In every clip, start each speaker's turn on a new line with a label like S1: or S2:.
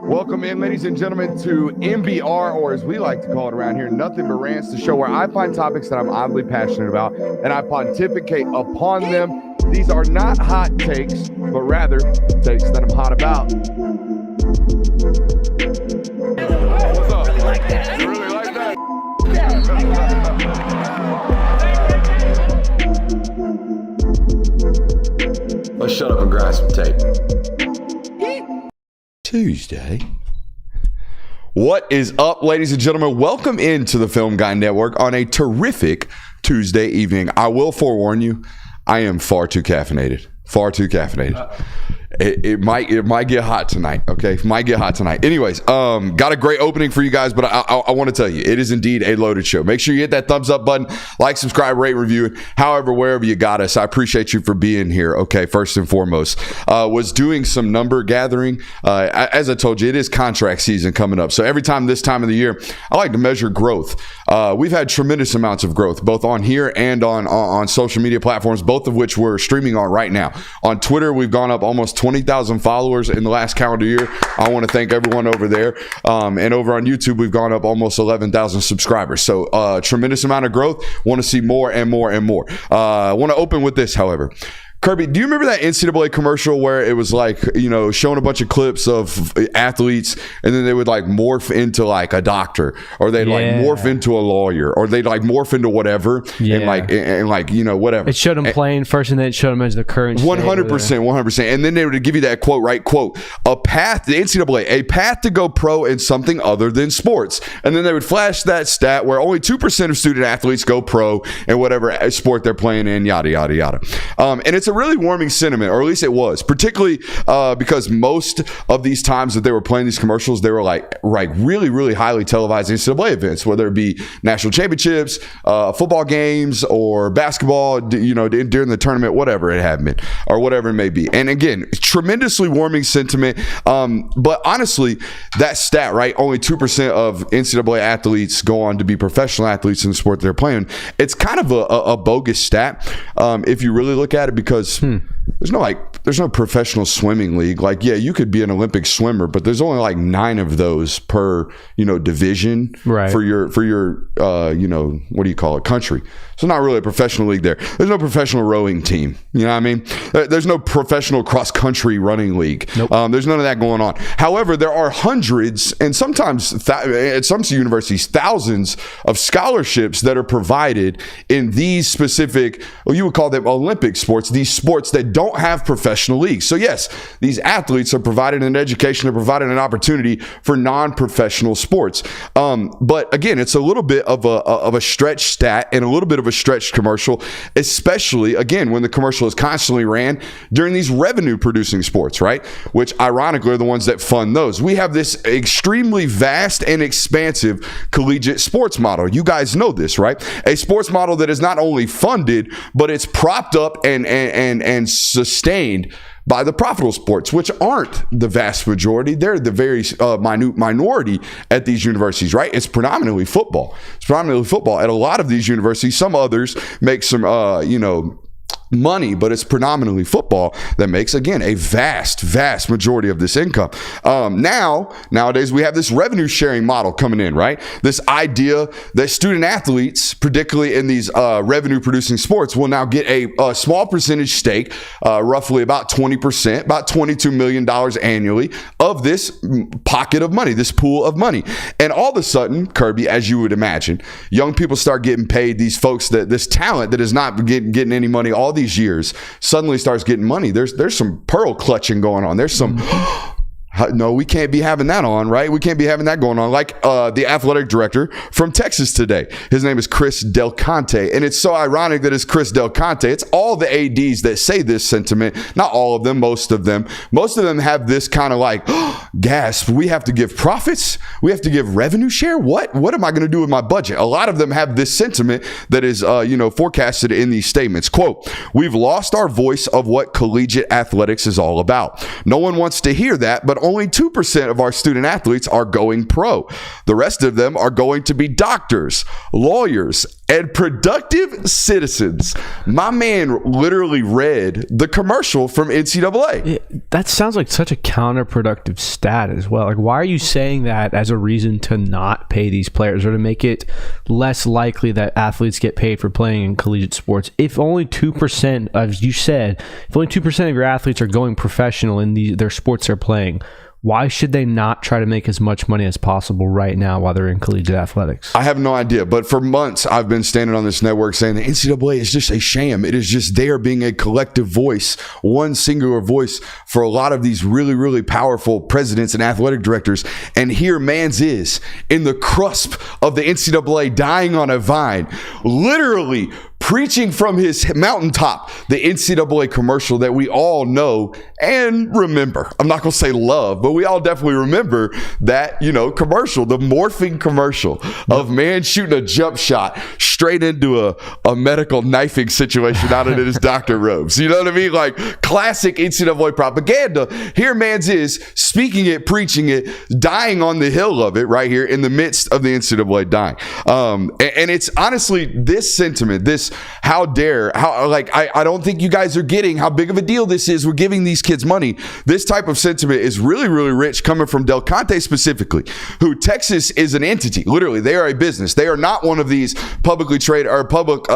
S1: Welcome in, ladies and gentlemen, to MBR, or as we like to call it around here, Nothing But Rants, the show where I find topics that I'm oddly passionate about and I pontificate upon them. These are not hot takes, but rather takes that I'm hot about. What's up? Really like that. You really like that?
S2: Let's shut up and grind some tape.
S1: Tuesday. What is up, ladies and gentlemen? Welcome into the Film Guy Network on a terrific Tuesday evening. I will forewarn you, I am far too caffeinated. Far too caffeinated. It might get hot tonight, okay? It might get hot tonight. Anyways, got a great opening for you guys, but I want to tell you, it is indeed a loaded show. Make sure you hit that thumbs up button, like, subscribe, rate, review, however, wherever you got us. I appreciate you for being here, okay, first and foremost. Was doing some number gathering. As I told you, it is contract season coming up. So every time this time of the year, I like to measure growth. We've had tremendous amounts of growth, both on here and on social media platforms, both of which we're streaming on right now. On Twitter, we've gone up almost 20,000 followers in the last calendar year. I want to thank everyone over there. And over on YouTube, we've gone up almost 11,000 subscribers. So tremendous amount of growth. Want to see more and more and more. I want to open with this, however. Kirby, do you remember that NCAA commercial where it was like, you know, showing a bunch of clips of athletes and then they would like morph into like a doctor, or they'd like morph into a lawyer, or they'd like morph into whatever and like, you know, whatever.
S3: It showed them playing first and then it showed them as the current
S1: 100%. And then they would give you that quote, right? Quote, the NCAA, a path to go pro in something other than sports. And then they would flash that stat where only 2% of student athletes go pro in whatever sport they're playing in, yada, yada, yada. And it's a really warming sentiment, or at least it was, particularly because most of these times that they were playing these commercials, they were like really, really highly televised NCAA events, whether it be national championships, football games, or basketball, you know, during the tournament, whatever it had been, or whatever it may be. And again, tremendously warming sentiment. But honestly, that stat, right? Only 2% of NCAA athletes go on to be professional athletes in the sport they're playing. It's kind of a bogus stat if you really look at it, because there's no professional swimming league. Like, yeah, you could be an Olympic swimmer, but there's only like 9 of those per, you know, division, right, for your you know, what do you call it, country. So not really a professional league there. There's no professional rowing team. You know what I mean? There's no professional cross-country running league. Nope. There's none of that going on. However, there are hundreds, and sometimes at some universities, thousands of scholarships that are provided in these specific, well, you would call them Olympic sports, these sports that don't have professional leagues. So yes, these athletes are provided an education, they're provided an opportunity for non-professional sports. But again, it's a little bit of a stretch stat and a little bit of a stretched commercial, especially again when the commercial is constantly ran during these revenue producing sports, right? Which ironically are the ones that fund those. We have this extremely vast and expansive collegiate sports model. You guys know this, right? A sports model that is not only funded, but it's propped up and sustained by the profitable sports, which aren't the vast majority. They're the very minute minority at these universities, right? It's predominantly football. At a lot of these universities. Some others make some, you know, money, but it's predominantly football that makes, again, a vast majority of this income. Nowadays, we have this revenue sharing model coming in, right? This idea that student athletes, particularly in these revenue producing sports, will now get a small percentage stake, roughly about 20%, about $22 million annually of this pocket of money, this pool of money. And all of a sudden, Kirby, as you would imagine, young people start getting paid. These folks, this talent that is not getting any money all these years suddenly starts getting money. There's some pearl clutching going on. There's some no, we can't be having that on, right? We can't be having that going on. Like the athletic director from Texas today. His name is Chris Del Conte. And it's so ironic that it's Chris Del Conte. It's all the ADs that say this sentiment. Not all of them, most of them. Most of them have this kind of like, gasp, we have to give profits? We have to give revenue share? What am I going to do with my budget? A lot of them have this sentiment that is, forecasted in these statements. Quote, we've lost our voice of what collegiate athletics is all about. No one wants to hear that, but only 2% of our student athletes are going pro. The rest of them are going to be doctors, lawyers, and productive citizens. My man literally read the commercial from NCAA.
S3: That sounds like such a counterproductive stat as well. Like, why are you saying that as a reason to not pay these players or to make it less likely that athletes get paid for playing in collegiate sports? If only 2%, as you said, if only 2% of your athletes are going professional in their sports they're playing, why should they not try to make as much money as possible right now while they're in collegiate athletics?
S1: I have no idea, but for months I've been standing on this network saying the NCAA is just a sham. It is just there being a collective voice, one singular voice for a lot of these really, really powerful presidents and athletic directors. And here Mans is in the cusp of the NCAA dying on a vine, literally preaching from his mountaintop the NCAA commercial that we all know and remember. I'm not going to say love, but we all definitely remember that, commercial, the morphing commercial of man shooting a jump shot straight into a medical knifing situation out of his doctor robes. You know what I mean? Like classic NCAA propaganda. Here Mans is speaking it, preaching it, dying on the hill of it right here in the midst of the NCAA dying. And it's honestly this sentiment, this I don't think you guys are getting how big of a deal this is. We're giving these kids money. This type of sentiment is really, really rich coming from Del Conte specifically, who Texas is an entity. Literally, they are a business. They are not one of these publicly traded or public,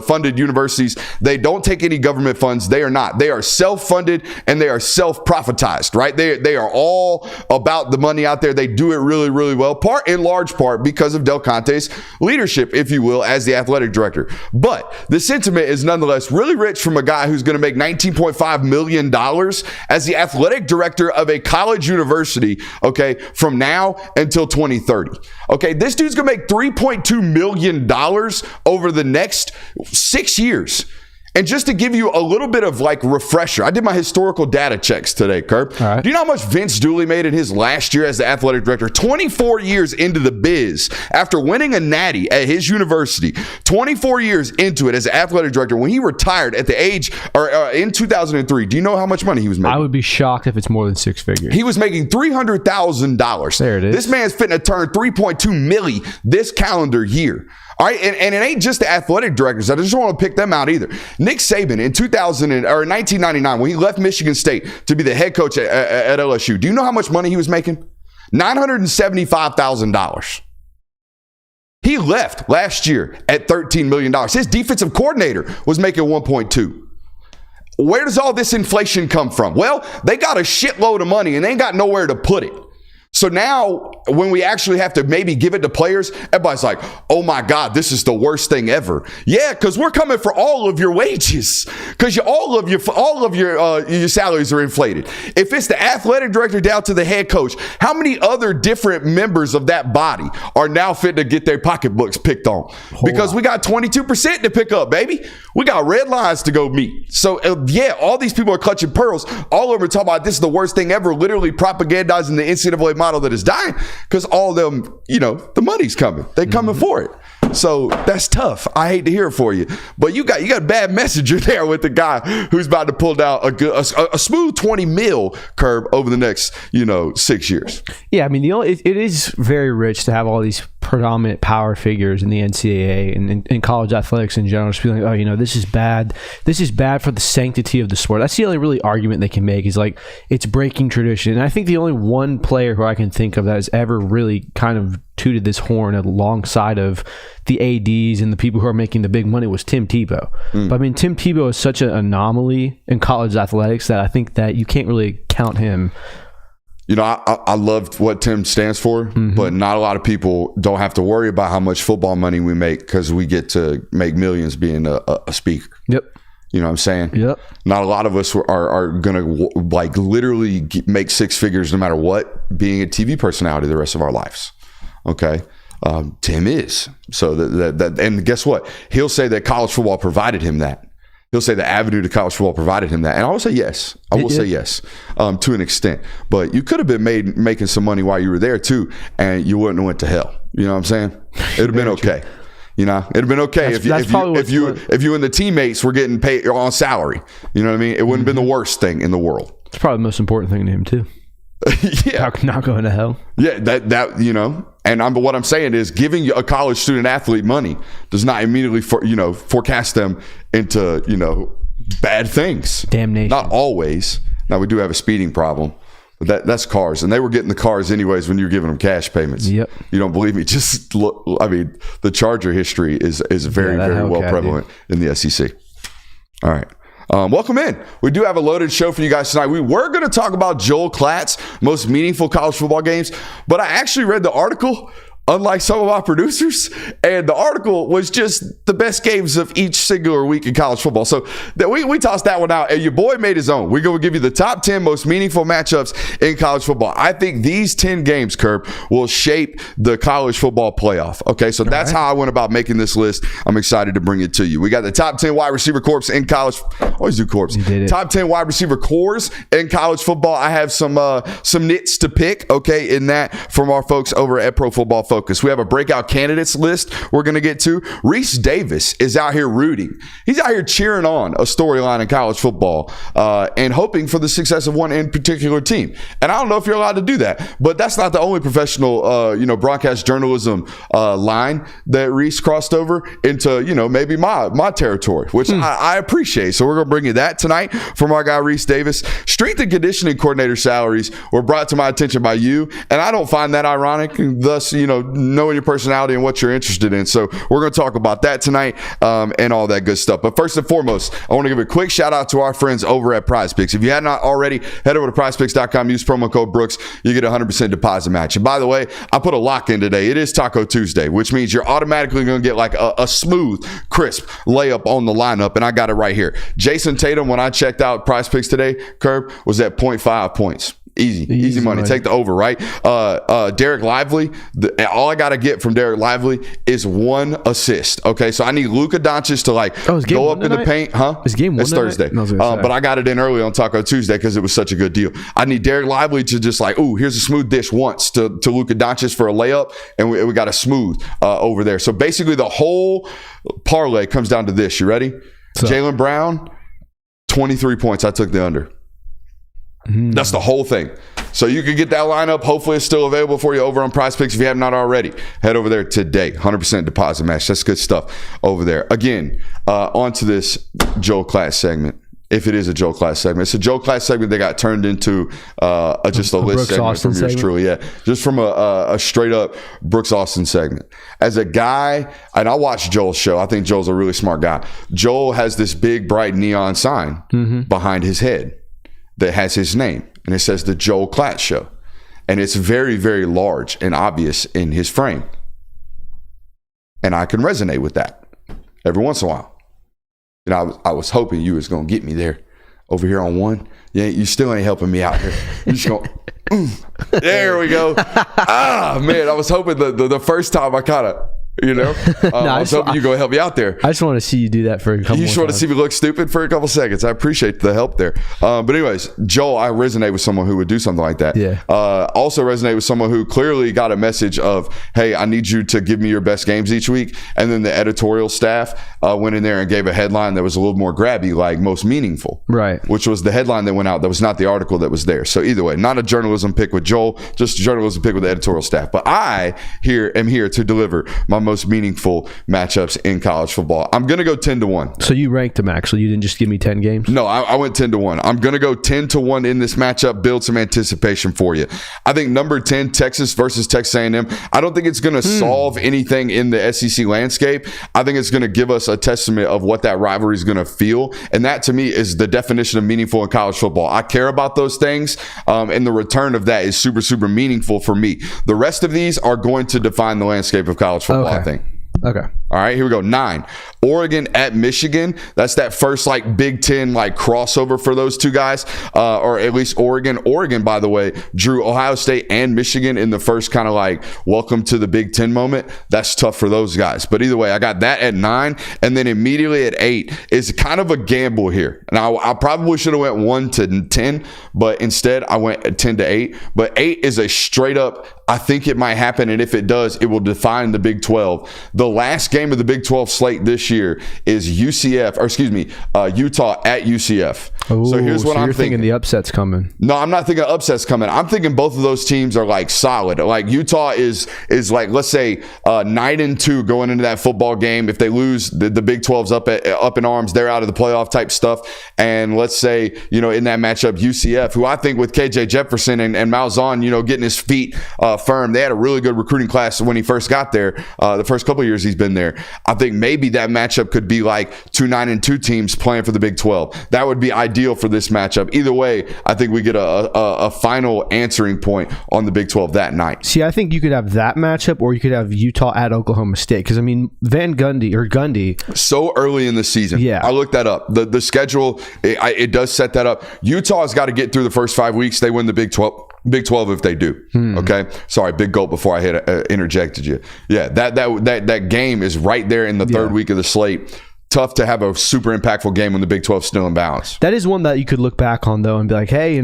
S1: funded universities. They don't take any government funds. They are not. They are self-funded and they are self-profitized, right? They are all about the money out there. They do it really, really well, in large part because of Del Conte's leadership, if you will, as the athletic director. But the sentiment is nonetheless really rich from a guy who's going to make $19.5 million as the athletic director of a college university, okay, from now until 2030. Okay, this dude's going to make $3.2 million over the next 6 years. And just to give you a little bit of refresher, I did my historical data checks today, Kirk.
S3: All right.
S1: Do you know how much Vince Dooley made in his last year as the athletic director? 24 years into the biz after winning a natty at his university. 24 years into it as the athletic director. When he retired at the age in 2003, do you know how much money he was making?
S3: I would be shocked if it's more than six figures.
S1: He was making $300,000.
S3: There it is.
S1: This man's fitting to turn $3.2 million this calendar year. All right, and it ain't just the athletic directors. I just don't want to pick them out either. Nick Saban in 1999, when he left Michigan State to be the head coach at LSU, do you know how much money he was making? $975,000. He left last year at $13 million. His defensive coordinator was making 1.2. Where does all this inflation come from? Well, they got a shitload of money and they ain't got nowhere to put it. So now when we actually have to maybe give it to players, everybody's like, oh my God, this is the worst thing ever. Yeah, because we're coming for all of your wages because all of your salaries are inflated. If it's the athletic director down to the head coach, how many other different members of that body are now fit to get their pocketbooks picked on? Because we got 22% to pick up, baby. We got red lines to go meet. So all these people are clutching pearls all over talking about this is the worst thing ever, literally propagandizing the NCAA model that is dying because all of them, the money's coming. They're coming for it. So that's tough. I hate to hear it for you, but you got a bad messenger there with the guy who's about to pull down a smooth 20 mil curve over the next 6 years.
S3: Yeah, I mean it is very rich to have all these predominant power figures in the NCAA and in college athletics in general, just feeling this is bad. This is bad for the sanctity of the sport. That's the only really argument they can make is it's breaking tradition. And I think the only one player who I can think of that has ever really kind of tooted this horn alongside of the ADs and the people who are making the big money was Tim Tebow. But I mean, Tim Tebow is such an anomaly in college athletics that I think that you can't really count him.
S1: I loved what Tim stands for, but not a lot of people don't have to worry about how much football money we make because we get to make millions being a speaker.
S3: Yep.
S1: You know what I'm saying?
S3: Yep.
S1: Not a lot of us are going to literally make six figures no matter what, being a TV personality the rest of our lives. Okay. Tim is. So that and guess what? He'll say that college football provided him that. He'll say the avenue to college football provided him that. And I will say yes. Say yes to an extent. But you could have been making some money while you were there too, and you wouldn't have went to hell. You know what I'm saying? It would have been okay. It'd have been okay if you and the teammates were getting paid on salary. You know what I mean? It wouldn't have been the worst thing in the world.
S3: It's probably the most important thing to him too.
S1: Yeah.
S3: Not going to hell.
S1: Yeah, that and what I'm saying is giving a college student athlete money does not immediately forecast them into bad things.
S3: Damnation.
S1: Not always. Now we do have a speeding problem, but that's cars, and they were getting the cars anyways when you were giving them cash payments.
S3: Yep.
S1: You don't believe me? Just look. I mean, the Charger history is very very well prevalent in the SEC. All right. Welcome in. We do have a loaded show for you guys tonight. We were going to talk about Joel Klatt's most meaningful college football games, but I actually read the article, unlike some of our producers, and the article was just the best games of each singular week in college football. So we tossed that one out, and your boy made his own. We're going to give you the top 10 most meaningful matchups in college football. I think these 10 games, Curb, will shape the college football playoff. Okay, so that's how I went about making this list. I'm excited to bring it to you. We got the top 10 wide receiver corps in college. Always do corps. Top 10 wide receiver cores in college football. I have some nits to pick, okay, in that from our folks over at Pro Football Focus. We have a breakout candidates list we're going to get to. Reese Davis is out here rooting. He's out here cheering on a storyline in college football and hoping for the success of one in particular team. And I don't know if you're allowed to do that, but that's not the only professional, broadcast journalism line that Reese crossed over into, maybe my territory, which I appreciate. So we're going to bring you that tonight from our guy Reese Davis. Strength and conditioning coordinator salaries were brought to my attention by you, and I don't find that ironic. Thus, knowing your personality and what you're interested in. So we're going to talk about that tonight and all that good stuff. But first and foremost, I want to give a quick shout out to our friends over at PrizePicks. If you have not already, head over to prizepicks.com, use promo code Brooks. You get a 100% deposit match. And by the way, I put a lock in today. It is Taco Tuesday, which means you're automatically going to get like a smooth, crisp layup on the lineup. And I got it right here. Jason Tatum, when I checked out PrizePicks today, Curb, was at 0.5 points. Easy money. Take the over, right? Derek Lively, all I got to get from Derek Lively is 1 assist. Okay, so I need Luka Doncic to go up in the paint. Huh?
S3: Is game 1
S1: It's Thursday. But I got it in early on Taco Tuesday because it was such a good deal. I need Derek Lively to just here's a smooth dish once to Luka Doncic for a layup, and we got a smooth over there. So basically the whole parlay comes down to this. You ready? Jaylen Brown, 23 points. I took the under. That's the whole thing. So you can get that lineup. Hopefully it's still available for you over on PrizePicks if you have not already. Head over there today. 100% deposit match. That's good stuff over there. Again, on to this Joel Klatt segment. If it is a Joel Klatt segment. It's a Joel Klatt segment that got turned into just a list segment
S3: Austin
S1: from yours
S3: segment.
S1: truly. Yeah, just from a straight up Brooks Austin segment. As a guy, and I watched Joel's show. I think Joel's a really smart guy. Joel has this big, bright neon sign behind his head that has his name, and it says the Joel Klatt Show, and it's very, very large and obvious in his frame, and I can resonate with that every once in a while. I was hoping you was gonna get me there over here on one. Yeah, you still ain't helping me out here. You just going, there we go. Man, I was hoping the first time I kind of. I was hoping you go help me out there.
S3: I just want to see you do that for a couple.
S1: You just want to see me look stupid for a couple seconds. I appreciate the help there. But anyways, Joel, I resonate with someone who would do something like that.
S3: Yeah.
S1: Also resonate with someone who clearly got a message of, hey, I need you to give me your best games each week. And then the editorial staff went in there and gave a headline that was a little more grabby, like most meaningful.
S3: Right.
S1: Which was the headline that went out. That was not the article that was there. So either way, not a journalism pick with Joel, just a journalism pick with the editorial staff. But I am here to deliver my most meaningful matchups in college football. I'm going to go 10-1.
S3: So you ranked them actually. You didn't just give me 10 games?
S1: No, I went 10-1. I'm going to go 10-1 in this matchup, build some anticipation for you. I think number 10, Texas versus Texas A&M. I don't think it's going to solve anything in the SEC landscape. I think it's going to give us a testament of what that rivalry is going to feel. And that to me is the definition of meaningful in college football. I care about those things. And the return of that is super, super meaningful for me. The rest of these are going to define the landscape of college football, I think.
S3: Okay.
S1: All right, here we go. 9. Oregon at Michigan. That's that first Big Ten crossover for those two guys, or at least Oregon. Oregon, by the way, drew Ohio State and Michigan in the first kind of welcome to the Big Ten moment. That's tough for those guys. But either way, I got that at 9, and then immediately at 8 is kind of a gamble here. Now, I probably should have went 1-10, but instead I went 10-8. But 8 is a straight up, I think it might happen, and if it does, it will define the Big 12. The last game of the Big 12 slate this year is Utah at UCF.
S3: Ooh,
S1: so here's what
S3: so
S1: I'm
S3: you're thinking.
S1: thinking.
S3: The upset's coming.
S1: No, I'm not thinking upsets coming. I'm thinking both of those teams are like solid. Like Utah is like, let's say 9-2 going into that football game. If they lose, the Big 12's up in arms. They're out of the playoff type stuff. And let's say, in that matchup, UCF, who I think with KJ Jefferson and Malzahn, getting his feet firm, they had a really good recruiting class when he first got there. The first couple of years he's been there. I think maybe that matchup could be like 2 9-2 teams playing for the Big 12. That would be ideal for this matchup. Either way, I think we get a final answering point on the Big 12 that night.
S3: See, I think you could have that matchup, or you could have Utah at Oklahoma State. Because, Van Gundy.
S1: So early in the season.
S3: Yeah.
S1: I looked that up. The schedule, it does set that up. Utah's got to get through the first 5 weeks. They win the Big 12. Big 12 if they do. Okay. Sorry, big gulp before I interjected you. Yeah, that game is right there in the third week of the slate. Tough to have a super impactful game when the Big 12 is still in balance.
S3: That is one that you could look back on, though, and be like, hey,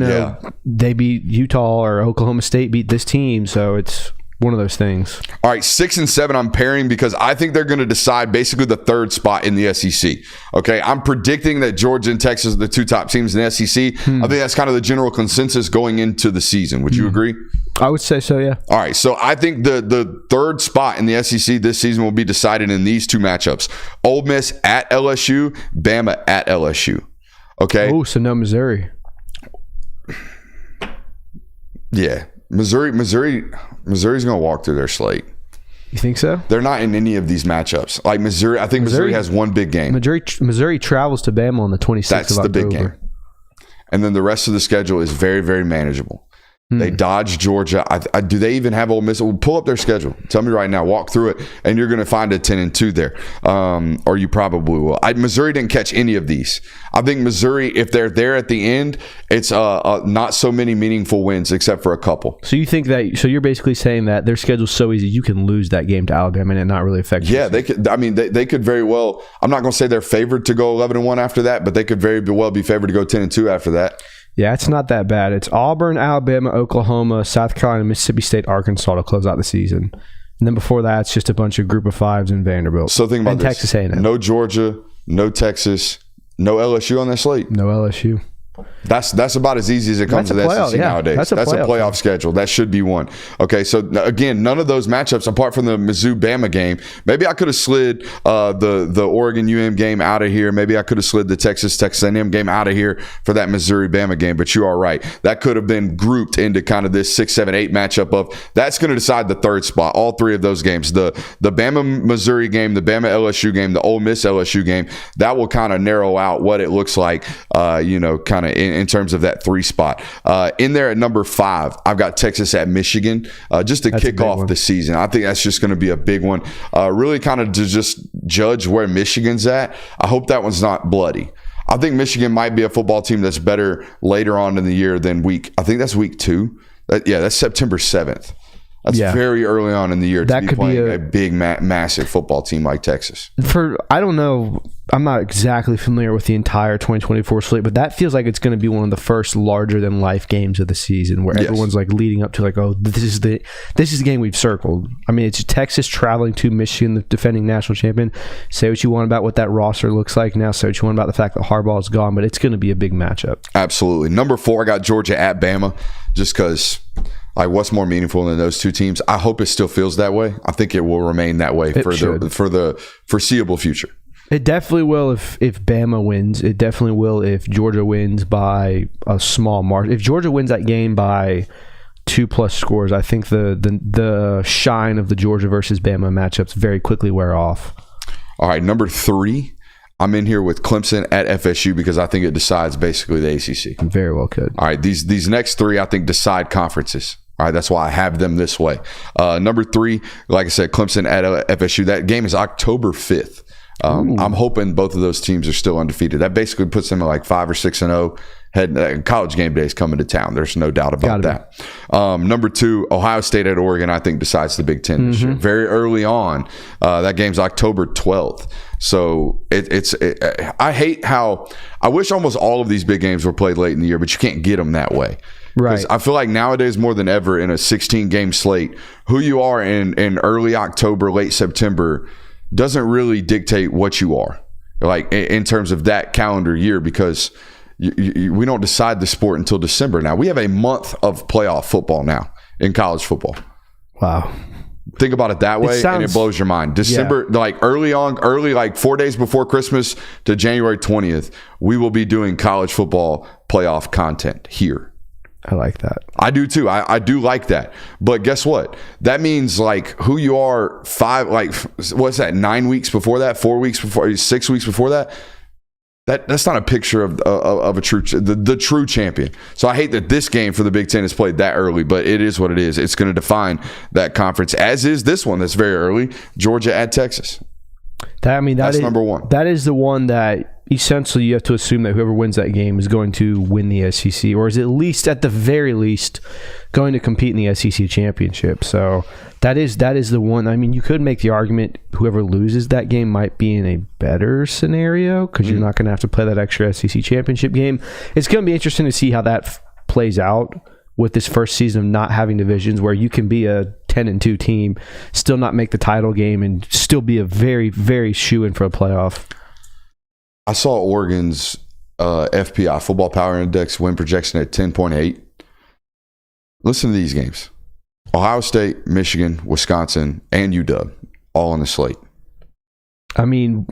S3: they beat Utah, or Oklahoma State beat this team, so it's one of those things. All
S1: right, 6 and 7 I'm pairing because I think they're going to decide basically the third spot in the SEC. Okay, I'm predicting that Georgia and Texas are the two top teams in the SEC. I think that's kind of the general consensus going into the season. Would you agree?
S3: I would say so, yeah.
S1: All right, so I think the third spot in the SEC this season will be decided in these two matchups. Ole Miss at LSU, Bama at LSU. Okay?
S3: Oh, so no Missouri.
S1: Yeah. Missouri's going to walk through their slate.
S3: You think so?
S1: They're not in any of these matchups. Like Missouri, I think Missouri has one big game.
S3: Missouri travels to Bama on the 26th
S1: That's
S3: of October.
S1: That's the big game. And then the rest of the schedule is very, very manageable. They dodge Georgia. Do they even have Ole Miss? Well, pull up their schedule. Tell me right now. Walk through it, and you're going to find a 10-2 there, or you probably will. Missouri didn't catch any of these. I think Missouri, if they're there at the end, it's not so many meaningful wins except for a couple.
S3: So you think that? So you're basically saying that their schedule's so easy you can lose that game to Alabama and it not really affect you?
S1: Yeah, they could. They could very well. I'm not going to say they're favored to go 11-1 after that, but they could very well be favored to go 10-2 after that.
S3: Yeah, it's not that bad. It's Auburn, Alabama, Oklahoma, South Carolina, Mississippi State, Arkansas to close out the season. And then before that, it's just a bunch of group of fives and Vanderbilt.
S1: So think about
S3: and
S1: this.
S3: Texas A&M.
S1: No Georgia, no Texas, no LSU on that slate.
S3: No LSU.
S1: That's about as easy as it comes to the SEC nowadays. That's a playoff schedule. That should be one. Okay, so again, none of those matchups, apart from the Mizzou-Bama game, maybe I could have slid the Oregon-UM game out of here. Maybe I could have slid the Texas A&M game out of here for that Missouri-Bama game, but you are right. That could have been grouped into kind of this 6, 7, 8 matchup of that's going to decide the third spot, all three of those games. The Bama-Missouri game, the Bama-LSU game, the Ole Miss-LSU game, that will kind of narrow out what it looks like, kind of in terms of that 3 spot. In there at number 5, I've got Texas at Michigan, just to kick off the season. I think that's just going to be a big one. Really kind of to just judge where Michigan's at. I hope that one's not bloody. I think Michigan might be a football team that's better later on in the year than I think that's week 2. That's September 7th. That's very early on in the year to be playing a big, massive football team like Texas.
S3: I don't know. I'm not exactly familiar with the entire 2024 slate, but that feels like it's going to be one of the first larger-than-life games of the season where everyone's like leading up to like, oh, this is the game we've circled. I mean, it's Texas traveling to Michigan, the defending national champion. Say what you want about what that roster looks like now. Say what you want about the fact that Harbaugh is gone, but it's going to be a big matchup.
S1: Absolutely. Number 4, I got Georgia at Bama, just because – like, what's more meaningful than those two teams? I hope it still feels that way. I think it will remain that way for the foreseeable future.
S3: It definitely will if Bama wins. It definitely will if Georgia wins by a small margin. If Georgia wins that game by 2+ scores, I think the shine of the Georgia versus Bama matchups very quickly wear off. All
S1: right, number 3. I'm in here with Clemson at FSU because I think it decides basically the ACC.
S3: Very well could.
S1: All right, these next 3 I think decide conferences. All right, that's why I have them this way. Number 3, like I said, Clemson at FSU. That game is October 5th. I'm hoping both of those teams are still undefeated. That basically puts them at like 5 or 6-0. College game day is coming to town. There's no doubt about that. Number 2, Ohio State at Oregon, I think decides the Big Ten this year. Very early on. That game's October 12th. So I hate how I wish almost all of these big games were played late in the year, but you can't get them that way.
S3: Right.
S1: I feel like nowadays more than ever in a 16-game slate, who you are in early October, late September doesn't really dictate what you are, like in terms of that calendar year, because we don't decide the sport until December. Now we have a month of playoff football now in college football.
S3: Wow.
S1: Think about it that way, and it blows your mind. December, like early, like 4 days before Christmas to January 20th, we will be doing college football playoff content here.
S3: I like that.
S1: I do too. I do like that. But guess what? That means like who you are what's that? 9 weeks before that, 4 weeks before, 6 weeks before that. That's not a picture of a true the true champion. So I hate that this game for the Big Ten is played that early, but it is what it is. It's going to define that conference, as is this one that's very early, Georgia at Texas. That's number one.
S3: That is the one that essentially you have to assume that whoever wins that game is going to win the SEC, or is at the very least going to compete in the SEC championship. So that is the one. I mean, you could make the argument whoever loses that game might be in a better scenario because you're not going to have to play that extra SEC championship game. It's going to be interesting to see how that plays out with this first season of not having divisions, where you can be a 10-2 team, still not make the title game, and still be a very, very shoo-in for a playoff.
S1: I saw Oregon's FPI, Football Power Index, win projection at 10.8. Listen to these games. Ohio State, Michigan, Wisconsin, and UW, all on the slate.
S3: I mean,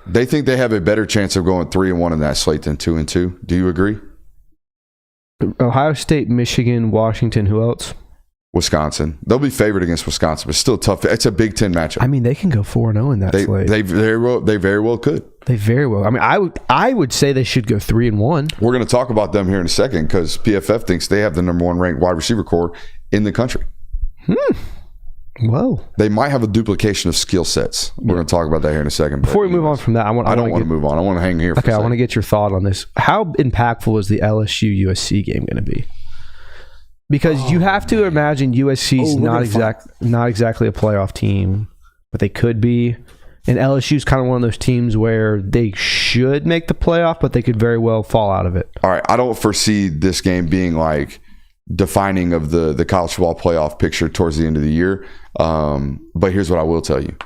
S1: they think they have a better chance of going 3-1 in that slate than 2-2. Do you agree?
S3: Ohio State, Michigan, Washington, who else?
S1: Wisconsin. They'll be favored against Wisconsin, but still tough. It's a Big Ten matchup.
S3: I mean, they can go 4-0 in that slate.
S1: They very well could.
S3: They very well. I mean, I would say they should go 3-1.
S1: We're going to talk about them here in a second because PFF thinks they have the number one ranked wide receiver core in the country.
S3: Whoa.
S1: They might have a duplication of skill sets. We're going to talk about that here in a second.
S3: Before we move on from that, I don't want to
S1: move on. I want to hang here for a second.
S3: I want to get your thought on this. How impactful is the LSU-USC game going to be? Because you have to imagine USC is not exactly a playoff team, but they could be. And LSU is kind of one of those teams where they should make the playoff, but they could very well fall out of it.
S1: All right. I don't foresee this game being like defining of the college football playoff picture towards the end of the year. But here's what I will tell you.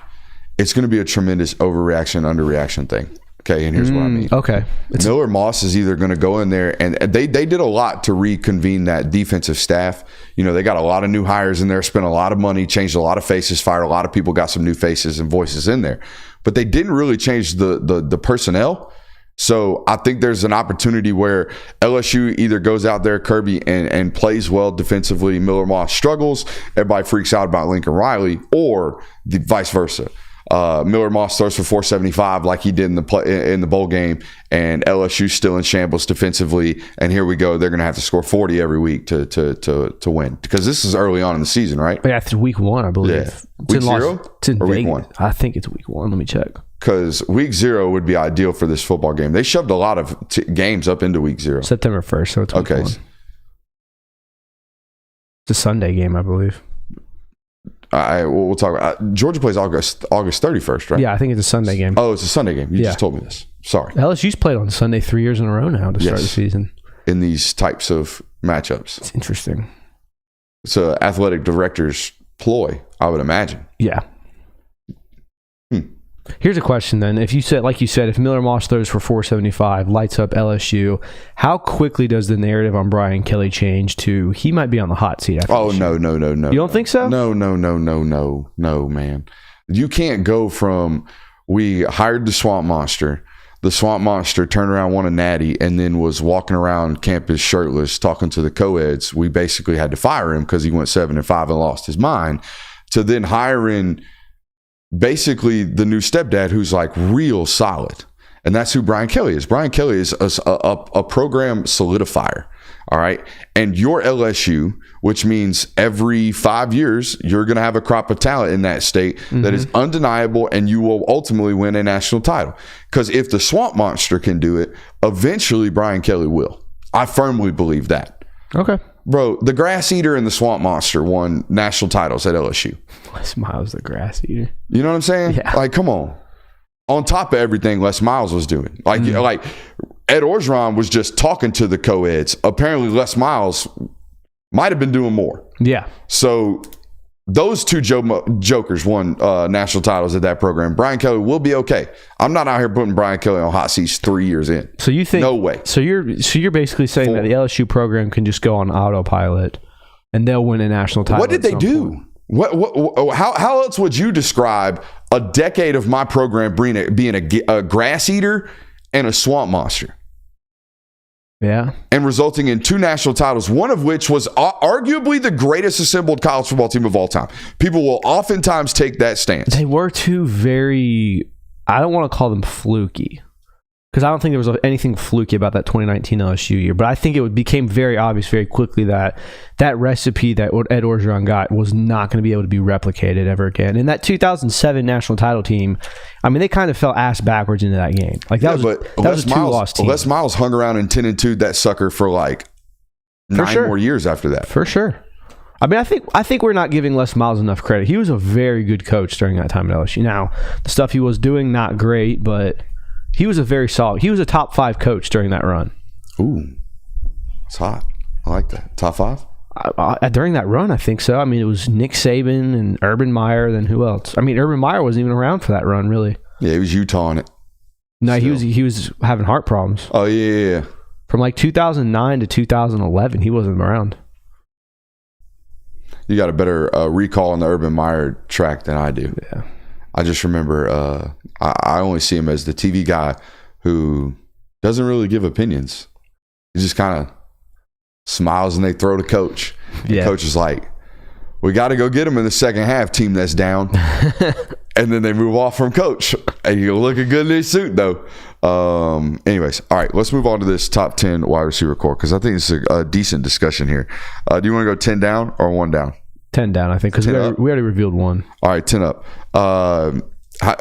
S1: It's going to be a tremendous overreaction, underreaction thing. Okay, and here's what I mean.
S3: Okay.
S1: Miller Moss is either going to go in there, and they did a lot to reconvene that defensive staff. You know, they got a lot of new hires in there, spent a lot of money, changed a lot of faces, fired a lot of people, got some new faces and voices in there. But they didn't really change the personnel. So I think there's an opportunity where LSU either goes out there, Kirby, and plays well defensively. Miller Moss struggles. Everybody freaks out about Lincoln Riley, or the vice versa. Miller Moss throws for 475 like he did in the bowl game, and LSU still in shambles defensively. And here we go; they're going to have to score 40 every week to win, because this is early on in the season, right?
S3: Yeah, it's week 1, I believe.
S1: Yeah. Week 0 or week 1?
S3: I think it's week 1. Let me check.
S1: Because week 0 would be ideal for this football game. They shoved a lot of games up into week 0.
S3: September 1st, so it's week 1. It's a Sunday game, I believe.
S1: We'll talk about Georgia plays August 31st, right?
S3: Yeah, I think it's a Sunday game.
S1: Oh, it's a Sunday game. You just told me this. Sorry.
S3: LSU's played on Sunday 3 years in a row now to start the season.
S1: In these types of matchups.
S3: It's interesting.
S1: It's an athletic director's ploy, I would imagine.
S3: Yeah. Here's a question then. If you said, like you said, if Miller Moss throws for 475, lights up LSU, how quickly does the narrative on Brian Kelly change to he might be on the hot seat?
S1: No. You
S3: don't think so?
S1: No, man. You can't go from we hired the Swamp Monster. The Swamp Monster turned around, won a natty, and then was walking around campus shirtless talking to the co-eds. We basically had to fire him because he went 7-5 and lost his mind, to then hiring basically the new stepdad who's like real solid. And that's who Brian Kelly is. Brian Kelly is a program solidifier. All right. And your LSU, which means every 5 years, you're going to have a crop of talent in that state that is undeniable, and you will ultimately win a national title. Because if the Swamp Monster can do it, eventually Brian Kelly will. I firmly believe that.
S3: Okay.
S1: Bro, the Grass Eater and the Swamp Monster won national titles at LSU.
S3: Les Miles, the Grass Eater.
S1: You know what I'm saying?
S3: Yeah.
S1: Like, come on. On top of everything Les Miles was doing. Like Ed Orgeron was just talking to the co-eds. Apparently Les Miles might have been doing more.
S3: Yeah.
S1: So Those two jokers won national titles at that program. Brian Kelly will be okay. I'm not out here putting Brian Kelly on hot seats 3 years in.
S3: So you think
S1: no way?
S3: So you're basically saying that the LSU program can just go on autopilot and they'll win a national title.
S1: What did they do? How else would you describe a decade of my program being a grass eater and a swamp monster?
S3: Yeah.
S1: And resulting in 2 national titles, one of which was arguably the greatest assembled college football team of all time. People will oftentimes take that stance.
S3: They were two very, I don't want to call them fluky, because I don't think there was anything fluky about that 2019 LSU year. But I think it became very obvious very quickly that that recipe that Ed Orgeron got was not going to be able to be replicated ever again. And that 2007 national title team, I mean, they kind of fell ass backwards into that game. Like that was a 2-loss team.
S1: Les Miles hung around in 10-2 that sucker for like 9 more years after that.
S3: For sure. I mean, I think we're not giving Les Miles enough credit. He was a very good coach during that time at LSU. Now, the stuff he was doing, not great, but he was he was a top 5 coach during that run.
S1: Ooh, it's hot. I like that. Top 5?
S3: During that run, I think so. I mean, it was Nick Saban and Urban Meyer. Then who else? I mean, Urban Meyer wasn't even around for that run, really.
S1: Yeah, he was Utah in it.
S3: No, he was having heart problems.
S1: Oh yeah.
S3: From like 2009 to 2011, he wasn't around.
S1: You got a better recall on the Urban Meyer track than I do.
S3: Yeah.
S1: I just remember I only see him as the TV guy who doesn't really give opinions. He just kind of smiles and they throw to coach. Yeah. Coach is like, we got to go get him in the second half, team that's down. And then they move off from coach. And he'll look good in his suit, though. Anyways, all right, let's move on to this top 10 wide receiver core because I think it's a decent discussion here. Do you want to go 10 down or 1 down?
S3: 10 down, I think, because we already revealed 1.
S1: All right, 10 up. All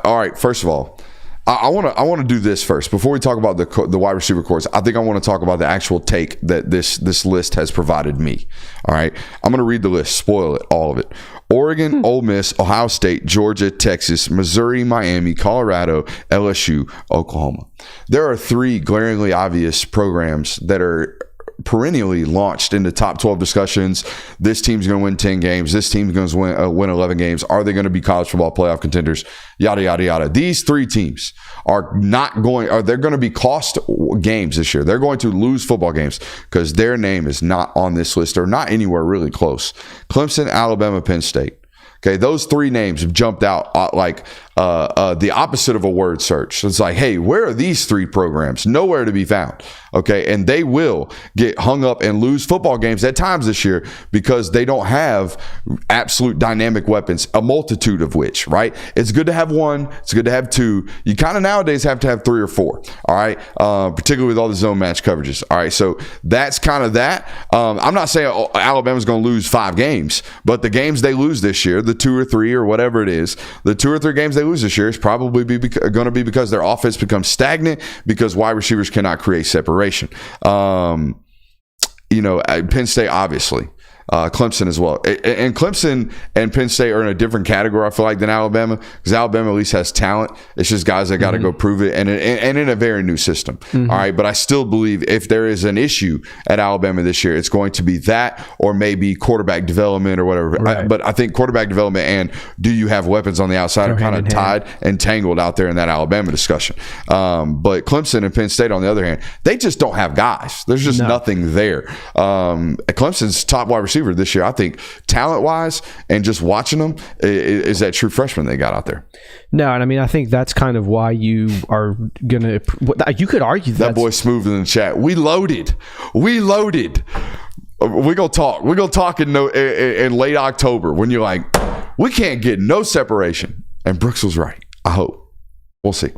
S1: right, first of all, I want to do this first before we talk about the wide receiver cores. I think I want to talk about the actual take that this list has provided me. All right, I'm going to read the list, spoil it, all of it. Oregon, Ole Miss, Ohio State, Georgia, Texas, Missouri, Miami, Colorado, LSU, Oklahoma. There are 3 glaringly obvious programs that are perennially launched into top 12 discussions. This team's going to win 10 games. This team's going to win 11 games. Are they going to be college football playoff contenders? Yada, yada, yada. These 3 teams they're going to be cost games this year. They're going to lose football games because their name is not on this list or not anywhere really close. Clemson, Alabama, Penn State. Okay, those 3 names have jumped out like the opposite of a word search. It's like, hey, where are these 3 programs? Nowhere to be found. Okay, and they will get hung up and lose football games at times this year because they don't have absolute dynamic weapons, a multitude of which, right? It's good to have 1. It's good to have 2. You kind of nowadays have to have 3 or 4, all right? Particularly with all the zone match coverages, all right? So that's kind of that. I'm not saying Alabama's going to lose 5 games, but the games they lose this year, the 2 or 3 or whatever it is, the 2 or 3 games they lose this year is probably going to be because their offense becomes stagnant because wide receivers cannot create separation. Penn State, obviously. Clemson as well. And Clemson and Penn State are in a different category, I feel like, than Alabama, because Alabama at least has talent. It's just guys that got to go prove it, and in a very new system. All right, but I still believe if there is an issue at Alabama this year, it's going to be that or maybe quarterback development or whatever.
S3: Right.
S1: But I think quarterback development and do you have weapons on the outside are kind of tied and tangled out there in that Alabama discussion. But Clemson and Penn State, on the other hand, they just don't have guys. There's just nothing there. Clemson's top wide receiver this year, I think, talent-wise and just watching them, is that true freshman they got out there.
S3: No, and I mean, I think that's kind of why you are going to... You could argue
S1: that boy Smooth in the chat. We loaded. We're going to talk. We're going to talk in late October when you're like, we can't get no separation. And Brooks was right. I hope. We'll see.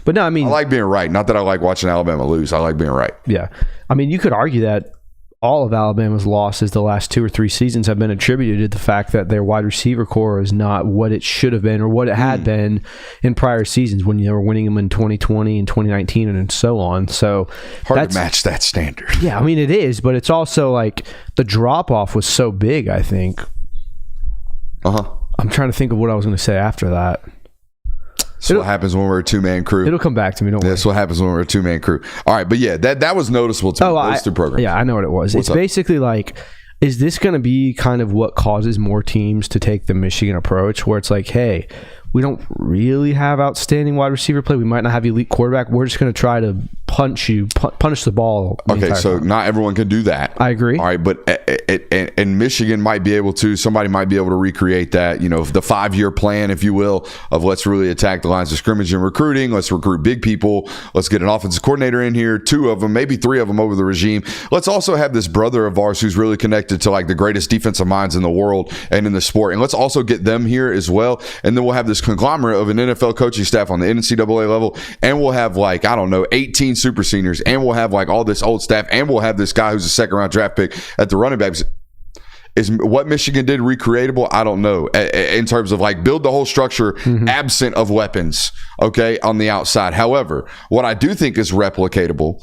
S1: But no, I mean... I like being right. Not that I like watching Alabama lose. I like being right.
S3: Yeah. I mean, you could argue that all of Alabama's losses the last 2 or 3 seasons have been attributed to the fact that their wide receiver core is not what it should have been or what it had been in prior seasons when you were winning them in 2020 and 2019 and so on. So
S1: hard to match that standard.
S3: Yeah, I mean, it is, but it's also like the drop-off was so big, I think. I'm trying to think of what I was going to say after that.
S1: That's what happens when we're a 2-man crew.
S3: It'll come back to me. Don't worry.
S1: That's what happens when we're a 2-man crew. All right, but yeah, that was noticeable to me. Those 2 programs.
S3: Yeah, I know what it was. It's basically like Is this going to be kind of what causes more teams to take the Michigan approach, where it's like, hey, we don't really have outstanding wide receiver play. We might not have elite quarterback. We're just going to try to punish the ball.
S1: Okay, so not everyone can do that.
S3: I agree.
S1: All right, but and Michigan might be able to. Somebody might be able to recreate that. You know, the 5-year plan, if you will, of let's really attack the lines of scrimmage and recruiting. Let's recruit big people. Let's get an offensive coordinator in here, 2 of them, maybe 3 of them over the regime. Let's also have this brother of ours who's really connected to like the greatest defensive minds in the world and in the sport, and let's also get them here as well. And then we'll have this conglomerate of an NFL coaching staff on the NCAA level, and we'll have like, I don't know, 18 super seniors, and we'll have like all this old staff, and we'll have this guy who's a 2nd round draft pick at the running backs. Is what Michigan did recreatable? I don't know. In terms of like build the whole structure absent of weapons, okay, on the outside. However, what I do think is replicable.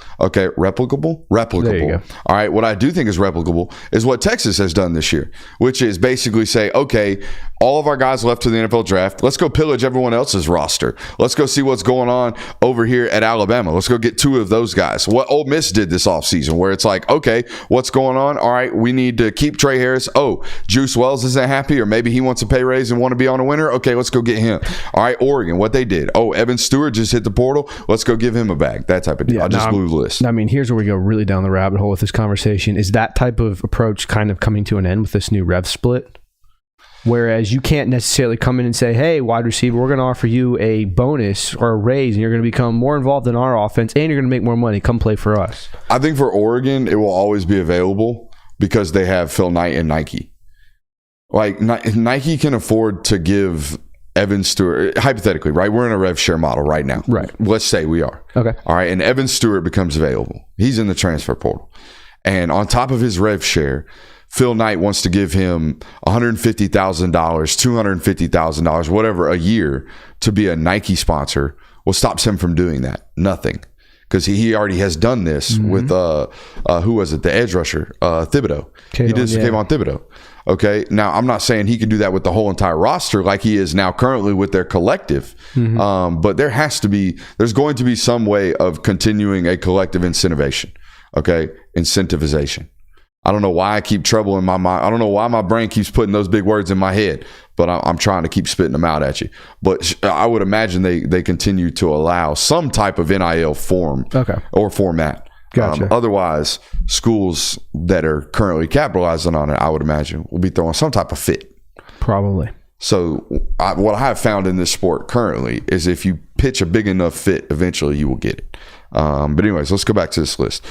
S1: There you go. All right. What I do think is replicable is what Texas has done this year, which is basically say, okay, all of our guys left to the NFL draft. Let's go pillage everyone else's roster. Let's go see what's going on over here at Alabama. Let's go get 2 of those guys. What Ole Miss did this offseason, where it's like, okay, what's going on? All right, we need to keep Trey Harris. Oh, Juice Wells isn't happy, or maybe he wants a pay raise and want to be on a winner. Okay, let's go get him. All right, Oregon, what they did. Oh, Evan Stewart just hit the portal. Let's go give him a bag. That type of deal. I just blew the list.
S3: I mean, here's where we go really down the rabbit hole with this conversation. Is that type of approach kind of coming to an end with this new rev split? Whereas you can't necessarily come in and say, hey, wide receiver, we're going to offer you a bonus or a raise, and you're going to become more involved in our offense, and you're going to make more money. Come play for us.
S1: I think for Oregon, it will always be available because they have Phil Knight and Nike. Like, Nike can afford to give Evan Stewart, hypothetically, right? We're in a rev share model right now.
S3: Right.
S1: Let's say we are.
S3: Okay.
S1: All right. And Evan Stewart becomes available. He's in the transfer portal. And on top of his rev share, Phil Knight wants to give him $150,000, $250,000, whatever, a year to be a Nike sponsor. What stops him from doing that? Nothing. Because he already has done this with, who was it? The edge rusher, Thibodeau. He did Kayvon Thibodeau. Okay. Now, I'm not saying he can do that with the whole entire roster like he is now currently with their collective. But there's going to be some way of continuing a collective incentivization. Okay. Incentivization. I don't know why I keep trouble in my mind. I don't know why my brain keeps putting those big words in my head, but I'm trying to keep spitting them out at you. But I would imagine they continue to allow some type of NIL form or format.
S3: Gotcha.
S1: Otherwise, schools that are currently capitalizing on it, I would imagine, will be throwing some type of fit.
S3: Probably.
S1: So what I have found in this sport currently is if you pitch a big enough fit, eventually you will get it. But anyways, let's go back to this list.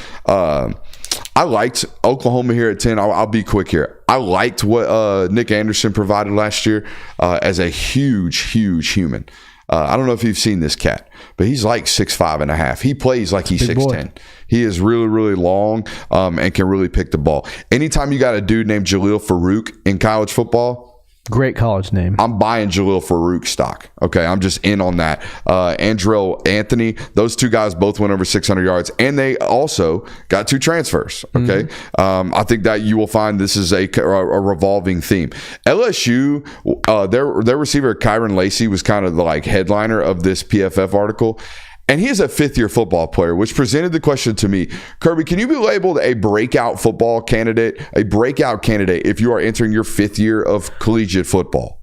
S1: I liked Oklahoma here at 10. I'll be quick here. I liked what Nick Anderson provided last year as a huge human. I don't know if you've seen this cat, but he's like 6'5" and a half. He plays like he's 6'10". He is really long and can really pick the ball. Anytime you got a dude named Jaleel Farouk in college football,
S3: great college name.
S1: I'm buying Jaleel Farouk stock. Okay, I'm just in on that. Andrell Anthony, those 2 guys both went over 600 yards, and they also got 2 transfers. Okay, I think that you will find this is a revolving theme. LSU, their receiver Kyron Lacey was kind of the like headliner of this PFF article. And he is a 5th-year football player, which presented the question to me, Kirby, can you be labeled a breakout football candidate, a breakout candidate if you are entering your 5th year of collegiate football?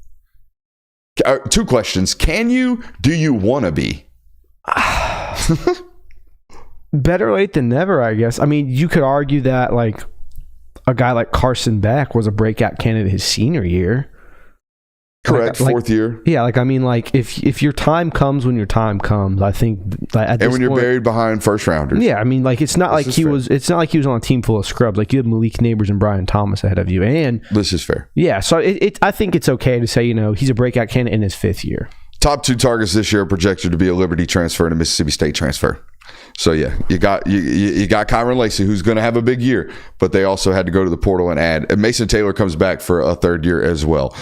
S1: 2 questions. Can you? Do you want to be?
S3: Better late than never, I guess. I mean, you could argue that like a guy like Carson Beck was a breakout candidate his senior year.
S1: Correct, like, 4th year.
S3: Yeah, like I mean, like if your time comes when your time comes, I think. At
S1: and when you're buried behind first rounders.
S3: Yeah, I mean, like it's not like he was. It's not like he was on a team full of scrubs. Like you had Malik Neighbors and Brian Thomas ahead of you, and
S1: this is fair.
S3: Yeah, so I think it's okay to say he's a breakout candidate in his 5th year.
S1: Top 2 targets this year are projected to be a Liberty transfer and a Mississippi State transfer. So yeah, you got Kyron Lacey, who's going to have a big year, but they also had to go to the portal and add. And Mason Taylor comes back for a 3rd year as well.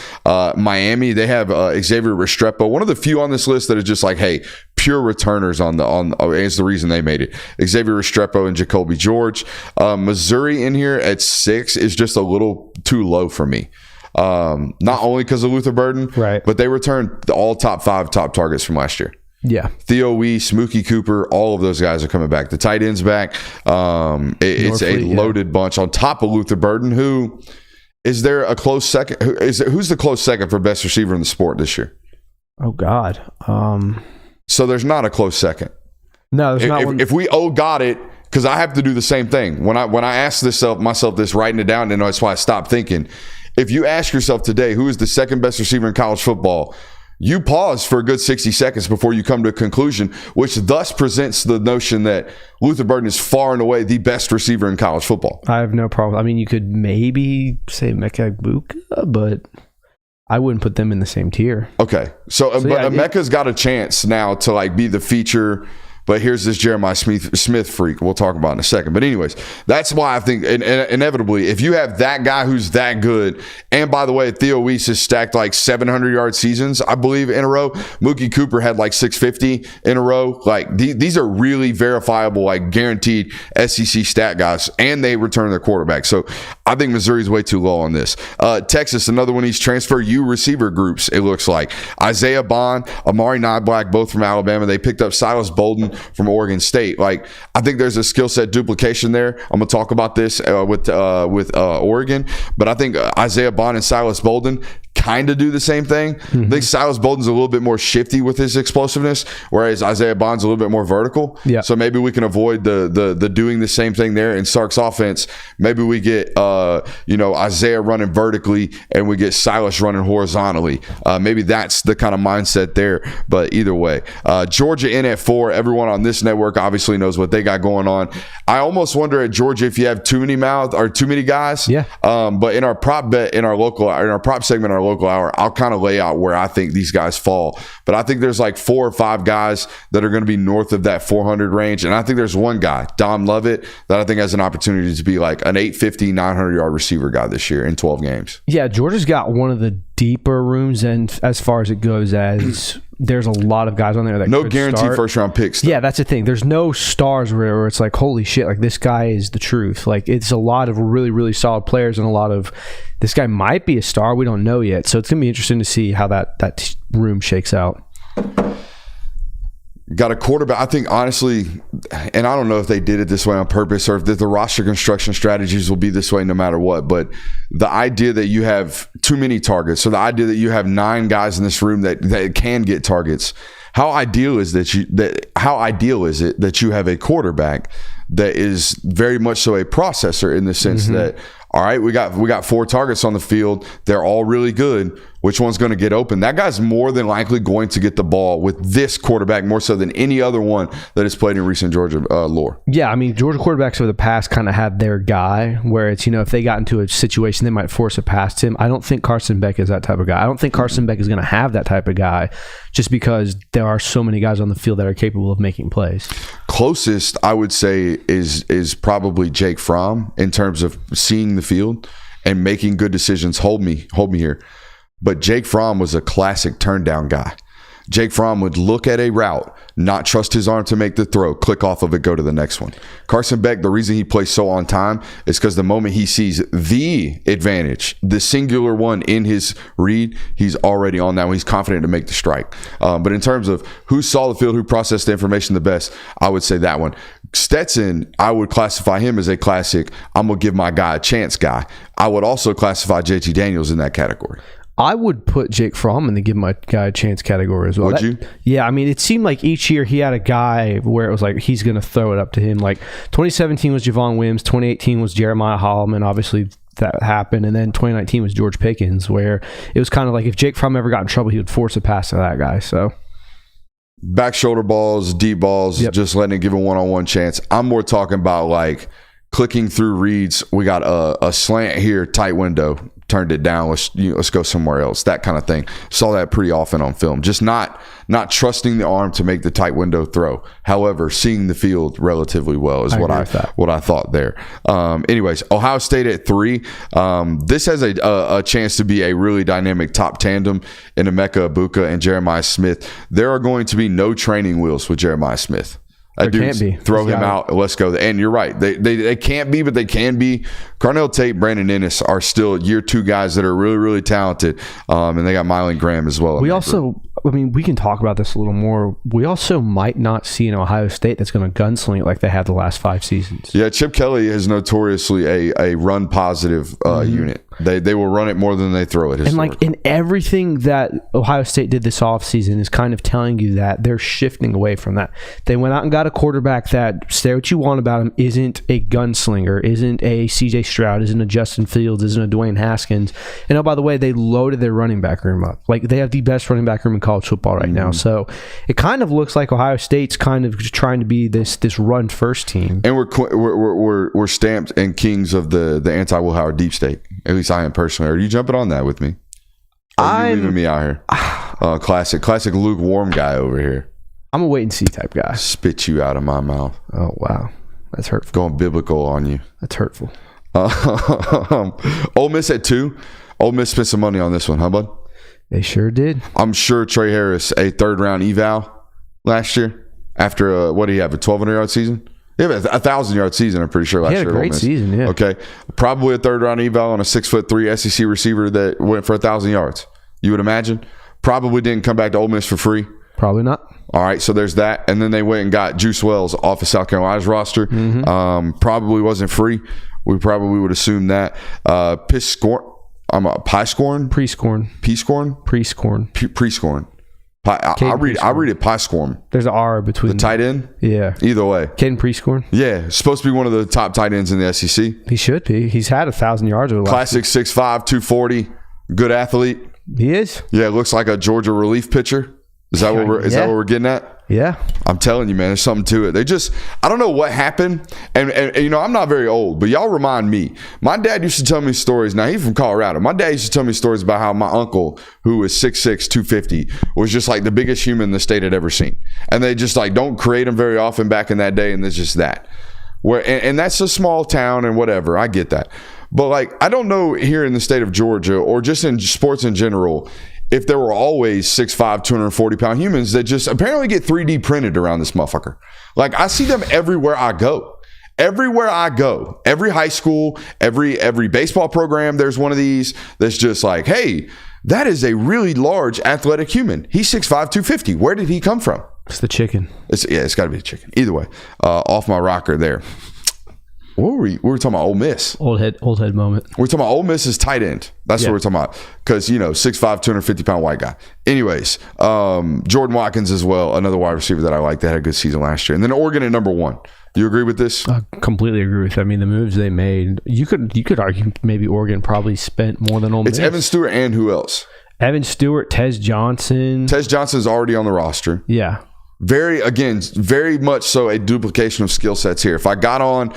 S1: Miami, they have Xavier Restrepo, one of the few on this list that is just like, hey, pure returners is the reason they made it. Xavier Restrepo and Jacoby George. Missouri in here at 6 is just a little too low for me. Not only because of Luther Burden,
S3: right,
S1: but they returned all top 5 top targets from last year.
S3: Yeah.
S1: Theo Weiss, Mookie Cooper, all of those guys are coming back. The tight end's back. It's a loaded bunch on top of Luther Burden, who is there a close second? Who's the close second for best receiver in the sport this year?
S3: Oh, God.
S1: So there's not a close second.
S3: No, there's not one.
S1: If we got it, because I have to do the same thing. When I ask myself this, writing it down, and that's why I stopped thinking. If you ask yourself today, who is the second best receiver in college football, you pause for a good 60 seconds before you come to a conclusion, which thus presents the notion that Luther Burden is far and away the best receiver in college football.
S3: I have no problem. I mean, you could maybe say Emeka Egbuka, but I wouldn't put them in the same tier.
S1: Okay. So but yeah, Emeka's got a chance now to like be the feature. But here's this Jeremiah Smith freak we'll talk about in a second. But anyways, that's why I think inevitably, if you have that guy who's that good, and by the way, Theo Weiss has stacked like 700-yard seasons, I believe, in a row. Mookie Cooper had like 650 in a row. Like these are really verifiable, like guaranteed SEC stat guys, and they return their quarterback. So I think Missouri's way too low on this. Texas, another one of these transfer U receiver groups, it looks like. Isaiah Bond, Amari Niblack, both from Alabama. They picked up Silas Bolden from Oregon State. Like, I think there's a skill set duplication there. I'm gonna talk about this with Oregon, but I think Isaiah Bond and Silas Bolden kind of do the same thing. I think Silas Bolden's a little bit more shifty with his explosiveness, whereas Isaiah Bond's a little bit more vertical. Yeah. So maybe we can avoid the doing the same thing there in Sark's offense. Maybe we get Isaiah running vertically and we get Silas running horizontally. Maybe that's the kind of mindset there. But either way, Georgia in at 4. Everyone on this network obviously knows what they got going on. I almost wonder at Georgia if you have too many guys. Yeah. But in our prop bet, in our prop segment, our local hour, I'll kind of lay out where I think these guys fall. But I think there's like 4 or 5 guys that are going to be north of that 400 range. And I think there's one guy, Dom Lovett, that I think has an opportunity to be like an 850, 900-yard receiver guy this year in 12 games. Yeah,
S3: Georgia's got one of the deeper rooms, and as far as it goes, as there's a lot of guys on there that
S1: no guaranteed first-round picks.
S3: Yeah, that's the thing. There's no stars where it's like, holy shit, like this guy is the truth. Like it's a lot of really, really solid players and a lot of this guy might be a star. We don't know yet. So it's going to be interesting to see how that room shakes out.
S1: Got a quarterback. I think honestly, and I don't know if they did it this way on purpose or if the roster construction strategies will be this way no matter what, but the idea that you have too many targets, so the idea that you have 9 guys in this room that can get targets, how ideal is it that you have a quarterback that is very much so a processor in the sense that, all right, we got 4 targets on the field. They're all really good. Which one's going to get open? That guy's more than likely going to get the ball with this quarterback more so than any other one that has played in recent Georgia lore.
S3: Yeah, I mean, Georgia quarterbacks over the past kind of had their guy where it's, if they got into a situation, they might force it past him. I don't think Carson Beck is that type of guy. I don't think Carson Beck is going to have that type of guy just because there are so many guys on the field that are capable of making plays.
S1: Closest, I would say, is probably Jake Fromm in terms of seeing the field and making good decisions. Hold me here. But Jake Fromm was a classic turn down guy. Jake Fromm would look at a route, not trust his arm to make the throw, click off of it, go to the next one. Carson Beck, the reason he plays so on time is because the moment he sees the advantage, the singular one in his read, he's already on that one. He's confident to make the strike. But in terms of who saw the field, who processed the information the best, I would say that one. Stetson, I would classify him as a classic, I'm going to give my guy a chance guy. I would also classify JT Daniels in that category.
S3: I would put Jake Fromm in the give my guy a chance category as well.
S1: Would you?
S3: Yeah, I mean, it seemed like each year he had a guy where it was like he's going to throw it up to him. Like 2017 was Javon Wims, 2018 was Jeremiah Holloman, obviously that happened, and then 2019 was George Pickens, where it was kind of like if Jake Fromm ever got in trouble, he would force a pass to that guy. So
S1: back shoulder balls, deep balls, just letting it give a one-on-one chance. I'm more talking about like clicking through reads. We got a slant here, tight window. Turned it down. Let's go somewhere else. That kind of thing. Saw that pretty often on film. Just not trusting the arm to make the tight window throw. However, seeing the field relatively well is what I thought there. Anyways, Ohio State at 3. This has a chance to be a really dynamic top tandem in Emeka Egbuka and Jeremiah Smith. There are going to be no training wheels with Jeremiah Smith.
S3: Can't be.
S1: Throw him out. Let's go. And you're right. They can't be, but they can be. Carnell Tate, Brandon Ennis are still year 2 guys that are really, really talented. And they got Mylan Graham as well.
S3: I mean, we can talk about this a little more. We also might not see an Ohio State that's going to gunsling it like they have the last 5 seasons.
S1: Yeah, Chip Kelly is notoriously a run positive unit. They will run it more than they throw it.
S3: And like in everything that Ohio State did this offseason is kind of telling you that they're shifting away from that. They went out and got a quarterback that, say what you want about him, isn't a gunslinger, isn't a CJ Stroud, isn't a Justin Fields, isn't a Dwayne Haskins. And oh, by the way, they loaded their running back room up. Like they have the best running back room in college football right now. So it kind of looks like Ohio State's kind of just trying to be this run first team.
S1: And we're stamped and kings of the anti-Will Howard deep state. At least I am personally. Are you jumping on that with me? Or are you leaving me out here? Classic lukewarm guy over here.
S3: I'm a wait and see type guy.
S1: Spit you out of my mouth.
S3: Oh wow, that's hurtful.
S1: Going biblical on you.
S3: That's hurtful.
S1: Ole Miss at 2. Ole Miss spent some money on this one, huh, bud?
S3: They sure did. I'm
S1: sure Trey Harris, a 3rd round eval last year after what do you have, a 1,200-yard season? He had a 1,000-yard season, I'm pretty sure, last year.
S3: He had a great season, yeah.
S1: Okay. Probably a 3rd round eval on a 6'3" SEC receiver that went for 1,000 yards. You would imagine? Probably didn't come back to Ole Miss for free.
S3: Probably not.
S1: All right, so there's that. And then they went and got Juice Wells off of South Carolina's roster. Probably wasn't free. We probably would assume that. Prescorn. I read it Prescorn.
S3: There's an R between
S1: the tight end.
S3: Yeah.
S1: Either way.
S3: Caden Prescorn.
S1: Yeah, supposed to be one of the top tight ends in the SEC.
S3: He should be. He's had 1,000 yards over the last
S1: classic 6'5", 240, good athlete.
S3: He is.
S1: Yeah, looks like a Georgia relief pitcher. Is that what we're getting at?
S3: Yeah.
S1: I'm telling you, man, there's something to it. I don't know what happened. And you know, I'm not very old, but y'all remind me. My dad used to tell me stories. Now, he's from Colorado. My dad used to tell me stories about how my uncle, who was 6'6", 250, was just like the biggest human the state had ever seen. And they just like don't create them very often back in that day. And there's just that. And that's a small town and whatever. I get that. But like, I don't know here in the state of Georgia or just in sports in general, if there were always 6'5", 240-pound humans that just apparently get 3D printed around this motherfucker. Like, I see them everywhere I go. Everywhere I go. Every high school, every baseball program, there's one of these that's just like, hey, that is a really large athletic human. He's 6'5", 250. Where did he come from?
S3: It's the chicken.
S1: It's got to be the chicken. Either way, off my rocker there. What were we? We were talking about Ole Miss.
S3: Old head moment.
S1: We're talking about Ole Miss's tight end. That's what we're talking about. Because, 6'5", 250-pound white guy. Anyways, Jordan Watkins as well, another wide receiver that I like that had a good season last year. And then Oregon at number 1. You agree with this?
S3: I completely agree with it. I mean, the moves they made, you could argue maybe Oregon probably spent more than Ole Miss.
S1: It's Evan Stewart and who else?
S3: Evan Stewart, Tez Johnson.
S1: Tez Johnson's already on the roster.
S3: Yeah.
S1: Very much so a duplication of skill sets here. If I got on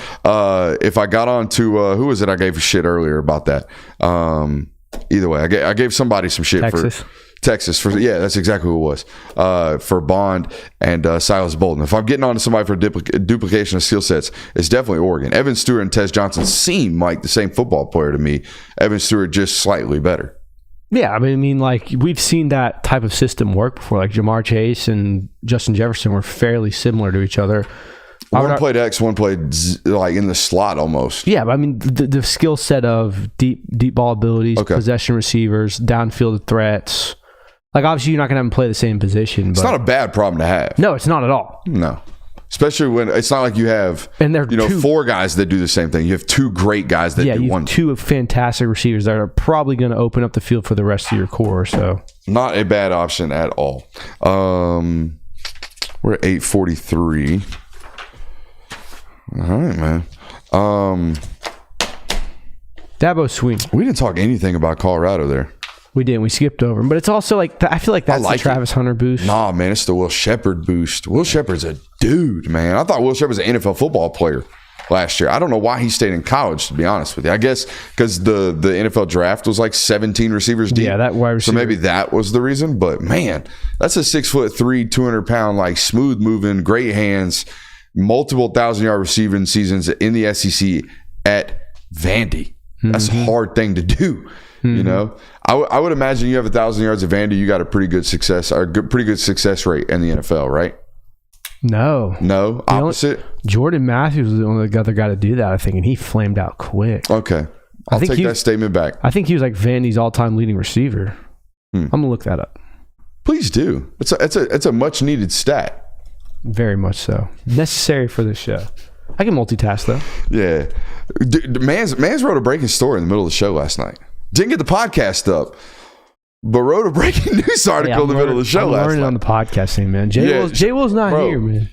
S1: to who was it I gave a shit earlier about that? Either way, I gave somebody some shit for Texas. That's exactly who it was. For Bond and Silas Bolden. If I'm getting on to somebody for duplication of skill sets, it's definitely Oregon. Evan Stewart and Tez Johnson seem like the same football player to me. Evan Stewart just slightly better.
S3: Yeah, I mean, like we've seen that type of system work before. Like Jamar Chase and Justin Jefferson were fairly similar to each other.
S1: One played X, one played like in the slot almost.
S3: Yeah, but I mean the skill set of deep ball abilities, possession receivers, downfield threats. Like obviously you're not going to have them play the same position. But
S1: it's not a bad problem to have.
S3: No, it's not at all.
S1: No. Especially when it's not like you have, four guys that do the same thing. You have 2 great guys that do one.
S3: Yeah, 2 fantastic receivers that are probably going to open up the field for the rest of your core. So
S1: not a bad option at all. We're at 8:43. All right, man.
S3: Dabo Swinney.
S1: We didn't talk anything about Colorado there.
S3: We didn't. We skipped over him. But it's also like, I feel like that's the Travis Hunter boost.
S1: Nah, man, it's the Will Shepherd boost. Will Shepherd's a dude, man. I thought Will Shepherd's an NFL football player last year. I don't know why he stayed in college, to be honest with you. I guess because the NFL draft was like 17 receivers deep.
S3: Yeah, that wide receiver.
S1: So maybe that was the reason. But, man, that's a 6'3", 200-pound, like smooth-moving, great hands, multiple 1,000-yard receiving seasons in the SEC at Vandy. That's a hard thing to do. You know, I would imagine you have 1,000 yards of Vandy, you got a pretty good success rate in the NFL, right?
S3: No,
S1: opposite.
S3: Jordan Matthews was the only other guy to do that, I think, and he flamed out quick.
S1: Okay, I'll take that statement back.
S3: I think he was like Vandy's all-time leading receiver. I'm gonna look that up.
S1: Please do. It's a much needed stat.
S3: Very much so. Necessary for this show. I can multitask though.
S1: Yeah. Mans wrote a breaking story in the middle of the show last night. Didn't get the podcast up, but wrote a breaking news article in the middle of the show last night.
S3: On the podcasting, man. J Will's not here, man.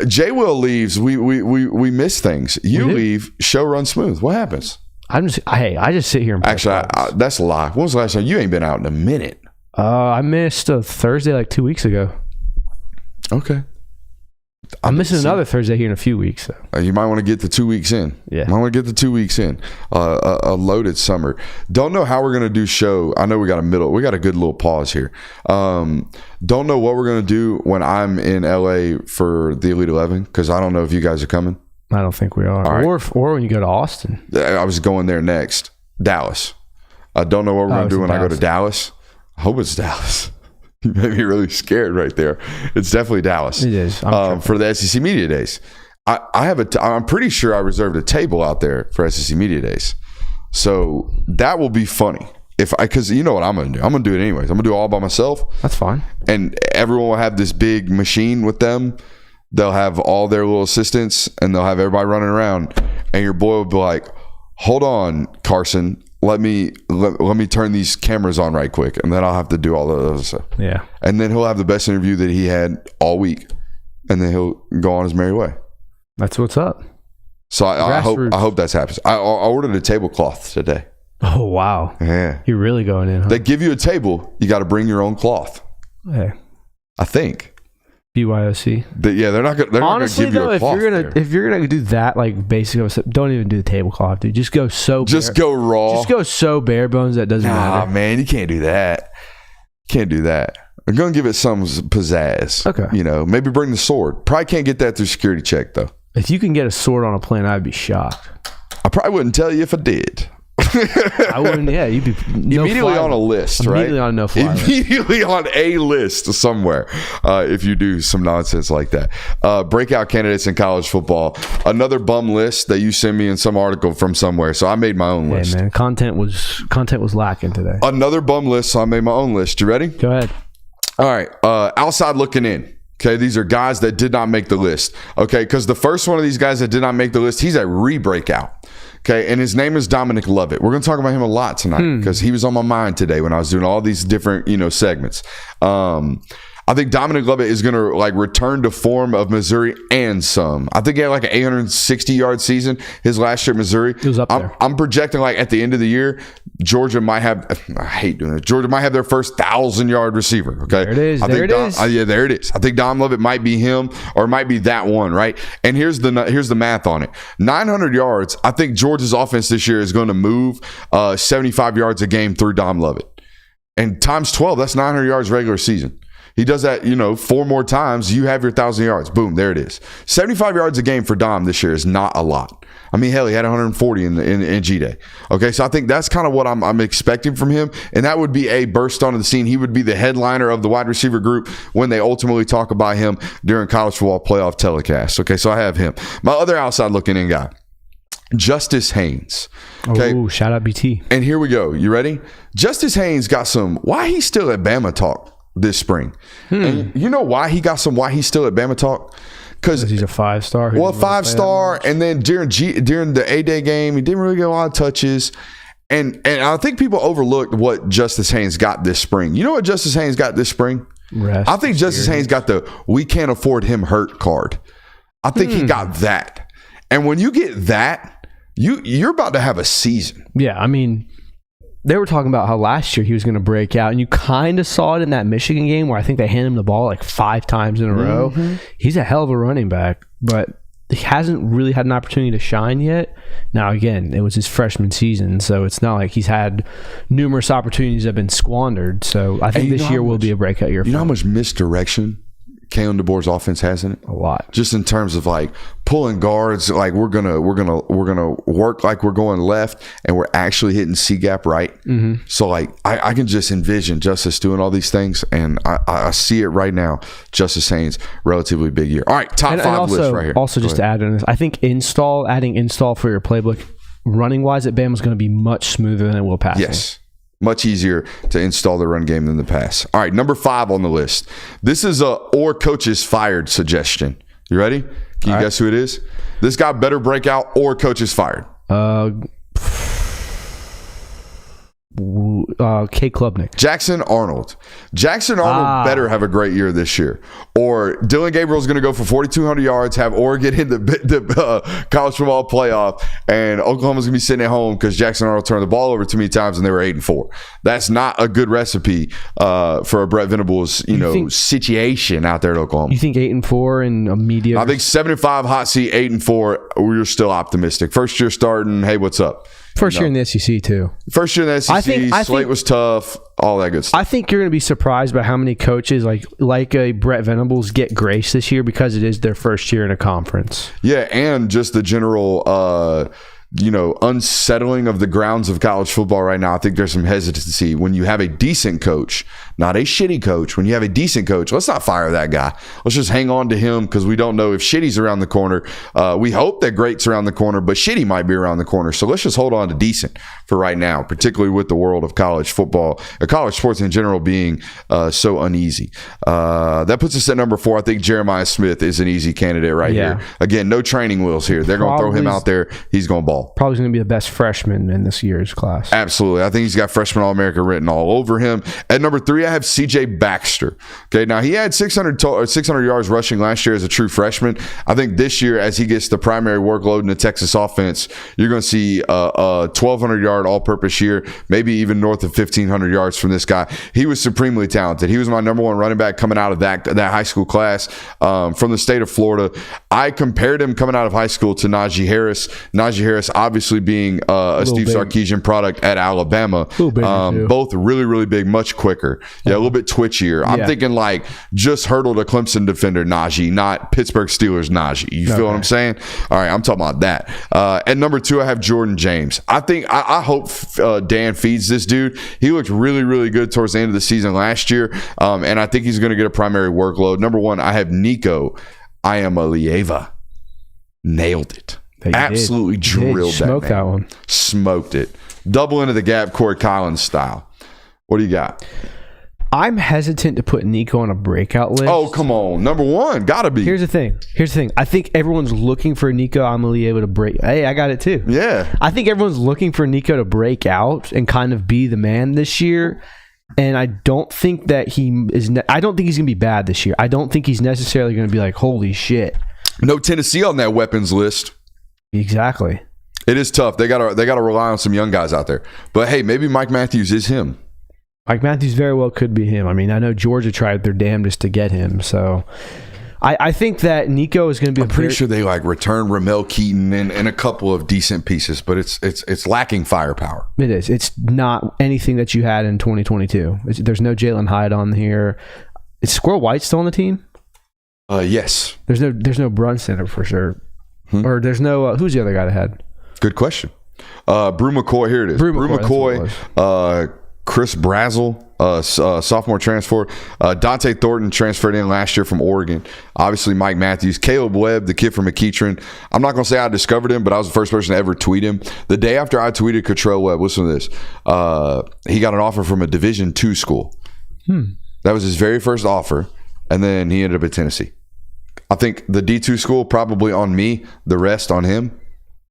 S1: J Will leaves. We miss things. You leave. Show runs smooth. What happens?
S3: I just sit here and
S1: actually, that's a lie. When was the last time? You ain't been out in a minute.
S3: I missed a Thursday like 2 weeks ago.
S1: Okay.
S3: I'm missing another Thursday here in a few weeks. So.
S1: You might want to get the 2 weeks in.
S3: Yeah.
S1: I want to get the 2 weeks in. A loaded summer. Don't know how we're going to do show. I know we got a good little pause here. Don't know what we're going to do when I'm in LA for the Elite 11 because I don't know if you guys are coming.
S3: I don't think we are. Right. Or when you go to Austin.
S1: I was going there next. Dallas. I don't know what we're going to do when I go to Dallas. I hope it's Dallas. You made me really scared right there. It's definitely Dallas.
S3: It is.
S1: For the SEC Media Days. I'm pretty sure I reserved a table out there for SEC Media Days. So that will be funny. Because you know what I'm going to do. I'm going to do it anyways. I'm going to do it all by myself.
S3: That's fine.
S1: And everyone will have this big machine with them. They'll have all their little assistants and they'll have everybody running around. And your boy will be like, hold on, Carson. Let me turn these cameras on right quick, and then I'll have to do all the other stuff.
S3: Yeah.
S1: And then he'll have the best interview that he had all week, and then he'll go on his merry way.
S3: That's what's up.
S1: So I hope that's happens. I ordered a tablecloth today.
S3: Oh wow!
S1: Yeah,
S3: you're really going in. Huh?
S1: They give you a table. You got to bring your own cloth.
S3: Hey,
S1: I think.
S3: BYOC.
S1: They're not going to give you a cloth.
S3: If you're gonna do that, like basically, don't even do the tablecloth, dude. Just go
S1: go raw.
S3: Just go so bare bones that doesn't matter.
S1: Man, you can't do that. Can't do that. I'm gonna give it some pizzazz.
S3: Okay.
S1: Maybe bring the sword. Probably can't get that through security check though.
S3: If you can get a sword on a plane, I'd be shocked.
S1: I probably wouldn't tell you if I did.
S3: I wouldn't. Yeah, you'd be
S1: immediately on a list, right?
S3: Immediately on a no-fly list.
S1: Immediately on a list somewhere. If you do some nonsense like that. Breakout candidates in college football. Another bum list that you sent me in some article from somewhere. So I made my own list.
S3: Man, content was lacking today.
S1: Another bum list. So I made my own list. You ready?
S3: Go ahead.
S1: All right. Outside looking in. Okay, these are guys that did not make the list. Okay, because the first one of these guys that did not make the list, he's a re-breakout. Okay, and his name is Dominic Lovett. We're going to talk about him a lot tonight because he was on my mind today when I was doing all these different, segments. I think Dominic Lovett is going to return to form of Missouri and some. I think he had an 860-yard season his last year at Missouri.
S3: He was up there.
S1: I'm projecting at the end of the year, Georgia might have. I hate doing it. Georgia might have their first 1,000-yard receiver. Okay,
S3: there it is. There
S1: it is. I think Dom Lovett might be him or might be that one. Right. And here's the math on it. 900 yards. I think Georgia's offense this year is going to move 75 yards a game through Dom Lovett, and times 12. That's 900 yards regular season. He does that, 4 more times. You have your 1,000 yards. Boom, there it is. 75 yards a game for Dom this year is not a lot. I mean, hell, he had 140 in G-Day. Okay, so I think that's kind of what I'm expecting from him, and that would be a burst onto the scene. He would be the headliner of the wide receiver group when they ultimately talk about him during college football playoff telecasts. Okay, so I have him. My other outside looking in guy, Justice Haynes. Okay.
S3: Oh, shout out BT.
S1: And here we go. You ready? Justice Haynes got some why he's still at Bama talk this spring. And you know why he got some why he's still at Bama talk? Because
S3: he's a 5-star.
S1: Well, 5-star, and then during the A-Day game, he didn't really get a lot of touches. And I think people overlooked what Justice Haynes got this spring. You know what Justice Haynes got this spring?
S3: Rest.
S1: I think Justice Haynes got the "we can't afford him hurt" card. I think he got that. And when you get that, you're about to have a season.
S3: Yeah, I mean, they were talking about how last year he was going to break out, and you kind of saw it in that Michigan game where I think they handed him the ball 5 times in a row. He's a hell of a running back, but he hasn't really had an opportunity to shine yet. Now, again, it was his freshman season, so it's not like he's had numerous opportunities that have been squandered. So I think this year will be a breakout year for him.
S1: You know how much misdirection Kalen DeBoer's offense has in it?
S3: A lot.
S1: Just in terms of pulling guards, we're gonna work like we're going left, and we're actually hitting C gap right. So I can just envision Justice doing all these things, and I see it right now. Justice Haynes, relatively big year. All right, top 5 list right here.
S3: Also, just to add in this, I think adding install for your playbook running wise at Bama is going to be much smoother than it will passing.
S1: Yes. Much easier to install the run game than the pass. All right, number 5 on the list. This is a or coaches fired suggestion. You ready? Can you guess who it is? This guy better break out or coaches fired.
S3: K. Klubnik.
S1: Jackson Arnold. Jackson Arnold better have a great year this year. Or Dylan Gabriel's going to go for 4,200 yards, have Oregon in the college football playoff, and Oklahoma's going to be sitting at home because Jackson Arnold turned the ball over too many times and they were 8-4. That's not a good recipe for a Brett Venables, situation out there at Oklahoma.
S3: You think 8-4 and a mediocre?
S1: I think 7-5 hot seat, 8-4. We're still optimistic. First year starting. Hey, what's up?
S3: First year in the SEC too.
S1: First year in the SEC. I think was tough. All that good stuff.
S3: I think you're going to be surprised by how many coaches like a Brett Venables get grace this year because it is their first year in a conference.
S1: Yeah, and just the general unsettling of the grounds of college football right now. I think there's some hesitancy when you have a decent coach, not a shitty coach. When you have a decent coach, let's not fire that guy. Let's just hang on to him because we don't know if shitty's around the corner. We hope that great's around the corner, but shitty might be around the corner. So let's just hold on to decent for right now, particularly with the world of college football, college sports in general being so uneasy. That puts us at number 4. I think Jeremiah Smith is an easy candidate right here. Again, no training wheels here. They're going to throw him out there. He's going to ball.
S3: Probably going to be the best freshman in this year's class.
S1: Absolutely. I think he's got freshman All-America written all over him. At number 3, I have CJ Baxter. Okay, now he had 600 yards rushing last year as a true freshman. I think this year, as he gets the primary workload in the Texas offense, you're going to see a 1,200-yard all-purpose year, maybe even north of 1,500 yards from this guy. He was supremely talented. He was my number 1 running back coming out of that high school class from the state of Florida. I compared him coming out of high school to Najee Harris. Najee Harris obviously being a Steve Sarkisian product at Alabama. Both really, really big, much quicker. Yeah, a little bit twitchier. I'm thinking just hurdled a Clemson defender Najee, not Pittsburgh Steelers Najee. You feel what I'm saying? All right, I'm talking about that. At number 2, I have Jordan James. I hope Dan feeds this dude. He looked really, really good towards the end of the season last year, and I think he's going to get a primary workload. Number 1, I have Nico Iamaleava. Nailed it. Absolutely drilled that.
S3: Smoked that one.
S1: Smoked it. Double into the gap, Corey Collins style. What do you got?
S3: I'm hesitant to put Nico on a breakout list.
S1: Oh, come on. Number 1. Gotta be.
S3: Here's the thing. I think everyone's looking for Nico Iamaleava to break. Hey, I got it too.
S1: Yeah.
S3: I think everyone's looking for Nico to break out and kind of be the man this year. And I don't think that I don't think he's going to be bad this year. I don't think he's necessarily going to be like, holy shit.
S1: No Tennessee on that weapons list.
S3: Exactly.
S1: It is tough. They gotta rely on some young guys out there. But hey, maybe Mike Matthews is him.
S3: Mike Matthews very well could be him. I mean, I know Georgia tried their damnedest to get him. So I think that Nico is going to be.
S1: I'm pretty sure they return Ramel Keaton and a couple of decent pieces, but it's lacking firepower.
S3: It is. It's not anything that you had in 2022. There's no Jalen Hyde on here. Is Squirrel White still on the team?
S1: Yes.
S3: There's no Brunson for sure. Or there's no who's the other guy that had?
S1: Good question. Brew McCoy. Here it is. Brew McCoy. Chris Brazel, sophomore transfer. Dante Thornton transferred in last year from Oregon. Obviously, Mike Matthews. Caleb Webb, the kid from McEachern. I'm not going to say I discovered him, but I was the first person to ever tweet him. The day after I tweeted Cottrell Webb, listen to this. He got an offer from a Division II school. That was his very first offer, and then he ended up at Tennessee. I think the D2 school probably on me, the rest on him.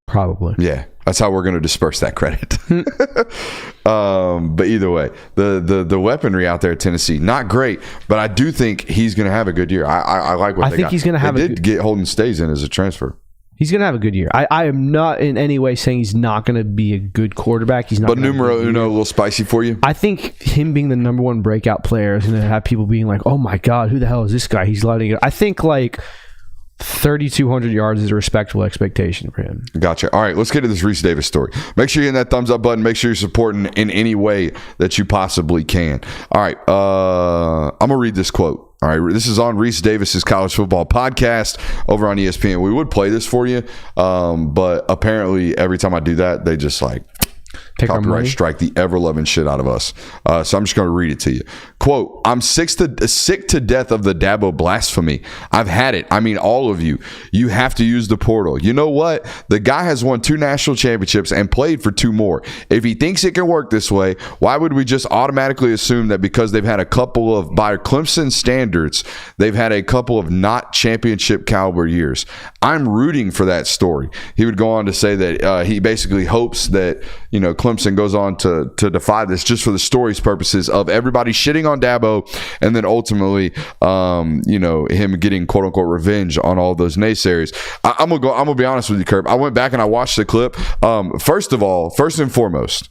S3: Probably.
S1: Yeah. That's how we're going to disperse that credit. But either way, the weaponry out there at Tennessee, not great, but I do think he's going to have a good year. I like what they got.
S3: I think he's going to have
S1: they did get Holden Stays in as a transfer.
S3: He's going to have a good year. I am not in any way saying he's not going to be a good quarterback. He's not.
S1: But numero uno, a little spicy for you?
S3: I think him being the number 1 breakout player is going to have people being like, oh my God, who the hell is this guy? He's letting it. I think 3,200 yards is a respectable expectation for him.
S1: Gotcha. All right, let's get to this Reese Davis story. Make sure you're hitting that thumbs up button. Make sure you're supporting in any way that you possibly can. All right, I'm going to read this quote. All right, this is on Reese Davis's college football podcast over on ESPN. We would play this for you, but apparently every time I do that, they just
S3: our money.
S1: Copyright strike the ever-loving shit out of us. So I'm just going to read it to you. Quote, I'm sick to death of the Dabo blasphemy. I've had it. I mean, all of you. You have to use the portal. You know what? The guy has won 2 national championships and played for 2 more. If he thinks it can work this way, why would we just automatically assume that because they've had a couple of, by Clemson standards, they've had a couple of not championship caliber years? I'm rooting for that story. He would go on to say that he basically hopes that, you know, Clemson goes on to defy this just for the story's purposes of everybody shitting on Dabo and then ultimately, you know, him getting quote unquote revenge on all those naysayers. I'm gonna be honest with you, Kirby. I went back and I watched the clip. First and foremost,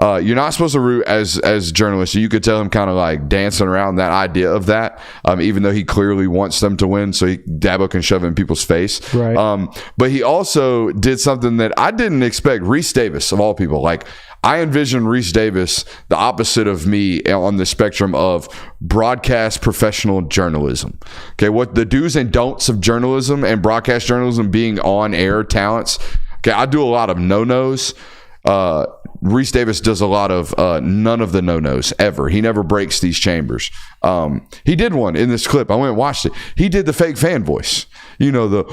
S1: you're not supposed to root as journalists. You could tell him kind of like dancing around that idea of that, even though he clearly wants them to win, so Dabo can shove it in people's face.
S3: Right.
S1: But he also did something that I didn't expect. Reese Davis, of all people, like I envision Reese Davis the opposite of me on the spectrum of broadcast professional journalism. Okay, what the do's and don'ts of journalism and broadcast journalism being on air talents. Okay, I do a lot of no-nos. Reese Davis does a lot of none of the no-nos ever. He never breaks these chambers. He did one in this clip. I went and watched it. He did the fake fan voice. You know, the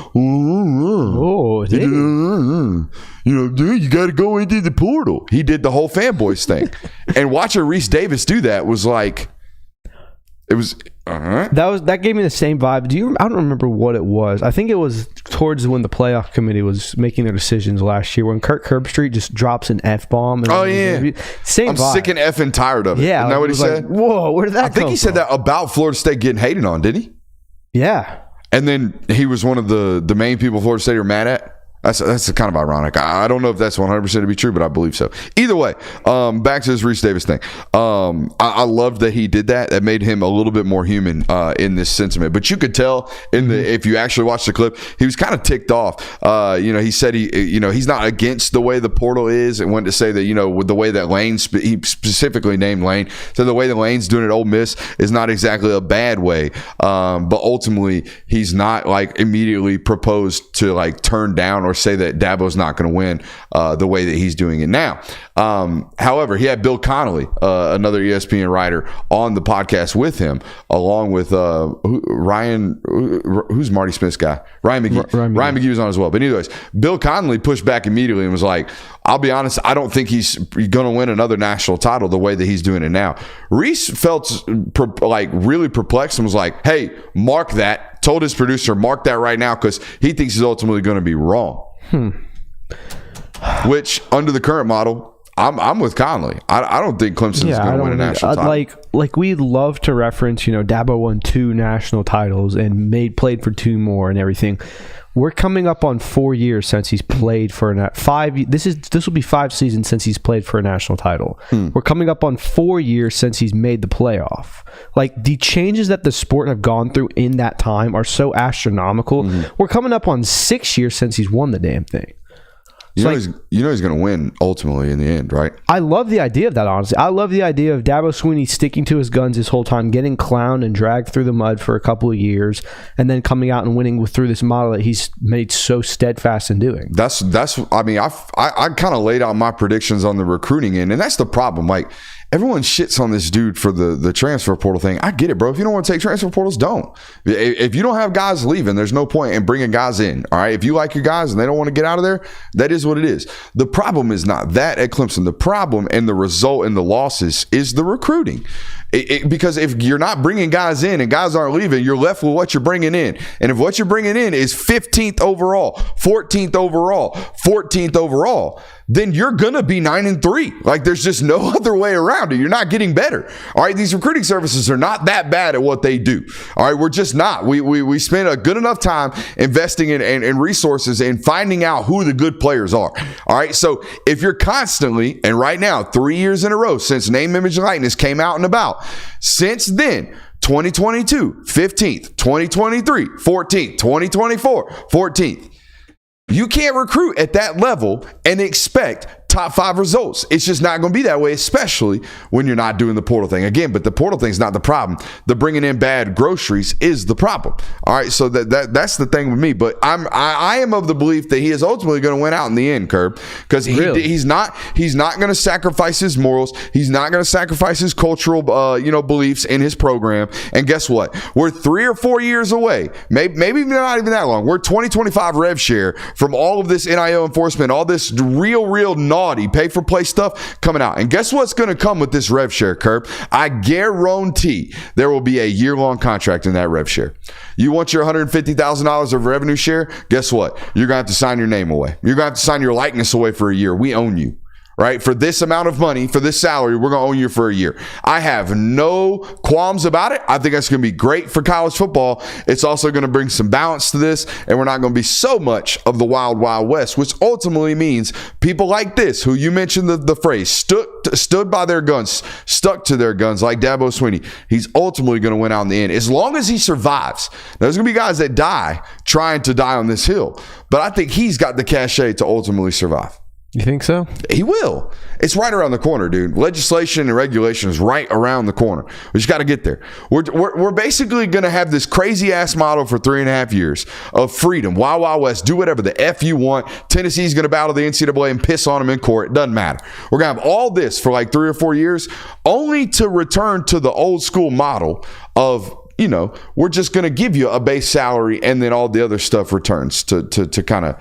S1: you know, dude, you got to go into the portal. He did the whole fan voice thing. And watching Reese Davis do that was like, it was
S3: that gave me the same vibe. I don't remember what it was. I think it was towards when the playoff committee was making their decisions last year when Kirk Herbstreit just drops an F-bomb.
S1: Oh yeah,
S3: same
S1: I'm
S3: vibe.
S1: sick and effing tired of it.
S3: Yeah,
S1: isn't that what he said?
S3: Like, whoa, where did that come from?
S1: I think he said that about Florida State getting hated on, didn't he?
S3: Yeah.
S1: And then he was one of the main people Florida State are mad at. That's kind of ironic. I don't know if that's 100% to be true, but I believe so. Either way, back to this Reese Davis thing. I loved that he did that. That made him a little bit more human in this sentiment. But you could tell if you actually watch the clip, he was kind of ticked off. You know, he said he's not against the way the portal is, and wanted to say that, you know, with the way that Lane, he specifically named Lane, so the way that Lane's doing at Ole Miss is not exactly a bad way. But ultimately, he's not like immediately proposed to like turn down or say that Dabo's not going to win the way that he's doing it now. However, he had Bill Connolly, another ESPN writer, on the podcast with him, along with Ryan, who's Marty Smith's guy? Ryan McGee. Ryan McGee was on as well. But anyways, Bill Connolly pushed back immediately and was like, I'll be honest, I don't think he's going to win another national title the way that he's doing it now. Reese felt like really perplexed and was like, hey, mark that. Told his producer, mark that right now, because he thinks he's ultimately going to be wrong. Which, under the current model, I'm with Conley. I don't think Clemson's going to win a national title.
S3: Like we love to reference, you know, Dabo won 2 national titles and played for 2 more and everything. We're coming up on 4 years since he's played for this will be 5 seasons since he's played for a national title. We're coming up on 4 years since he's made the playoff. Like, the changes that the sport have gone through in that time are so astronomical. We're coming up on 6 years since he's won the damn thing.
S1: You know he's going to win ultimately in the end, right?
S3: I love the idea of that, honestly. I love the idea of Dabo Swinney sticking to his guns this whole time, getting clowned and dragged through the mud for a couple of years, and then coming out and winning through this model that he's made so steadfast in doing.
S1: That's. I mean, I kind of laid out my predictions on the recruiting end, and that's the problem. Like, everyone shits on this dude for the transfer portal thing. I get it, bro. If you don't want to take transfer portals, don't. If you don't have guys leaving, there's no point in bringing guys in. All right. If you like your guys and they don't want to get out of there, that is what it is. The problem is not that at Clemson. The problem and the result in the losses is the recruiting. Because if you're not bringing guys in and guys aren't leaving, you're left with what you're bringing in. And if what you're bringing in is 15th overall, 14th overall, 14th overall, then you're going to be 9-3. Like, there's just no other way around it. You're not getting better. All right. These recruiting services are not that bad at what they do. All right. We're just not. We spend a good enough time investing in resources and finding out who the good players are. All right. So if you're constantly, and right now, 3 years in a row since Name, Image, and Likeness came out and about, since then, 2022, 15th, 2023, 14th, 2024, 14th. You can't recruit at that level and expect top 5 results. It's just not going to be that way, especially when you're not doing the portal thing. Again, but the portal thing is not the problem. The bringing in bad groceries is the problem. All right, so that's the thing with me. But I am of the belief that he is ultimately going to win out in the end, Curb, because he's not going to sacrifice his morals. He's not going to sacrifice his cultural beliefs in his program. And guess what? We're 3 or 4 years away, maybe not even that long. We're 2025 rev share from all of this NIL enforcement, all this real naughty pay for play stuff coming out. And guess what's going to come with this rev share, Curb? I guarantee there will be a year-long contract in that rev share. You want your $150,000 of revenue share? Guess what? You're going to have to sign your name away. You're going to have to sign your likeness away for a year. We own you. Right? For this amount of money, for this salary, we're going to own you for a year. I have no qualms about it. I think that's going to be great for college football. It's also going to bring some balance to this, and we're not going to be so much of the wild, wild west, which ultimately means people like this, who you mentioned the phrase, stood by their guns, stuck to their guns, like Dabo Swinney. He's ultimately going to win out in the end, as long as he survives. Now, there's going to be guys that die trying to die on this hill, but I think he's got the cachet to ultimately survive.
S3: You think so?
S1: He will. It's right around the corner, dude. Legislation and regulation is right around the corner. We just got to get there. We're basically going to have this crazy ass model for 3.5 years of freedom. Wild, Wild West. Do whatever the F you want. Tennessee's going to battle the NCAA and piss on them in court. It doesn't matter. We're going to have all this for like 3 or 4 years, only to return to the old school model of, we're just going to give you a base salary and then all the other stuff returns to kind of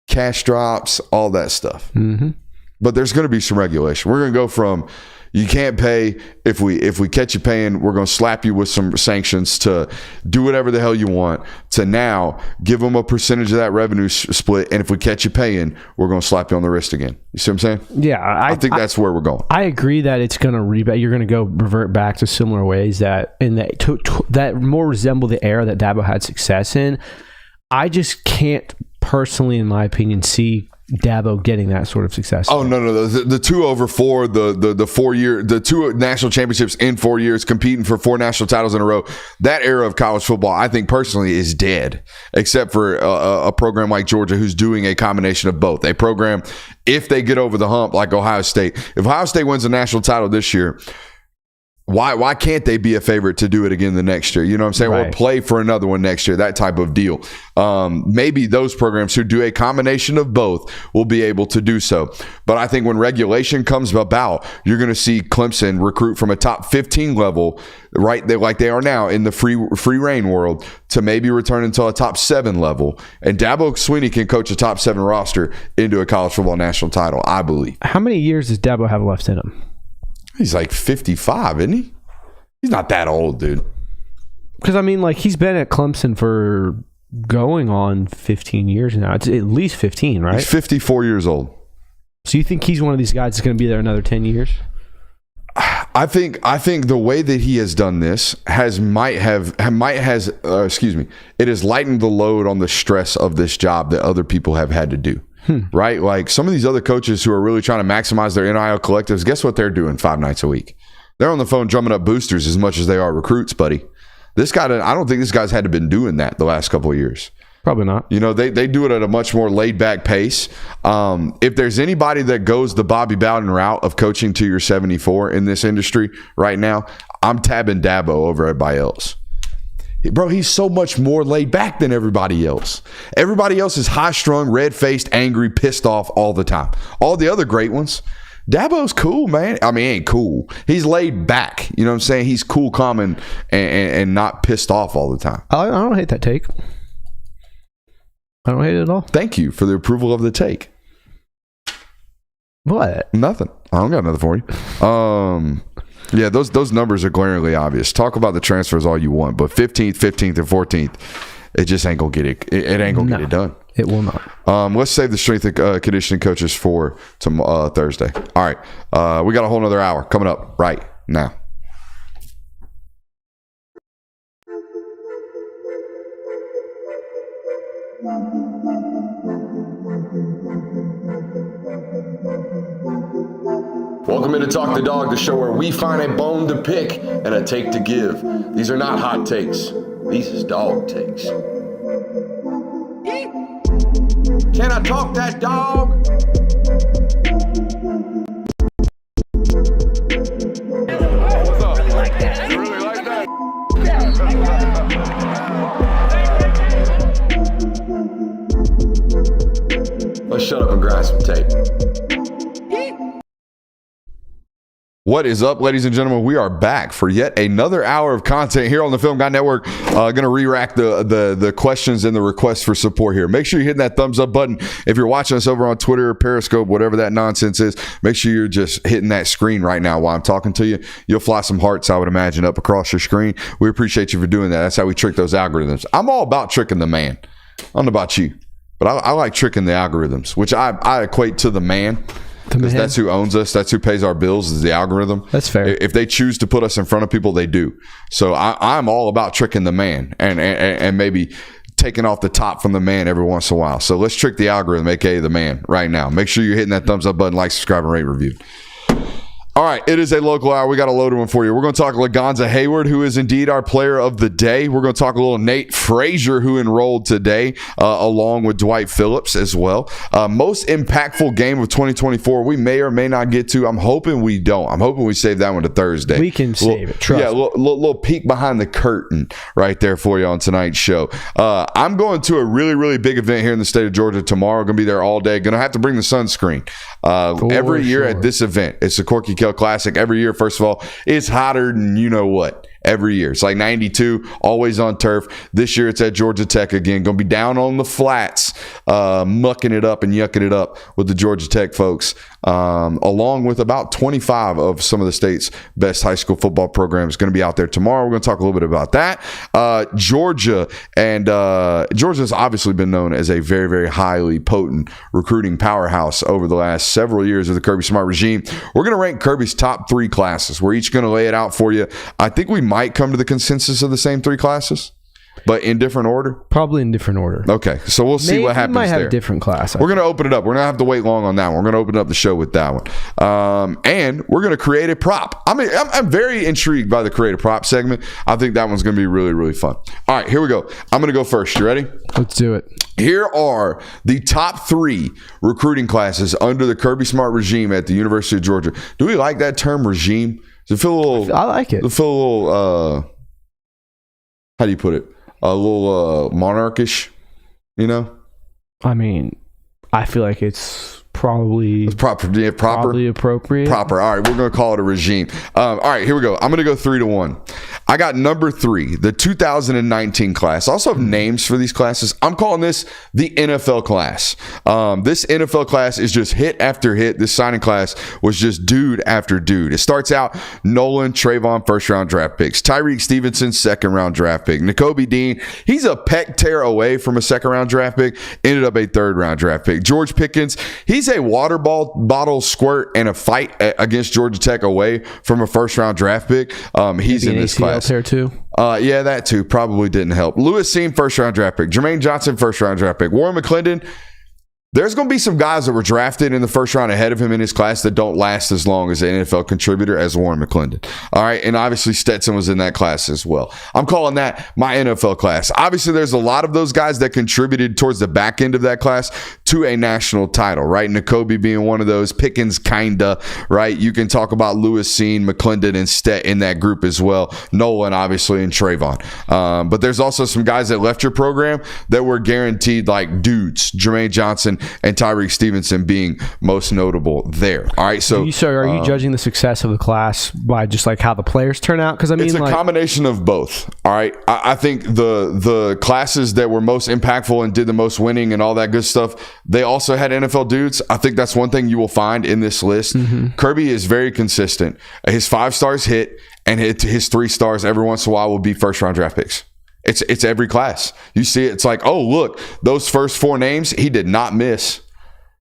S1: cash drops, all that stuff. Mm-hmm. But there's going to be some regulation. We're going to go from you can't pay, if we catch you paying, we're going to slap you with some sanctions, to do whatever the hell you want, to now give them a percentage of that revenue split, and if we catch you paying, we're going to slap you on the wrist again. You see what I'm saying?
S3: Yeah,
S1: I think that's where we're going.
S3: I agree that it's going to rebound. You're going to revert back to similar ways that that more resemble the era that Dabo had success in. I just can't personally, in my opinion, see Dabo getting that sort of success.
S1: Oh, no. The 2 over 4, the 4 year, the 2 national championships in 4 years, competing for 4 national titles in a row. That era of college football, I think personally, is dead, except for a program like Georgia, who's doing a combination of both. A program, if they get over the hump, like Ohio State. If Ohio State wins a national title this year, why can't they be a favorite to do it again the next year? You know what I'm saying? Right. Or play for another one next year, that type of deal. Maybe those programs who do a combination of both will be able to do so. But I think when regulation comes about, you're going to see Clemson recruit from a top 15 level, right, like they are now in the free reign world, to maybe return into a top 7 level. And Dabo Swinney can coach a top 7 roster into a college football national title, I believe.
S3: How many years does Dabo have left in him?
S1: He's like 55, isn't he? He's not that old, dude.
S3: Because, I mean, like, he's been at Clemson for going on 15 years now. It's at least 15, right?
S1: He's 54 years old.
S3: So you think he's one of these guys that's going to be there another 10 years?
S1: I think the way that he has done this it has lightened the load on the stress of this job that other people have had to do. Right? Like some of these other coaches who are really trying to maximize their NIL collectives, guess what they're doing 5 nights a week? They're on the phone drumming up boosters as much as they are recruits, buddy. This guy, I don't think this guy's had to been doing that the last couple of years.
S3: Probably not.
S1: They do it at a much more laid back pace. If there's anybody that goes the Bobby Bowden route of coaching to your 74 in this industry right now, I'm tabbing Dabo over everybody else. Bro, he's so much more laid back than everybody else. Everybody else is high-strung, red-faced, angry, pissed off all the time. All the other great ones. Dabo's cool, man. I mean, he ain't cool. He's laid back. You know what I'm saying? He's cool, calm, and not pissed off all the time.
S3: I don't hate that take. I don't hate it at all.
S1: Thank you for the approval of the take.
S3: What?
S1: Nothing. I don't got nothing for you. Yeah, those numbers are glaringly obvious. Talk about the transfers all you want, but 15th, and 14th, it just ain't gonna get it. It ain't gonna get it done.
S3: It will not.
S1: Let's save the strength and conditioning coaches for Thursday. All right, we got a whole nother hour coming up right now.
S2: Welcome into Talk the Dog, the show where we find a bone to pick and a take to give. These are not hot takes. These is dog takes. Can I talk that dog? Let's shut up and grind some tape.
S1: What is up, ladies and gentlemen? We are back for yet another hour of content here on the Film Guy Network. Going to re-rack the questions and the requests for support here. Make sure you're hitting that thumbs up button. If you're watching us over on Twitter, Periscope, whatever that nonsense is, make sure you're just hitting that screen right now while I'm talking to you. You'll fly some hearts, I would imagine, up across your screen. We appreciate you for doing that. That's how we trick those algorithms. I'm all about tricking the man. I don't know about you, but I like tricking the algorithms, which I equate to the man. Because that's who owns us. That's who pays our bills, is the algorithm.
S3: That's fair.
S1: If they choose to put us in front of people, they do. So I'm all about tricking the man and maybe taking off the top from the man every once in a while. So let's trick the algorithm, aka the man, right now. Make sure you're hitting that thumbs up button, like, subscribe, and rate, review. All right, it is a local hour. We got a loaded one for you. We're going to talk Lonza Hayward, who is indeed our player of the day. We're going to talk a little Nate Frasier, who enrolled today, along with Dwight Phillips as well. Most impactful game of 2024, we may or may not get to. I'm hoping we don't. I'm hoping we save that one to Thursday.
S3: We can save it. Trust me.
S1: Little peek behind the curtain right there for you on tonight's show. I'm going to a really, really big event here in the state of Georgia tomorrow. Going to be there all day. Going to have to bring the sunscreen. Every year at this event, it's the Corky Classic. Every year, first of all, it's hotter than you know what. Every year. It's like 92, always on turf. This year it's at Georgia Tech again. Going to be down on the flats, mucking it up and yucking it up with the Georgia Tech folks, along with about 25 of some of the state's best high school football programs. Going to be out there tomorrow. We're going to talk a little bit about that. Georgia's obviously been known as a very, very highly potent recruiting powerhouse over the last several years of the Kirby Smart regime. We're going to rank Kirby's top 3 classes. We're each going to lay it out for you. I think we might come to the consensus of the same 3 classes, but in different order.
S3: Probably in different order.
S1: Okay, so we'll see what happens.
S3: We might have
S1: there.
S3: A different class.
S1: We're going to open it up. We're going to have to wait long on that one. We're going to open up the show with that one, and we're going to create a prop. I mean, I'm very intrigued by the create a prop segment. I think that one's going to be really, really fun. All right, here we go. I'm going to go first. You ready?
S3: Let's do it.
S1: Here are the top 3 recruiting classes under the Kirby Smart regime at the University of Georgia. Do we like that term, regime? Does it feel a little?
S3: I like it.
S1: Does it feel a little? How do you put it? A little monarchish, you know?
S3: I mean, I feel like it's probably
S1: proper.
S3: Probably appropriate.
S1: Proper. All right, we're going to call it a regime. All right, here we go. I'm going to go 3-1. I got number 3, the 2019 class. I also have names for these classes. I'm calling this the NFL class. This NFL class is just hit after hit. This signing class was just dude after dude. It starts out Nolan, Trayvon, first-round draft picks. Tyreek Stevenson, second-round draft pick. N'Kobe Dean, he's a peck tear away from a second-round draft pick. Ended up a third-round draft pick. George Pickens, he's a water bottle squirt and a fight against Georgia Tech away from a first-round draft pick. He's in this class.
S3: There too.
S1: Yeah, that too probably didn't help. Lewis Seam, first-round draft pick. Jermaine Johnson, first-round draft pick. Warren McClendon, there's going to be some guys that were drafted in the first round ahead of him in his class that don't last as long as an NFL contributor as Warren McClendon. All right. And obviously Stetson was in that class as well. I'm calling that my NFL class. Obviously, there's a lot of those guys that contributed towards the back end of that class to a national title, right? N'Kobe being one of those. Pickens, kinda, right? You can talk about Lewis Seam, McClendon, and Stet in that group as well. Nolan, obviously, and Trayvon. But there's also some guys that left your program that were guaranteed like dudes. Jermaine Johnson and Tyreek Stevenson being most notable there. All right, so
S3: are you judging the success of the class by just like how the players turn out? Because I mean,
S1: it's a combination of both. All right, I think the classes that were most impactful and did the most winning and all that good stuff, they also had NFL dudes. I think that's one thing you will find in this list. Mm-hmm. Kirby is very consistent. His 5 stars hit, and his 3 stars every once in a while will be first round draft picks. It's every class. You see it. It's like, oh, look, those first 4 names, he did not miss.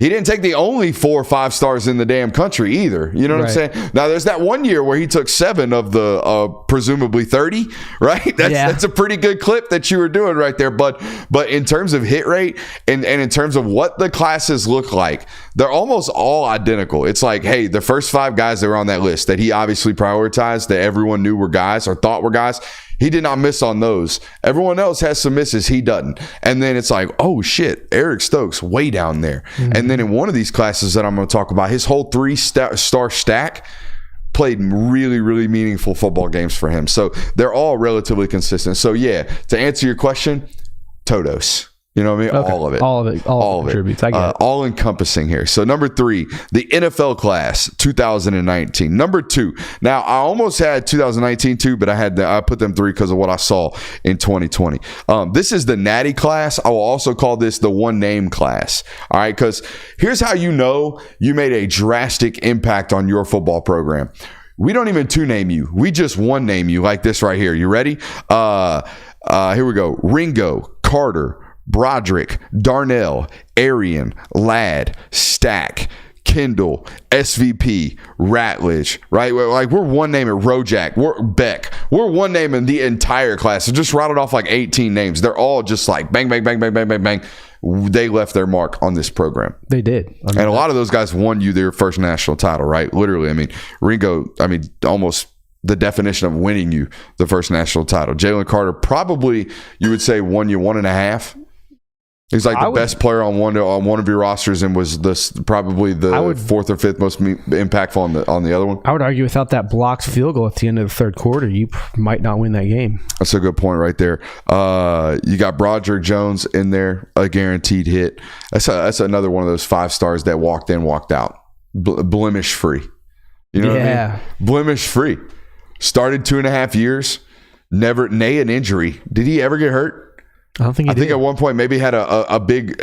S1: He didn't take the only 4 or 5 stars in the damn country either. You know what I'm saying? Now, there's that one year where he took 7 of the presumably 30, right? That's a pretty good clip that you were doing right there. But in terms of hit rate and in terms of what the classes look like, they're almost all identical. It's like, hey, the first 5 guys that were on that list that he obviously prioritized, that everyone knew were guys or thought were guys, He did not miss on those. Everyone else has some misses. He doesn't. And then it's like, oh, shit, Eric Stokes way down there. And then in one of these classes that I'm going to talk about, his whole 3-star stack played really, really meaningful football games for him. So they're all relatively consistent. So, yeah, to answer your question, Todos. You know what I mean?
S3: Okay.
S1: All of it.
S3: All of it contributes. I get it.
S1: All encompassing here. So number 3, the NFL class 2019. Number 2. Now I almost had 2019 too, but I put them 3 because of what I saw in 2020. This is the Natty class. I will also call this the one name class. All right, because here's how you know you made a drastic impact on your football program. We don't even 2-name you. We just 1-name you like this right here. You ready? Here we go. Ringo, Carter, Broderick, Darnell, Arian, Ladd, Stack, Kendall, SVP, Ratledge, right? Like we're 1-naming Rojak, we're Beck. We're 1-naming the entire class. So just rattled off like 18 names. They're all just like bang, bang, bang, bang, bang, bang, bang. They left their mark on this program.
S3: They did.
S1: And a lot of those guys won you their first national title, right? Literally. I mean, Ringo, almost the definition of winning you the first national title. Jalen Carter probably, you would say, won you 1.5. He's like the best player on one of your rosters, and was probably the 4th or 5th most impactful on the other one.
S3: I would argue without that blocked field goal at the end of the third quarter, you might not win that game.
S1: That's a good point right there. You got Broderick Jones in there, a guaranteed hit. That's another one of those 5 stars that walked in, walked out, blemish free. You know what I mean? Blemish free. Started 2.5 years. Never an injury. Did he ever get hurt?
S3: I don't think he did.
S1: I think at one point maybe had a big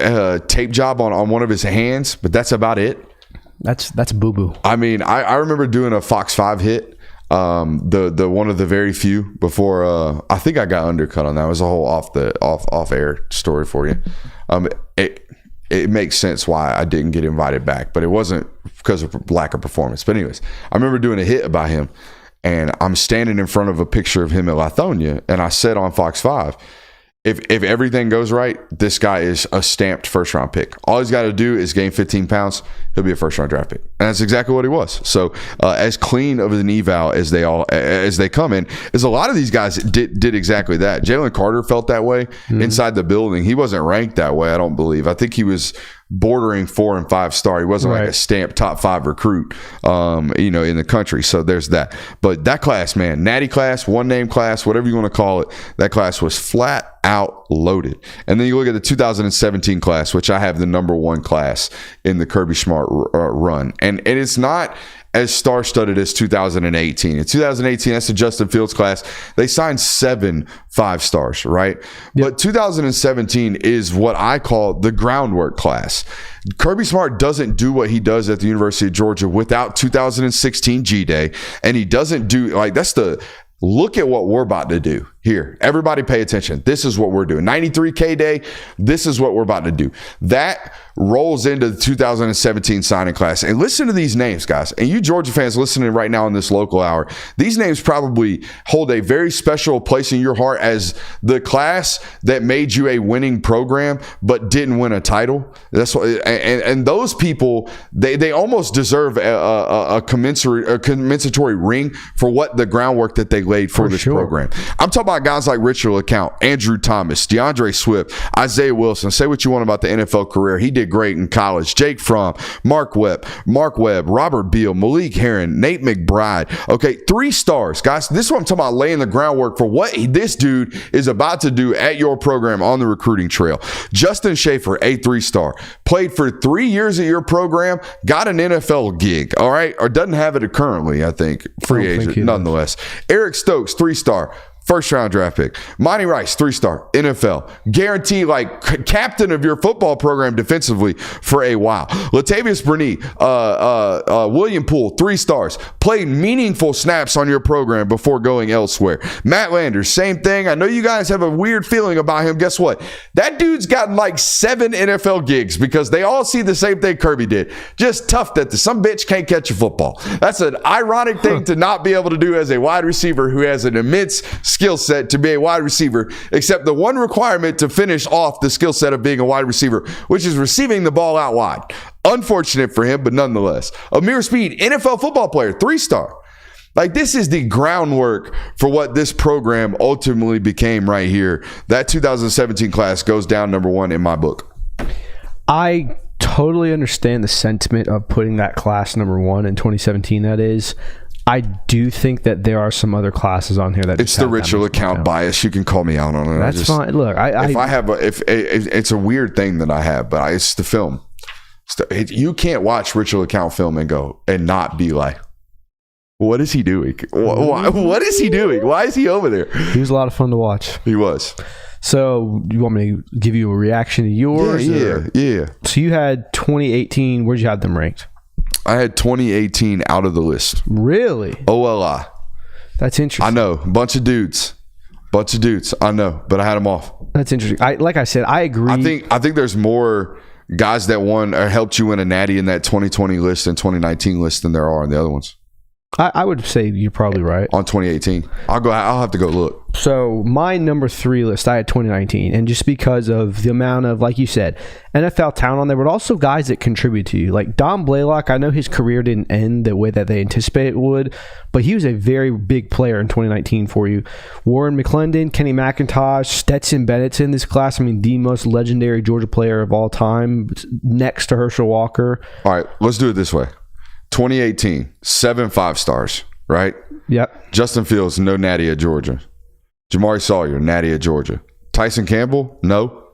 S1: tape job on one of his hands, but that's about it.
S3: That's boo-boo.
S1: I mean, I remember doing a Fox 5 hit, the one of the very few before. I think I got undercut on that. It was a whole off air story for you. It makes sense why I didn't get invited back, but it wasn't because of lack of performance. But anyways, I remember doing a hit about him, and I'm standing in front of a picture of him at Lithonia, and I said on Fox 5, if everything goes right, this guy is a stamped first-round pick. All he's got to do is gain 15 pounds. He'll be a first-round draft pick. And that's exactly what he was. So as clean of an eval as they come in, is a lot of these guys did exactly that. Jalen Carter felt that way inside the building. He wasn't ranked that way, I don't believe. I think he was bordering 4 and 5 star. He wasn't like a stamped top 5 recruit, in the country. So there's that. But that class, man, Natty class, 1-name class, whatever you want to call it, that class was flat out loaded. And then you look at the 2017 class, which I have the number 1 class in the Kirby Smart run. And it's not as star-studded as 2018. In 2018, that's the Justin Fields class. They signed 7 5-stars, right? Yep. But 2017 is what I call the groundwork class. Kirby Smart doesn't do what he does at the University of Georgia without 2016 G-Day, and he doesn't do, look at what we're about to do here. Everybody pay attention. This is what we're doing. 93K Day, this is what we're about to do. That rolls into the 2017 signing class. And listen to these names, guys. And you Georgia fans listening right now in this local hour, these names probably hold a very special place in your heart as the class that made you a winning program but didn't win a title. That's what, and those people, they almost deserve a commensuratory ring for what the groundwork that they laid for this program. I'm talking about guys like Richard LeCount, Andrew Thomas, DeAndre Swift, Isaiah Wilson. Say what you want about the NFL career. He did great in college. Jake Fromm, Mark Webb, Robert Beal, Malik Herron, Nate McBride. Okay, 3 stars. Guys, this is what I'm talking about, laying the groundwork for what this dude is about to do at your program on the recruiting trail. Justin Schaefer, a 3-star. Played for 3 years at your program, got an NFL gig, all right? Or doesn't have it currently, I think. Free agent, nonetheless. Eric Stokes, 3-star. First-round draft pick. Monty Rice, 3-star, NFL. Guarantee, captain of your football program defensively for a while. Latavius Burnett, William Poole, 3 stars. Played meaningful snaps on your program before going elsewhere. Matt Landers, same thing. I know you guys have a weird feeling about him. Guess what? That dude's gotten 7 NFL gigs because they all see the same thing Kirby did. Just tough that some bitch can't catch a football. That's an ironic thing to not be able to do as a wide receiver who has an immense skill set to be a wide receiver, except the one requirement to finish off the skill set of being a wide receiver, which is receiving the ball out wide. Unfortunate for him, but nonetheless. Amir Speed, NFL football player, 3-star. Like, this is the groundwork for what this program ultimately became right here. That 2017 class goes down number one in my book.
S3: I totally understand the sentiment of putting that class number one in 2017, that is. I do think that there are some other classes on here that
S1: it's the ritual account bias. You can call me out on it.
S3: That's fine. Look,
S1: if it's a weird thing that I have, but it's the film. You can't watch ritual account film and not be like, what is he doing? What is he doing? Why is he over there?
S3: He was a lot of fun to watch.
S1: He was.
S3: So, you want me to give you a reaction to yours?
S1: Yeah.
S3: So, you had 2018. Where'd you have them ranked?
S1: I had 2018 out of the list.
S3: Really?
S1: OLI.
S3: That's interesting.
S1: I know. Bunch of dudes. I know. But I had them off.
S3: That's interesting. Like I said, I agree.
S1: I think there's more guys that won or helped you win a natty in that 2020 list and 2019 list than there are in the other ones.
S3: I would say you're probably right.
S1: On 2018. I'll have to go look.
S3: So my number 3 list, I had 2019. And just because of the amount of, like you said, NFL talent on there, but also guys that contribute to you. Like Don Blaylock, I know his career didn't end the way that they anticipated it would, but he was a very big player in 2019 for you. Warren McClendon, Kenny McIntosh, Stetson Bennett's in this class. I mean, the most legendary Georgia player of all time, next to Herschel Walker.
S1: All right, let's do it this way. 2018, 7 5-stars, right?
S3: Yep.
S1: Justin Fields, no natty at Georgia. Jamari Sawyer, natty at Georgia. Tyson Campbell, no.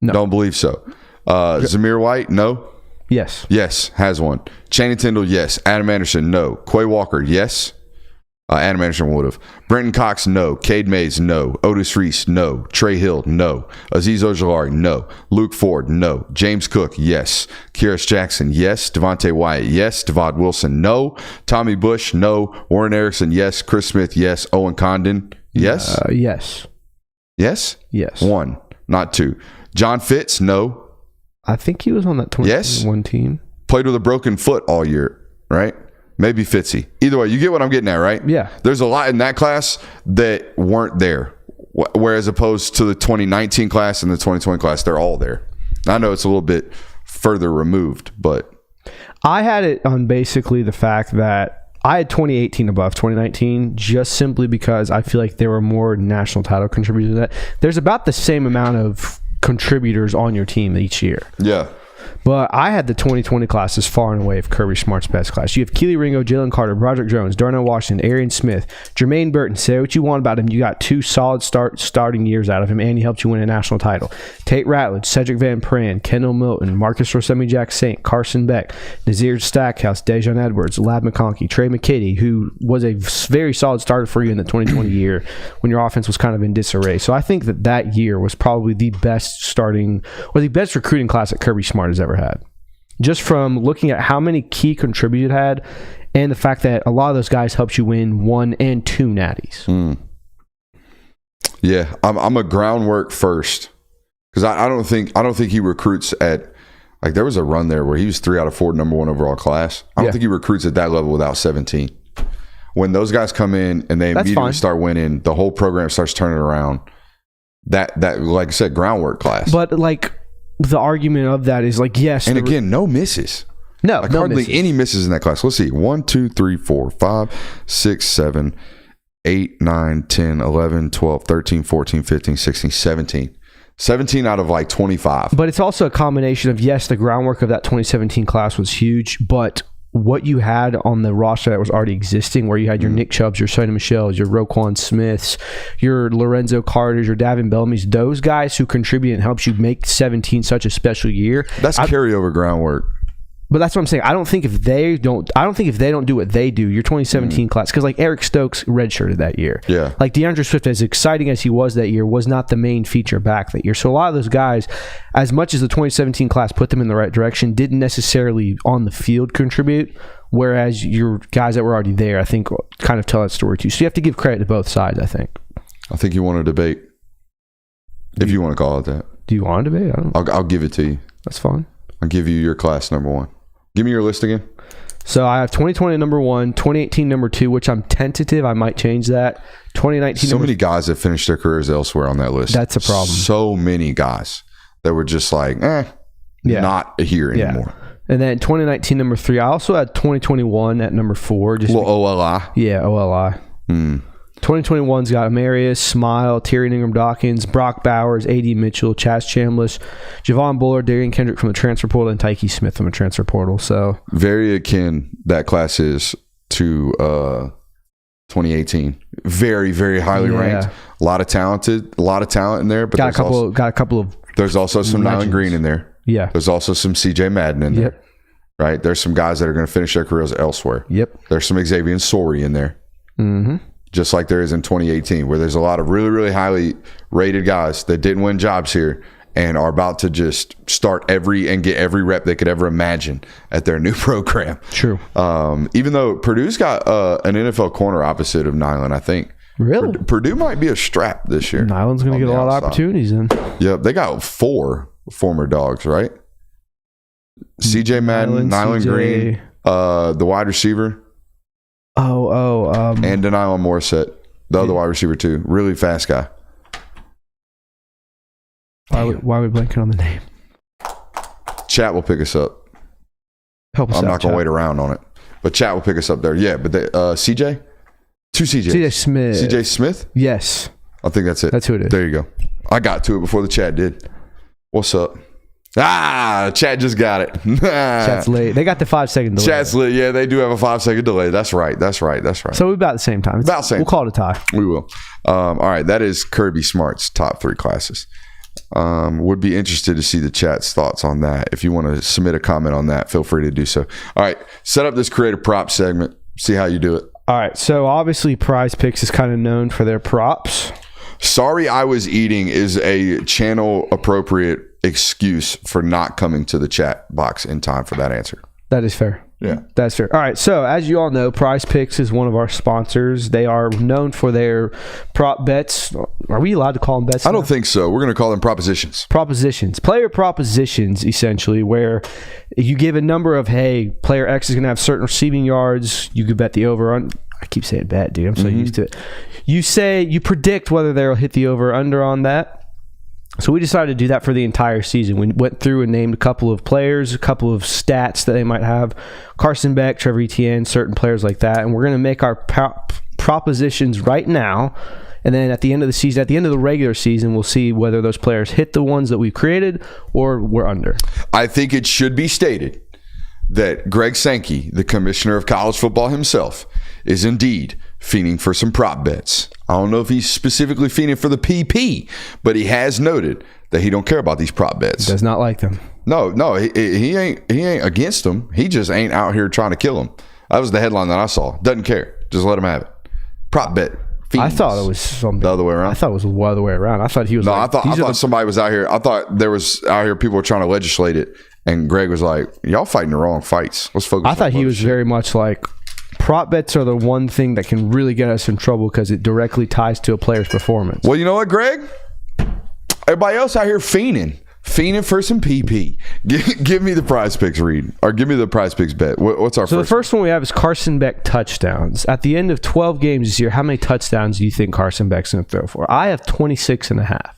S1: Don't believe so. Zamir White, no.
S3: Yes,
S1: has one. Channing Tindall, yes. Adam Anderson, no. Quay Walker, yes. Adam Anderson would have. Brenton Cox, no. Cade Mays, no. Otis Reese, no. Trey Hill, no. Azeez Ojulari, no. Luke Ford, no. James Cook, yes. Kyrus Jackson, yes. Devontae Wyatt, yes. Devon Wilson, no. Tommy Bush, no. Warren Erickson, yes. Chris Smith, yes. Owen Condon, yes.
S3: Yes.
S1: Yes? 1, not 2. John Fitz, no.
S3: I think he was on that 21 team.
S1: Played with a broken foot all year, right? Maybe Fitzy. Either way, you get what I'm getting at, right?
S3: Yeah.
S1: There's a lot in that class that weren't there. Whereas opposed to the 2019 class and the 2020 class, they're all there. I know it's a little bit further removed, but...
S3: I had it on basically the fact that I had 2018 above 2019 just simply because I feel like there were more national title contributors to that. There's about the same amount of contributors on your team each year.
S1: Yeah.
S3: But I had the 2020 class as far and away of Kirby Smart's best class. You have Keely Ringo, Jalen Carter, Broderick Jones, Darnell Washington, Arian Smith, Jermaine Burton. Say what you want about him. You got 2 solid starting years out of him, and he helped you win a national title. Tate Ratledge, Cedric Van Pran, Kendall Milton, Marcus Rosemi-Jack Saint, Carson Beck, Nazir Stackhouse, Dejon Edwards, Lab McConkey, Trey McKitty, who was a very solid starter for you in the 2020 year when your offense was kind of in disarray. So I think that year was probably the best the best recruiting class that Kirby Smart has ever had. Just from looking at how many key contributors it had and the fact that a lot of those guys helped you win 1 and 2 natties.
S1: Yeah, I'm a groundwork first because I don't think he recruits at, like, there was a run there where he was 3 out of 4 number 1 overall class. I don't think he recruits at that level without 17. When those guys come in and they immediately start winning, the whole program starts turning around. That like I said, groundwork class.
S3: But like the argument of that is like, yes.
S1: And again, no misses.
S3: No,
S1: like
S3: no
S1: hardly
S3: misses.
S1: any misses in that class. Let's see. 1, 2, 3, 4, 5, 6, 7, 8, 9, 10, 11, 12, 13, 14, 15, 16, 17. 17 out of like 25.
S3: But it's also a combination of, yes, the groundwork of that 2017 class was huge, but what you had on the roster that was already existing, where you had your Nick Chubbs, your Sonny Michel's, your Roquan Smiths, your Lorenzo Carters, your Davin Bellamy's, those guys who contribute and helps you make 17 such a special year.
S1: That's carryover groundwork.
S3: But that's what I'm saying. I don't think if they don't do what they do, your 2017 class, because like Eric Stokes redshirted that year.
S1: Yeah.
S3: Like DeAndre Swift, as exciting as he was that year, was not the main feature back that year. So a lot of those guys, as much as the 2017 class put them in the right direction, didn't necessarily on the field contribute. Whereas your guys that were already there, I think, kind of tell that story too. So you have to give credit to both sides, I think.
S1: I think you want to debate. If you want to call it that.
S3: Do you want to debate?
S1: I'll give it to you.
S3: That's fine.
S1: I'll give you your class number 1. Give me your list again.
S3: So I have 2020 number 1, 2018 number 2, which I'm tentative. I might change that. 2019.
S1: So many guys that finished their careers elsewhere on that list.
S3: That's a problem.
S1: So many guys that were just like, not here anymore.
S3: And then 2019, number 3. I also had 2021 at number 4. Just
S1: Little OLI.
S3: Yeah, OLI. 2021's got Amarius, Smile, Tyrion Ingram-Dawkins, Brock Bowers, A.D. Mitchell, Chaz Chambliss, Javon Bullard, Darian Kendrick from the transfer portal, and Tyke Smith from the transfer portal. So
S1: very akin, that class is, to 2018. Very, very highly ranked. A lot of talent in there. But got a couple of. There's also some Nyland Green in there.
S3: Yeah.
S1: There's also some C.J. Madden in there.
S3: Yep.
S1: Right. There's some guys that are going to finish their careers elsewhere.
S3: Yep.
S1: There's some Xavier Sori in there. Mm-hmm. Just like there is in 2018, where there's a lot of really, really highly rated guys that didn't win jobs here and are about to just start and get every rep they could ever imagine at their new program.
S3: True.
S1: Even though Purdue's got an NFL corner opposite of Nyland, I think.
S3: Really?
S1: Purdue might be a strap this year.
S3: Nyland's going to get a lot of opportunities then.
S1: Yep. They got 4 former Dogs, right? CJ Madden, Nyland Green, the wide receiver. And Denial Morissette, the other wide receiver too. Really fast guy.
S3: Why are we blanking on the name?
S1: Chat will pick us up.
S3: Help us out,
S1: I'm not going to wait around on it. But chat will pick us up there. Yeah, but CJ? 2 CJs.
S3: CJ Smith.
S1: CJ Smith?
S3: Yes.
S1: I think that's it.
S3: That's who it is.
S1: There you go. I got to it before the chat did. What's up? Chat just got it.
S3: Chat's late. They got the 5-second delay.
S1: Chat's late. Yeah, they do have a 5-second delay. That's right.
S3: So we're about the same time. We'll call it a tie.
S1: We will. All right. That is Kirby Smart's top 3 classes. Would be interested to see the chat's thoughts on that. If you want to submit a comment on that, feel free to do so. All right. Set up this creative prop segment. See how you do it.
S3: All right. So obviously Prize Picks is kind of known for their props.
S1: Sorry I was eating is a channel appropriate excuse for not coming to the chat box in time for that answer.
S3: That is fair.
S1: Yeah.
S3: That's fair. All right. So as you all know, Prize Picks is one of our sponsors. They are known for their prop bets. Are we allowed to call them bets?
S1: I don't think so. We're going to call them propositions.
S3: Player propositions, essentially, where you give a number of, hey, player X is going to have certain receiving yards. You could bet the over on. I keep saying bet, dude. I'm so used to it. You predict whether they'll hit the over or under on that. So we decided to do that for the entire season. We went through and named a couple of players, a couple of stats that they might have. Carson Beck, Trevor Etienne, certain players like that. And we're going to make our propositions right now. And then at the end of the season, at the end of the regular season, we'll see whether those players hit the ones that we've created or we're under.
S1: I think it should be stated that Greg Sankey, the commissioner of college football himself, is indeed fiending for some prop bets. I don't know if he's specifically fiending for the PP, but he has noted that he don't care about these prop bets.
S3: Does not like them.
S1: No, he ain't against them. He just ain't out here trying to kill them. That was the headline that I saw. Doesn't care. Just let him have it. Prop bet. Fiends.
S3: I thought it was something
S1: the other way around.
S3: I thought it was the other way around. I thought he was.
S1: No, I thought somebody was out here. I thought there was out here people were trying to legislate it, and Greg was like, "Y'all fighting the wrong fights. Let's focus."
S3: I thought he was very much like, prop bets are the one thing that can really get us in trouble because it directly ties to a player's performance.
S1: Well, you know what, Greg? Everybody else out here fiending for some PP. Give me the Prize Picks read, or give me the Prize Picks bet. What's our first?
S3: So the first one we have is Carson Beck touchdowns. At the end of 12 games this year, how many touchdowns do you think Carson Beck's going to throw for? I have 26.5.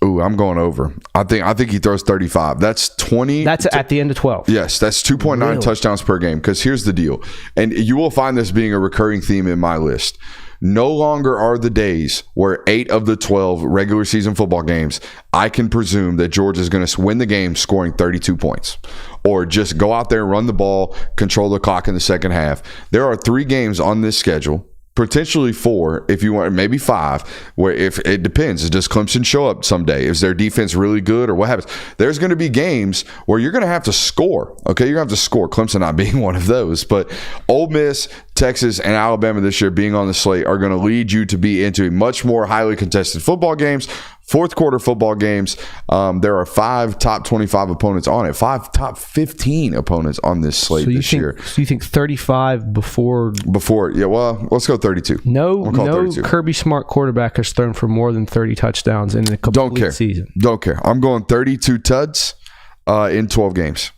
S1: Ooh, I'm going over. I think he throws 35. That's 20.
S3: That's at the end of 12.
S1: Yes, that's 2.9 touchdowns per game. Because here's the deal, and you will find this being a recurring theme in my list. No longer are the days where 8 of the 12 regular season football games, I can presume that Georgia is going to win the game scoring 32 points. Or just go out there, run the ball, control the clock in the second half. There are 3 games on this schedule, potentially 4 if you want, maybe 5, where if it depends. Does Clemson show up someday? Is their defense really good, or what happens? There's going to be games where you're going to have to score. Okay, you're going to have to score. Clemson not being one of those, but Ole Miss, Texas, and Alabama this year being on the slate are going to lead you to be into much more highly contested football games, fourth quarter football games. There are 5 top 25 opponents on it, 5 top 15 opponents on this slate this year.
S3: So you think 35 before?
S1: Yeah, well, let's go 32.
S3: No 32. Kirby Smart quarterback has thrown for more than 30 touchdowns in a complete season.
S1: Don't care. I'm going 32 tuds in 12 games.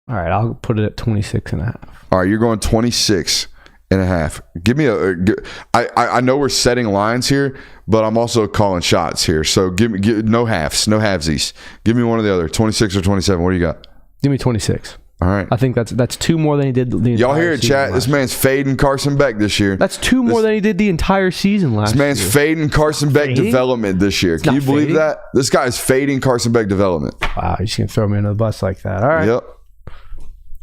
S3: All right, I'll put it at 26.5.
S1: All right, you're going 26.5. Give me I know we're setting lines here, but I'm also calling shots here. So give no halves, no halvesies. Give me one or the other, 26 or 27. What do you got?
S3: Give me 26.
S1: All right.
S3: I think that's 2 more than he did the entire
S1: Y'all hear it,
S3: season
S1: chat? This man's fading Carson Beck this year.
S3: That's 2 more than he did the entire season last year.
S1: This man's fading Carson Beck development this year. Can you believe that? This guy's fading Carson Beck development.
S3: Wow, you're just going to throw me under the bus like that. All right.
S1: Yep.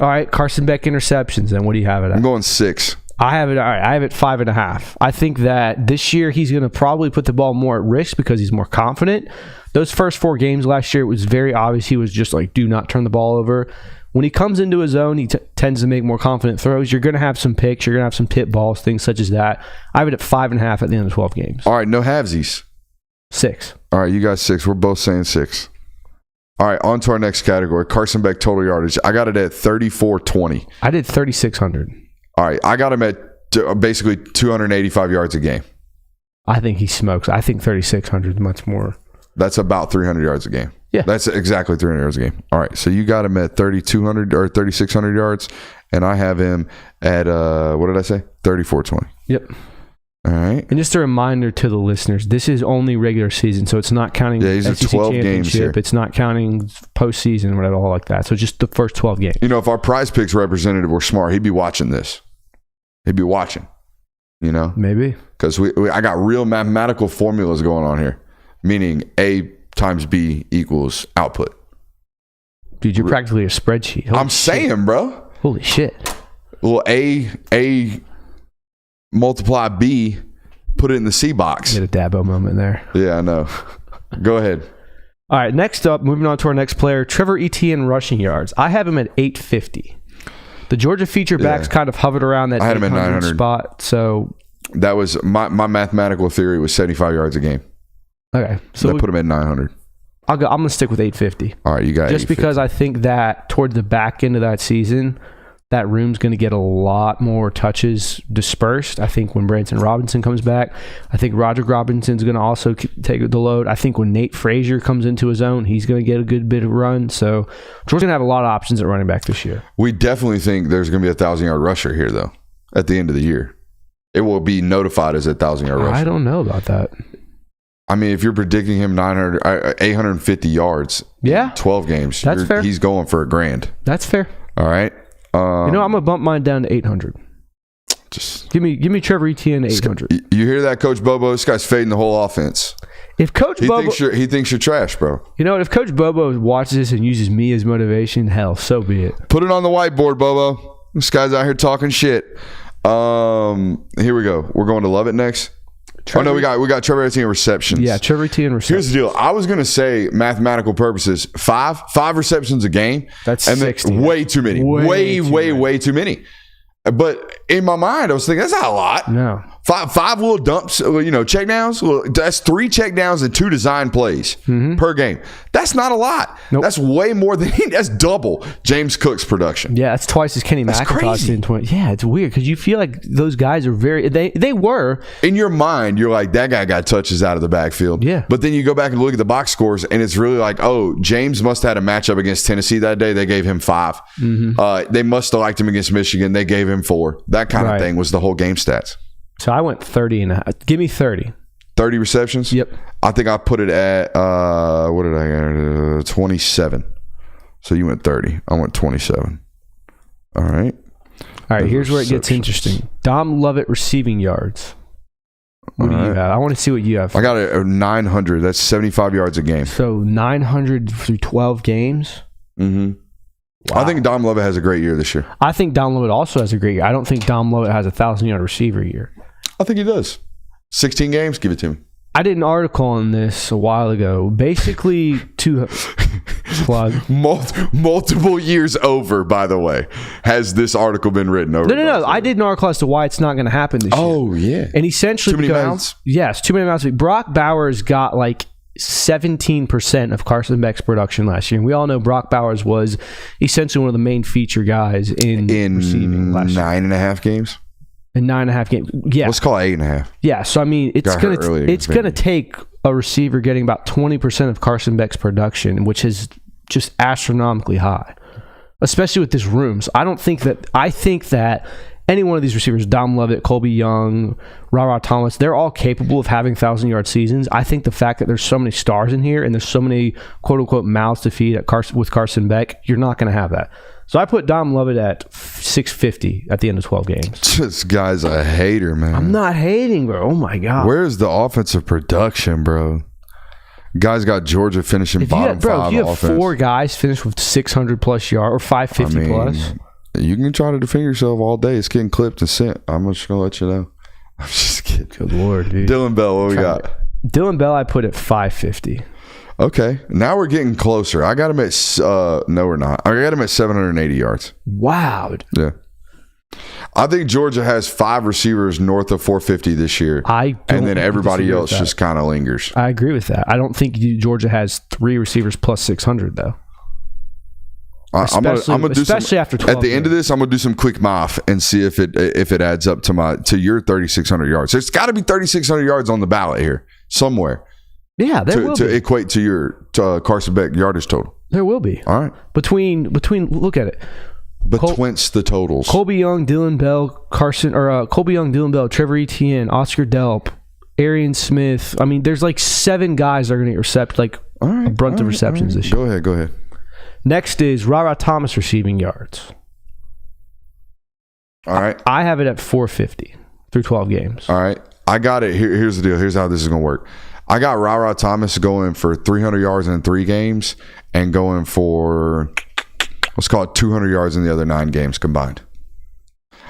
S3: All right, Carson Beck interceptions. Then what do you have it at?
S1: I'm going 6.
S3: I have it. All right, I have it 5.5. I think that this year he's going to probably put the ball more at risk because he's more confident. Those first 4 games last year, it was very obvious he was just like, do not turn the ball over. When he comes into his zone, he tends to make more confident throws. You're going to have some picks. You're going to have some tip balls, things such as that. I have it at 5.5 at the end of 12 games.
S1: All right, no halvesies.
S3: 6.
S1: All right, you guys 6. We're both saying 6. All right, on to our next category. Carson Beck total yardage. I got it at 3,420.
S3: I did 3,600.
S1: All right, I got him at basically 285 yards a game.
S3: I think he smokes. I think 3,600 is much more.
S1: That's about 300 yards a game.
S3: Yeah.
S1: That's exactly 300 yards a game. All right, so you got him at 3,200 or 3,600 yards, and I have him at, what did I say? 3,420.
S3: Yep.
S1: All right.
S3: And just a reminder to the listeners, this is only regular season, so it's not counting
S1: these are
S3: SEC
S1: 12 games here.
S3: It's not counting postseason or whatever, all like that. So just the first 12 games.
S1: You know, if our Prize Picks representative were smart, he'd be watching this. He'd be watching, you know?
S3: Maybe.
S1: Because I got real mathematical formulas going on here, meaning A times B equals output.
S3: Dude, you're practically a spreadsheet. Holy
S1: I'm saying, bro.
S3: Holy shit.
S1: Well, A multiply B, put it in the C box.
S3: Get a Dabo moment there.
S1: Yeah, I know. Go ahead.
S3: All right, next up, moving on to our next player, Trevor Etienne rushing yards. I have him at 850. The Georgia feature backs kind of hovered around that 800 spot. So
S1: that was my mathematical theory was 75 yards a game.
S3: Okay, so
S1: I put him at 900.
S3: I'm going to stick with 850.
S1: All right, you got
S3: just because I think that towards the back end of that season, that room's going to get a lot more touches dispersed. I think when Branson Robinson comes back, I think Roger Robinson's going to also take the load. I think when Nate Frasier comes into his own, he's going to get a good bit of run. So Georgia's going to have a lot of options at running back this year.
S1: We definitely think there's going to be a 1,000-yard rusher here, though, at the end of the year. It will be notified as a 1,000-yard rusher.
S3: I don't know about that.
S1: I mean, if you're predicting him 850 yards, 12 games,
S3: that's fair.
S1: He's going for $1,000.
S3: That's fair.
S1: All right.
S3: I'm gonna bump mine down to 800. Just give me Trevor Etienne at 800.
S1: You hear that, Coach Bobo? This guy's fading the whole offense.
S3: If Coach Bobo
S1: thinks you're trash, bro.
S3: You know what? If Coach Bobo watches this and uses me as motivation, hell, so be it.
S1: Put it on the whiteboard, Bobo. This guy's out here talking shit. Here we go. We're going to Love It next.
S3: Trevor,
S1: we got Trevor Etienne receptions.
S3: Yeah, Trevor Etienne receptions.
S1: Here's the deal. I was going to say mathematical purposes, five receptions a game.
S3: That's
S1: and
S3: 60.
S1: Way too many. Way too many. But in my mind, I was thinking, that's not a lot.
S3: No.
S1: Five little dumps, check downs. Well, that's 3 check downs and 2 design plays per game. That's not a lot.
S3: Nope.
S1: That's way more than that's double James Cook's production.
S3: Yeah, that's twice as Kenny McIntosh in 20. Yeah, it's weird because you feel like those guys are they were.
S1: In your mind, you're like, that guy got touches out of the backfield.
S3: Yeah.
S1: But then you go back and look at the box scores, and it's really like, oh, James must have had a matchup against Tennessee that day. They gave him 5. They must have liked him against Michigan. They gave him 4. That kind of thing was the whole game stats.
S3: So I went 30 and a half. Give me 30.
S1: 30 receptions?
S3: Yep.
S1: I think I put it at, 27. So you went 30. I went 27. All right.
S3: All right, here's where it gets interesting. Dom Lovett receiving yards. What do you have? I want to see what you have.
S1: I got it at 900. That's 75 yards a game.
S3: So 900 through 12 games?
S1: Mm-hmm. Wow. I think Dom Lovett has a great year this year.
S3: I think Dom Lovett also has a great year. I don't think Dom Lovett has a 1,000-yard receiver year.
S1: I think he does. 16 games, give it to me.
S3: I did an article on this a while ago. Basically, to plug.
S1: Multiple years over, by the way, has this article been written over?
S3: No. I did an article as to why it's not going to happen this year.
S1: Oh, yeah.
S3: And essentially,
S1: too many mouths?
S3: Yes, too many mouths. Brock Bowers got like 17% of Carson Beck's production last year. And we all know Brock Bowers was essentially one of the main feature guys in receiving last year.
S1: 9.5 games?
S3: In 9.5 games. Yeah.
S1: Let's call it 8.5.
S3: Yeah. So, I mean, it's going to take a receiver getting about 20% of Carson Beck's production, which is just astronomically high, especially with this room. So I think that any one of these receivers, Dom Lovett, Colby Young, Ra Thomas, they're all capable of having 1,000-yard seasons. I think the fact that there's so many stars in here and there's so many quote-unquote mouths to feed with Carson Beck, you're not going to have that. So I put Dom Lovett at 650 at the end of 12 games.
S1: This guy's a hater, man.
S3: I'm not hating, bro. Oh my god.
S1: Where's the offensive production, bro? Guys got Georgia finishing bottom five.
S3: If you have
S1: offense.
S3: 4 guys finish with 600 plus yards or 550 plus,
S1: you can try to defend yourself all day. It's getting clipped and sent. I'm just gonna let you know. I'm just kidding.
S3: Good lord, dude.
S1: Dylan Bell, what we got?
S3: Dylan Bell, I put at 550.
S1: Okay, now we're getting closer. I got him at no, we're not. I got him at 780 yards.
S3: Wow.
S1: Yeah. I think Georgia has 5 receivers north of 450 this year. And then everybody else just kind of lingers.
S3: I agree with that. I don't think Georgia has 3 receivers plus 600 though.
S1: I'm gonna do
S3: especially after 12
S1: at the end of this, I'm gonna do some quick math and see if it adds up to your 3,600 yards. There's got to be 3,600 yards on the ballot here somewhere.
S3: Yeah, there will be.
S1: To equate to your Carson Beck yardage total.
S3: There will be.
S1: All right.
S3: Between look at it.
S1: Betwixt the totals.
S3: Colby Young, Dylan Bell, Colby Young, Dylan Bell, Trevor Etienne, Oscar Delp, Arian Smith. I mean, there's like 7 guys that are going to get a brunt of receptions this year.
S1: Go ahead.
S3: Next is Ra Thomas receiving yards.
S1: All right.
S3: I have it at 450 through 12 games.
S1: All right. I got it. Here's the deal. Here's how this is going to work. I got Ra Thomas going for 300 yards in 3 games and going for, let's call it 200 yards in the other 9 games combined.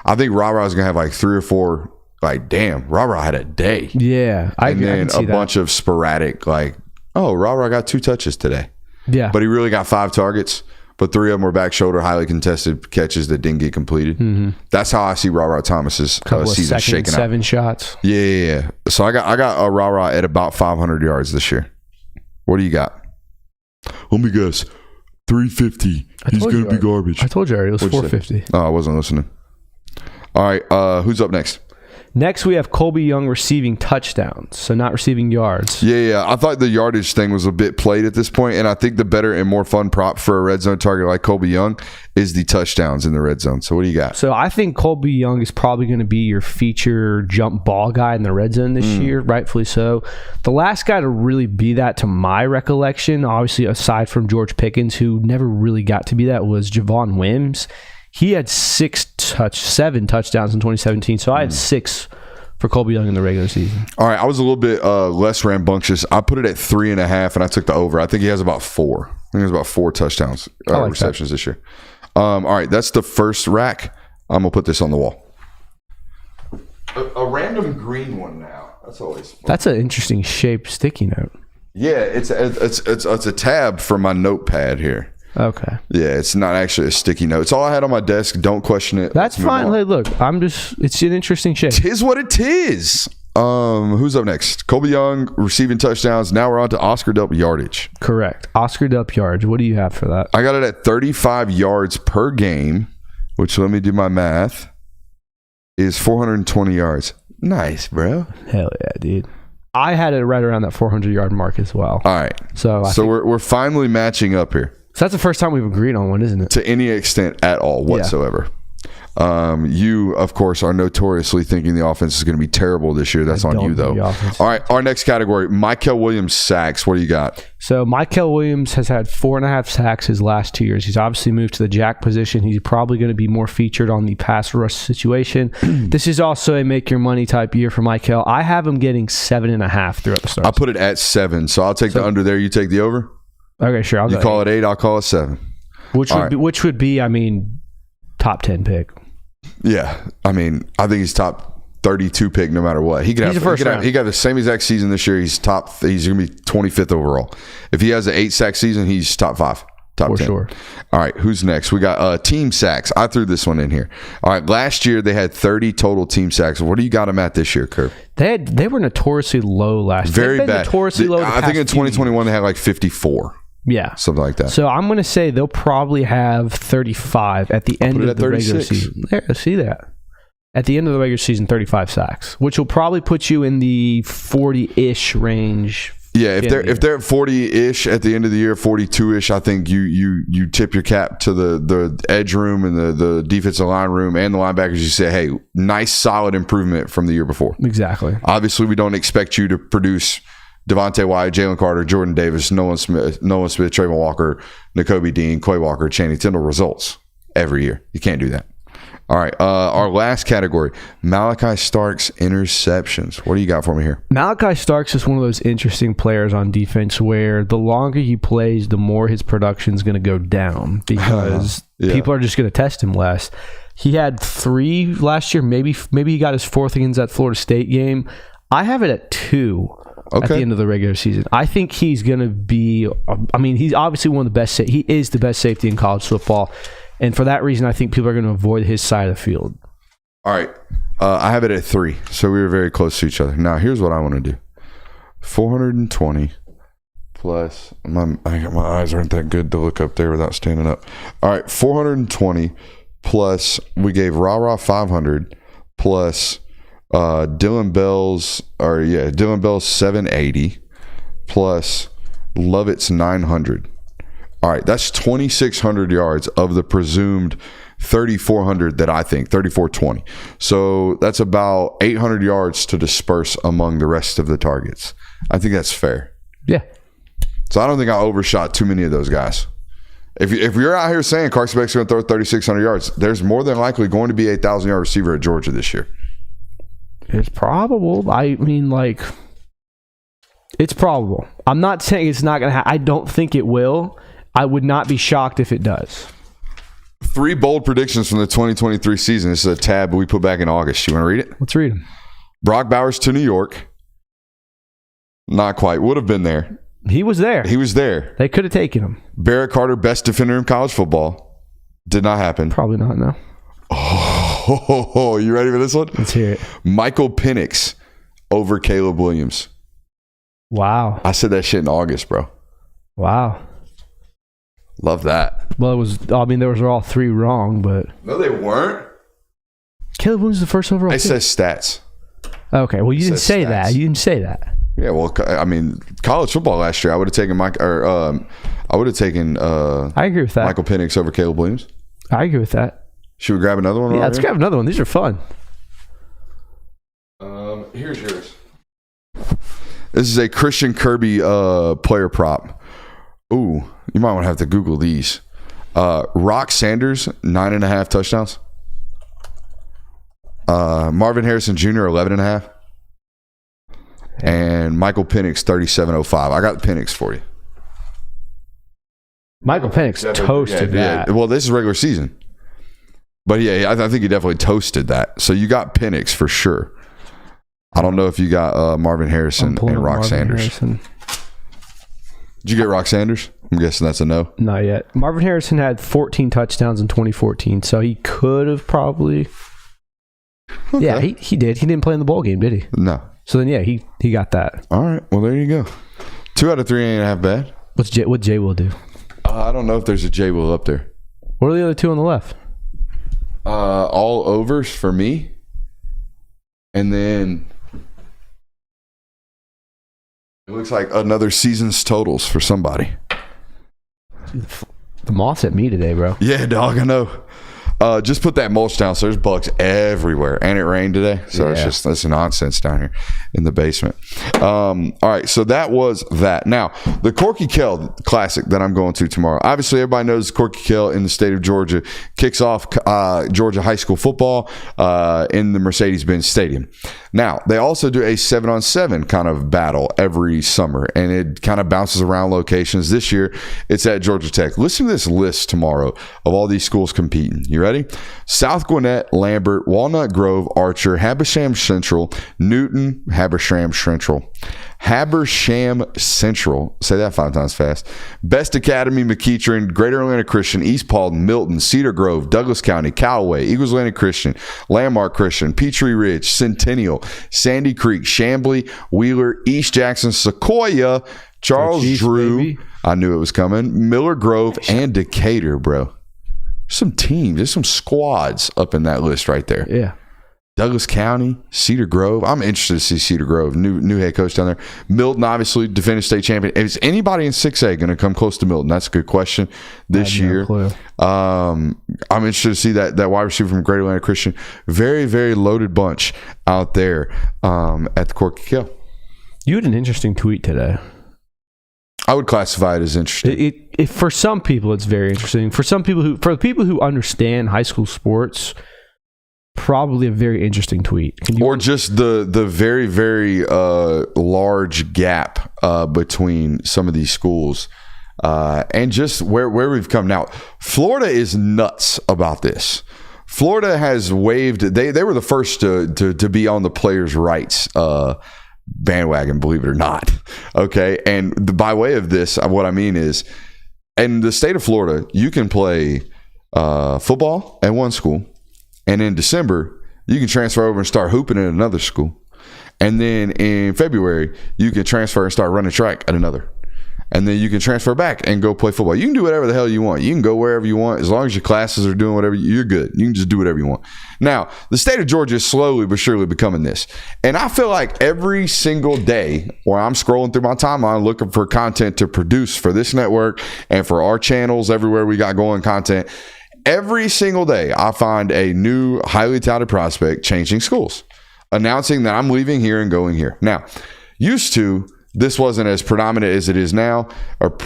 S1: I think Ra is going to have like 3 or 4, like, damn, Ra had a day.
S3: Yeah.
S1: And then a bunch of sporadic, like, oh, Ra got 2 touches today.
S3: Yeah.
S1: But he really got 5 targets, but 3 of them were back shoulder, highly contested catches that didn't get completed. Mm-hmm. That's how I see Ra Thomas's season shaking out.
S3: 7 shots.
S1: Yeah. So I got a Ra at about 500 yards this year. What do you got? Let me guess. 350. He's going to be garbage.
S3: I told you already. It was 450.
S1: Oh, I wasn't listening. All right. Who's up next?
S3: Next, we have Colby Young receiving touchdowns, so not receiving yards.
S1: Yeah. I thought the yardage thing was a bit played at this point, and I think the better and more fun prop for a red zone target like Colby Young is the touchdowns in the red zone. So what do you got?
S3: So I think Colby Young is probably going to be your feature jump ball guy in the red zone this year, rightfully so. The last guy to really be that, to my recollection, obviously aside from George Pickens, who never really got to be that, was Javon Wims. He had 7 touchdowns in 2017, so I had 6 for Colby Young in the regular season. All
S1: right, I was a little bit less rambunctious. I put it at 3.5, and I took the over. I think he has about 4. I think he has about 4 touchdowns, receptions this year. All right, that's the first rack. I'm gonna put this on the wall. A random green one now. That's always fun.
S3: That's an interesting shaped sticky note.
S1: Yeah, it's a tab for my notepad here.
S3: Okay.
S1: Yeah, it's not actually a sticky note. It's all I had on my desk. Don't question it.
S3: That's fine. Hey, look, it's an interesting shape.
S1: Tis what it is. Who's up next? Colby Young receiving touchdowns. Now we're on to Oscar Delp yardage.
S3: Correct. Oscar Delp yards. What do you have for that?
S1: I got it at 35 yards per game, which, let me do my math, is 420 yards. Nice, bro.
S3: Hell yeah, dude. I had it right around that 400-yard mark as well.
S1: All right. So we're finally matching up here.
S3: So that's the first time we've agreed on one, isn't it?
S1: To any extent at all whatsoever. Yeah. You, of course, are notoriously thinking the offense is going to be terrible this year. That's on you, though. All right, our next category, Mykel Williams sacks. What do you got?
S3: So Mykel Williams has had 4.5 sacks his last 2 years. He's obviously moved to the jack position. He's probably going to be more featured on the pass rush situation. This is also a make your money type year for Mykel. I have him getting 7.5 throughout the start.
S1: I put it at 7, so I'll take the under there. You take the over?
S3: Okay, sure.
S1: You call it 8, I'll call it 7.
S3: Which would be, I mean, top 10 pick.
S1: Yeah, I mean, I think he's top 32 pick no matter what. He got the same exact season this year. He's going to be 25th overall. If he has an 8 sack season, he's top 5. Top 10. For sure. All right, who's next? We got team sacks. I threw this one in here. All right, last year they had 30 total team sacks. What do you got them at this year, Kirk?
S3: They were notoriously low last year.
S1: Very bad.
S3: Notoriously low.
S1: I think in 2021 they had like 54.
S3: Yeah.
S1: Something like that.
S3: So I'm going to say they'll probably have 35 at the end of the regular season. There, see that. At the end of the regular season, 35 sacks, which will probably put you in the 40-ish range.
S1: Yeah, if they're at 40-ish at the end of the year, 42-ish, I think you tip your cap to the edge room and the defensive line room and the linebackers. You say, hey, nice, solid improvement from the year before.
S3: Exactly.
S1: Obviously, we don't expect you to produce Devontae Wyatt, Jalen Carter, Jordan Davis, Nolan Smith, Trayvon Walker, Nakobe Dean, Quay Walker, Channing Tindall results every year. You can't do that. All right, our last category, Malachi Starks interceptions. What do you got for me here?
S3: Malachi Starks is one of those interesting players on defense where the longer he plays, the more his production is going to go down because people are just going to test him less. He had 3 last year. Maybe he got his 4th against that Florida State game. I have it at 2 at the end of the regular season. I think he's going to be. I mean, he's obviously one of the best. He is the best safety in college football. And for that reason, I think people are going to avoid his side of the field.
S1: All right. I have it at 3. So we were very close to each other. Now, here's what I want to do. 420 plus. My eyes aren't that good to look up there without standing up. All right. 420 plus. We gave Rah 500 plus Dylan Bell's 780 plus Lovett's 900. All right, that's 2,600 yards of the presumed 3,400 that I think, 3,420. So that's about 800 yards to disperse among the rest of the targets. I think that's fair.
S3: Yeah.
S1: So I don't think I overshot too many of those guys. If you're out here saying Carson Beck's going to throw 3,600 yards, there's more than likely going to be a 1,000-yard receiver at Georgia this year.
S3: It's probable. I mean, like, it's probable. I'm not saying it's not going to happen. I don't think it will. I would not be shocked if it does.
S1: 3 bold predictions from the 2023 season. This is a tab we put back in August. You want to read it?
S3: Let's read them.
S1: Brock Bowers to New York. Not quite. Would have been there.
S3: He was there.
S1: He was there.
S3: They could have taken him.
S1: Barrett Carter, best defender in college football. Did not happen.
S3: Probably not, no.
S1: Oh, you ready for this one?
S3: Let's hear it.
S1: Michael Penix over Caleb Williams.
S3: Wow.
S1: I said that shit in August, bro.
S3: Wow.
S1: Love that.
S3: Well, those were all 3 wrong, but.
S1: No, they weren't.
S3: Caleb Williams is the first overall.
S1: It says stats.
S3: Okay, well, you didn't say
S1: stats.
S3: that. You didn't say that.
S1: Yeah, well, I mean, college football last year, I would have taken I agree with that. Michael Penix over Caleb Williams.
S3: I agree with that.
S1: Should we grab another one?
S3: Yeah, let's grab another one. These are fun.
S1: Here's yours. This is a Christian Kirby player prop. Ooh, you might want to have to Google these. Rock Sanders, 9.5 touchdowns. Marvin Harrison Jr., 11.5. And Michael Penix, 37.05. I got Penix for you.
S3: Michael Penix toasted that.
S1: Yeah. Well, this is regular season. But yeah, I think he definitely toasted that. So you got Penix for sure. I don't know if you got Marvin Harrison and Rock Sanders. Harrison. Did you get Rock Sanders? I'm guessing that's a no.
S3: Not yet. Marvin Harrison had 14 touchdowns in 2014, so he could have probably. Okay. Yeah, he did. He didn't play in the bowl game, did he?
S1: No.
S3: So then, yeah, he got that.
S1: All right. Well, there you go. 2 out of 3 ain't half bad.
S3: What Jay will do?
S1: I don't know if there's a Jay will up there.
S3: What are the other 2 on the left?
S1: All overs for me, and then it looks like another season's totals for somebody.
S3: The moth's at me today, bro.
S1: Yeah, dog, I know. Just put that mulch down. So there's bugs everywhere, and it rained today, so it's nonsense down here in the basement. All right, so that was that. Now the Corky Kell Classic that I'm going to tomorrow. Obviously, everybody knows Corky Kell in the state of Georgia kicks off Georgia high school football in the Mercedes-Benz Stadium. Now they also do a 7-on-7 kind of battle every summer, and it kind of bounces around locations. This year, it's at Georgia Tech. Listen to this list tomorrow of all these schools competing. You ready? South Gwinnett, Lambert, Walnut Grove, Archer, Habersham Central, Newton, Habersham Central. Say that 5 times fast. Best Academy, McEachern, Greater Atlanta Christian, East Paulding, Milton, Cedar Grove, Douglas County, Callaway, Eagles Landing Christian, Landmark Christian, Peachtree Ridge, Centennial, Sandy Creek, Chamblee, Wheeler, East Jackson, Sequoia, Charles Drew. Baby. I knew it was coming. Miller Grove and Decatur, bro. Some teams, there's some squads up in that list right there.
S3: Yeah.
S1: Douglas County, Cedar Grove. I'm interested to see Cedar Grove, new head coach down there. Milton, obviously, defending state champion. Is anybody in 6A going to come close to Milton? That's a good question this year. I'm interested to see that wide receiver from Greater Atlanta Christian. Very, very loaded bunch out there at the Corky Kell.
S3: You had an interesting tweet today.
S1: I would classify it as interesting.
S3: For some people, it's very interesting. For the people who understand high school sports, probably a very interesting tweet.
S1: Or just the very, very large gap between some of these schools and just where we've come. Now, Florida is nuts about this. Florida has waived. They were the first to be on the players' rights bandwagon, believe it or not. Okay, and by way of this, what I mean is, in the state of Florida, you can play football at one school. And in December, you can transfer over and start hooping at another school. And then in February, you can transfer and start running track at another. And then you can transfer back and go play football. You can do whatever the hell you want. You can go wherever you want. As long as your classes are doing whatever, you're good. You can just do whatever you want. Now, the state of Georgia is slowly but surely becoming this. And I feel like every single day where I'm scrolling through my timeline looking for content to produce for this network and for our channels, everywhere we got going content, every single day, I find a new highly touted prospect changing schools, announcing that I'm leaving here and going here. Now, used to, this wasn't as predominant as it is now, or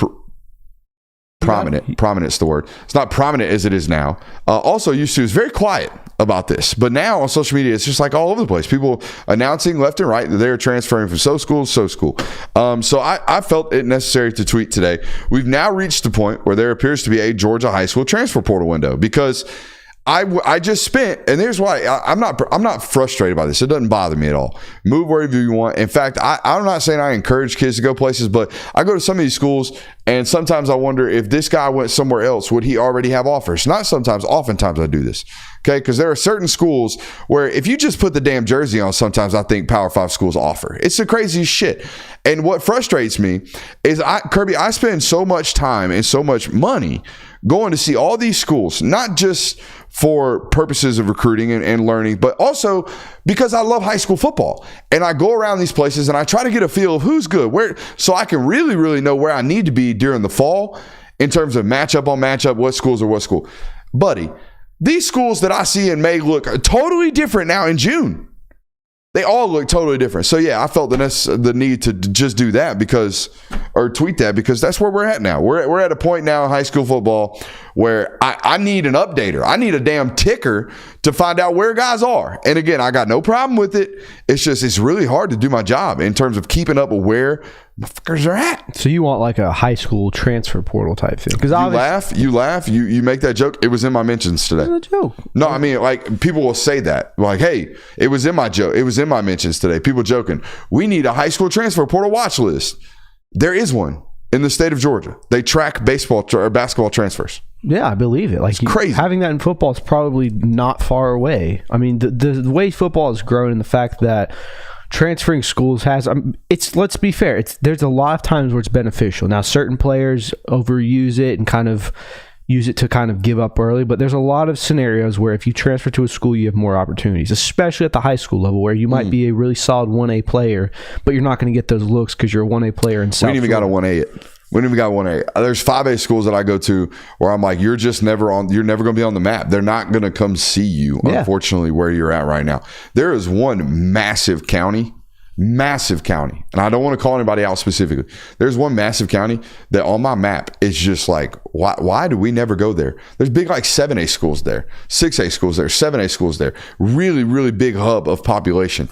S1: prominent. Prominent's the word. It's not prominent as it is now. Also, used to is very quiet about this. But now on social media, it's just like all over the place. People announcing left and right that they're transferring from so school to so school. So I felt it necessary to tweet today. We've now reached the point where there appears to be a Georgia high school transfer portal window, because I just spent, and here's why I'm not frustrated by this. It doesn't bother me at all. Move wherever you want. In fact, I'm not saying I encourage kids to go places, but I go to some of these schools, and sometimes I wonder if this guy went somewhere else, would he already have offers? Not sometimes, oftentimes I do this. Okay, because there are certain schools where if you just put the damn jersey on, sometimes I think Power 5 schools offer. It's the craziest shit. And what frustrates me is, Kirby, I spend so much time and so much money going to see all these schools, not just for purposes of recruiting and learning, but also because I love high school football. And I go around these places and I try to get a feel of who's good, where, so I can really, really know where I need to be during the fall in terms of matchup on matchup, what schools are what school. Buddy, these schools that I see in May look totally different now in June. They all look totally different. So yeah, I felt the need to just do that or tweet that, because that's where we're at now. We're at a point now in high school football where I need an updater. I need a damn ticker to find out where guys are. And again, I got no problem with it. It's just, it's really hard to do my job in terms of keeping up with where motherfuckers are at.
S3: So you want like a high school transfer portal type thing? Because
S1: you laugh, you make that joke. It was in my mentions today.
S3: It's a joke.
S1: No, I mean, like, people will say that, like, hey, it was in my joke. It was in my mentions today. People joking, we need a high school transfer portal watch list. There is one in the state of Georgia. They track baseball or basketball transfers.
S3: Yeah, I believe it. Like,
S1: it's crazy.
S3: Having that in football is probably not far away. I mean, the way football has grown, and the fact that transferring schools has, let's be fair, there's a lot of times where it's beneficial. Now, certain players overuse it and kind of use it to kind of give up early, but there's a lot of scenarios where if you transfer to a school, you have more opportunities, especially at the high school level, where you might be a really solid 1A player, but you're not going to get those looks because you're a 1A player in South.
S1: We ain't even got a 1A yet. We ain't even got 1A. There's 5A schools that I go to where I'm like, you're never going to be on the map. They're not going to come see you, unfortunately, where you're at right now. There is one massive county, and I don't want to call anybody out specifically. There's one massive county that on my map is just like, why do we never go there? There's big like 7A schools there, 6A schools there, 7A schools there. Really, really big hub of population.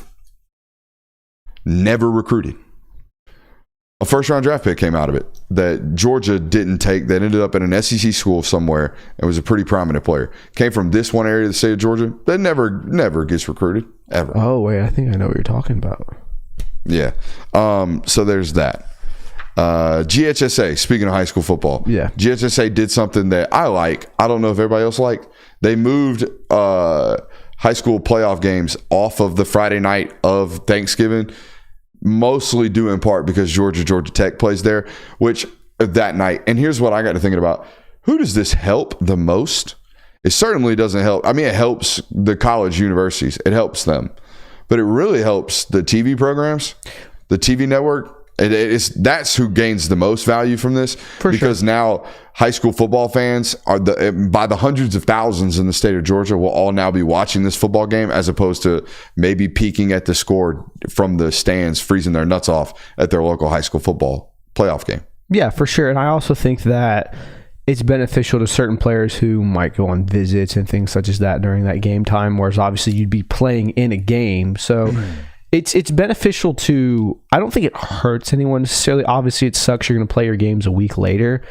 S1: Never recruited. A first-round draft pick came out of it that Georgia didn't take, that ended up in an SEC school somewhere and was a pretty prominent player. Came from this one area of the state of Georgia that never gets recruited, ever.
S3: Oh, wait, I think I know what you're talking about.
S1: Yeah. So there's that. GHSA, speaking of high school football.
S3: Yeah.
S1: GHSA did something that I like. I don't know if everybody else liked. They moved high school playoff games off of the Friday night of Thanksgiving, mostly due in part because Georgia Tech plays there, which that night. And here's what I got to thinking about. Who does this help the most? It certainly doesn't help. I mean, it helps the college universities. It helps them. But it really helps the TV programs, the TV network. That's who gains the most value from this. Because now high school football fans are by the hundreds of thousands in the state of Georgia will all now be watching this football game, as opposed to maybe peeking at the score from the stands, freezing their nuts off at their local high school football playoff game.
S3: Yeah, for sure. And I also think that it's beneficial to certain players who might go on visits and things such as that during that game time, whereas obviously you'd be playing in a game. So it's beneficial to, I don't think it hurts anyone necessarily. Obviously, it sucks you're going to play your games a week later,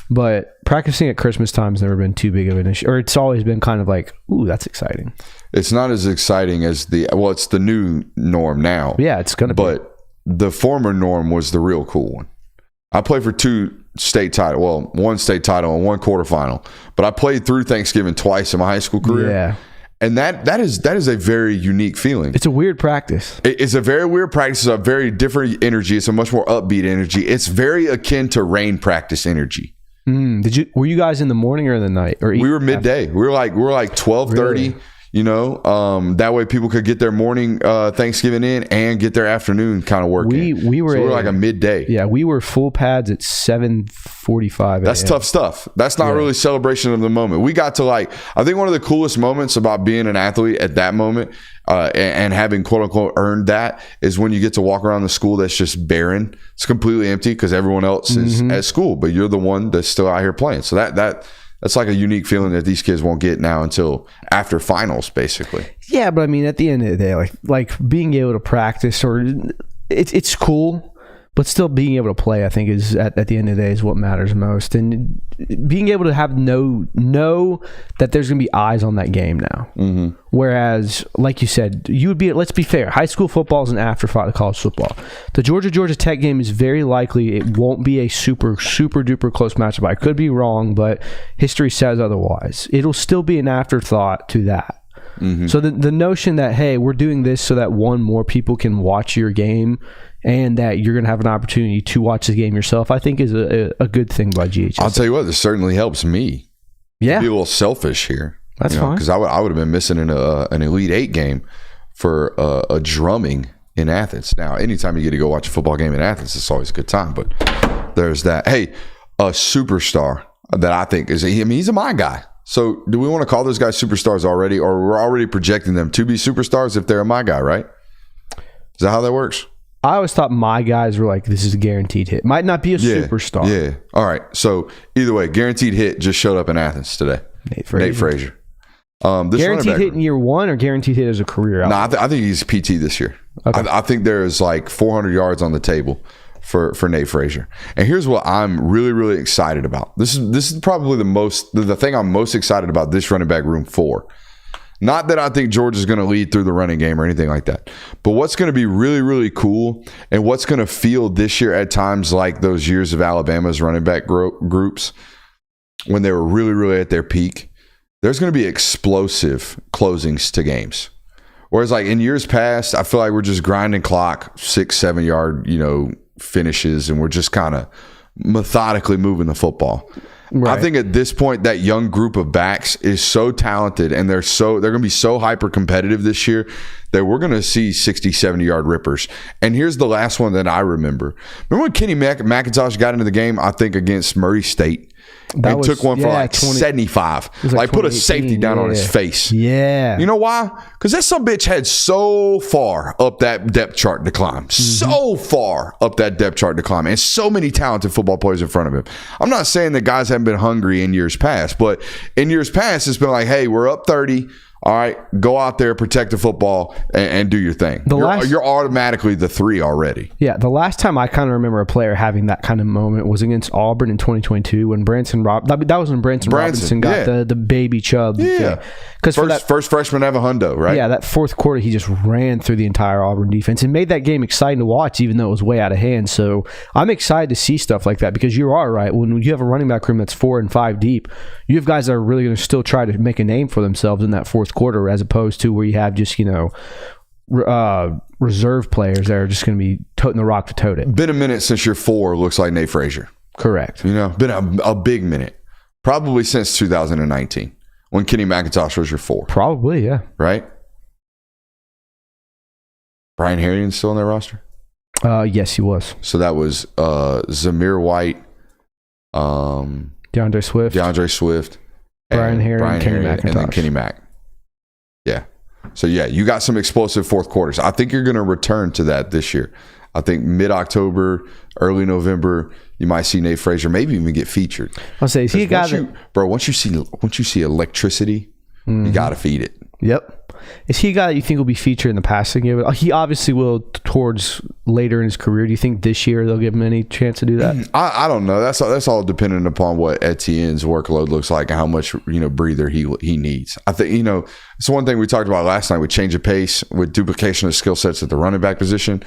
S3: but practicing at Christmas time has never been too big of an issue, or it's always been kind of like, ooh, that's exciting.
S1: It's not as exciting as it's the new norm now.
S3: Yeah, it's going to be.
S1: But the former norm was the real cool one. I played for 2 state title, well, 1 state title and 1 quarterfinal, but I played through Thanksgiving twice in my high school career.
S3: Yeah.
S1: And that is a very unique feeling.
S3: It's a weird practice.
S1: It's a very weird practice. It's a very different energy. It's a much more upbeat energy. It's very akin to rain practice energy.
S3: Were you guys in the morning or in the night? Or
S1: we were midday. We were like 12:30. Really? You know, that way people could get their morning Thanksgiving in and get their afternoon kind of work in. We were like a midday.
S3: Yeah, we were full pads at 7:45.
S1: That's tough stuff. That's not really celebration of the moment. We got to I think one of the coolest moments about being an athlete at that moment and having quote unquote earned that is when you get to walk around the school that's just barren. It's completely empty because everyone else is at school, but you're the one that's still out here playing. So that's like a unique feeling that these kids won't get now until after finals, basically.
S3: Yeah, but I mean, at the end of the day, like being able to practice, or it's cool, but still being able to play, I think, is at the end of the day is what matters most. And being able to have know that there's going to be eyes on that game now. Whereas, like you said, you would be. Let's be fair. High school football is an afterthought to college football. The Georgia Tech game is very likely it won't be a super duper close matchup. I could be wrong, but history says otherwise. It'll still be an afterthought to that. So the notion that, hey, we're doing this so that more people can watch your game and that you're going to have an opportunity to watch the game yourself, I think is a good thing by GHS.
S1: I'll tell you what, this certainly helps me.
S3: Yeah.
S1: Be a little selfish here.
S3: That's fine.
S1: Because I would have been missing an Elite 8 game for a drumming in Athens. Now, anytime you get to go watch a football game in Athens, it's always a good time. But there's that. Hey, a superstar that I think he's a my guy. So do we want to call those guys superstars already, or we're already projecting them to be superstars if they're a my guy, right? Is that how that works?
S3: I always thought my guys were like, this is a guaranteed hit. Might not be a superstar.
S1: Yeah. All right. So either way, guaranteed hit just showed up in Athens today.
S3: Nate Frasier.
S1: Guaranteed
S3: hit in year 1 or guaranteed hit as a career?
S1: No, I think he's PT this year. Okay. I think there's like 400 yards on the table for Nate Frasier. And here's what I'm really, really excited about. This is probably the thing I'm most excited about this running back room for. Not that I think George is going to lead through the running game or anything like that. But what's going to be really, really cool and what's going to feel this year at times like those years of Alabama's running back groups when they were really, really at their peak, there's going to be explosive closings to games. Whereas like in years past, I feel like we're just grinding clock, 6-7 yard, finishes, and we're just kind of methodically moving the football. Right. I think at this point, that young group of backs is so talented, and they're going to be so hyper competitive this year that we're going to see 60, 70 yard rippers. And here's the last one that I remember. Remember when Kenny McIntosh got into the game, I think against Murray State? And took one for 75. Like put a safety down on his face.
S3: Yeah.
S1: You know why? Because that some bitch had so far up that depth chart to climb. So far up that depth chart to climb. And so many talented football players in front of him. I'm not saying that guys haven't been hungry in years past, but in years past, it's been like, hey, we're up 30. All right, go out there, protect the football, and do your thing. You're automatically the 3 already.
S3: Yeah, the last time I kind of remember a player having that kind of moment was against Auburn in 2022 when that was when Branson Robinson got the baby chub.
S1: Yeah, because first freshman to have a hundo, right?
S3: Yeah, that fourth quarter he just ran through the entire Auburn defense and made that game exciting to watch, even though it was way out of hand. So I'm excited to see stuff like that because you are right. When you have a running back room that's 4 and 5 deep, you have guys that are really going to still try to make a name for themselves in that fourth quarter, as opposed to where you have just reserve players that are just going to be toting the rock to tote it.
S1: Been a minute since your 4 looks like Nate Frasier.
S3: Correct.
S1: Been a big minute, probably since 2019 when Kenny McIntosh was your 4.
S3: Probably, yeah.
S1: Right. Brian Harrigan's still on their roster.
S3: Yes, he was.
S1: So that was Zamir White,
S3: DeAndre Swift,
S1: Brian Harrigan,
S3: Kenny McIntosh.
S1: and then Kenny Mack. Yeah. So, yeah, you got some explosive fourth quarters. I think you're going to return to that this year. I think mid-October, early November, you might see Nate Frasier maybe even get featured.
S3: I'll say, is he a guy
S1: once you see electricity, you got to feed it.
S3: Yep. Is he a guy that you think will be featured in the passing game? He obviously will towards later in his career. Do you think this year they'll give him any chance to do that?
S1: I don't know. That's all dependent upon what Etienne's workload looks like and how much breather he needs. I think it's one thing we talked about last night with change of pace, with duplication of skill sets at the running back position.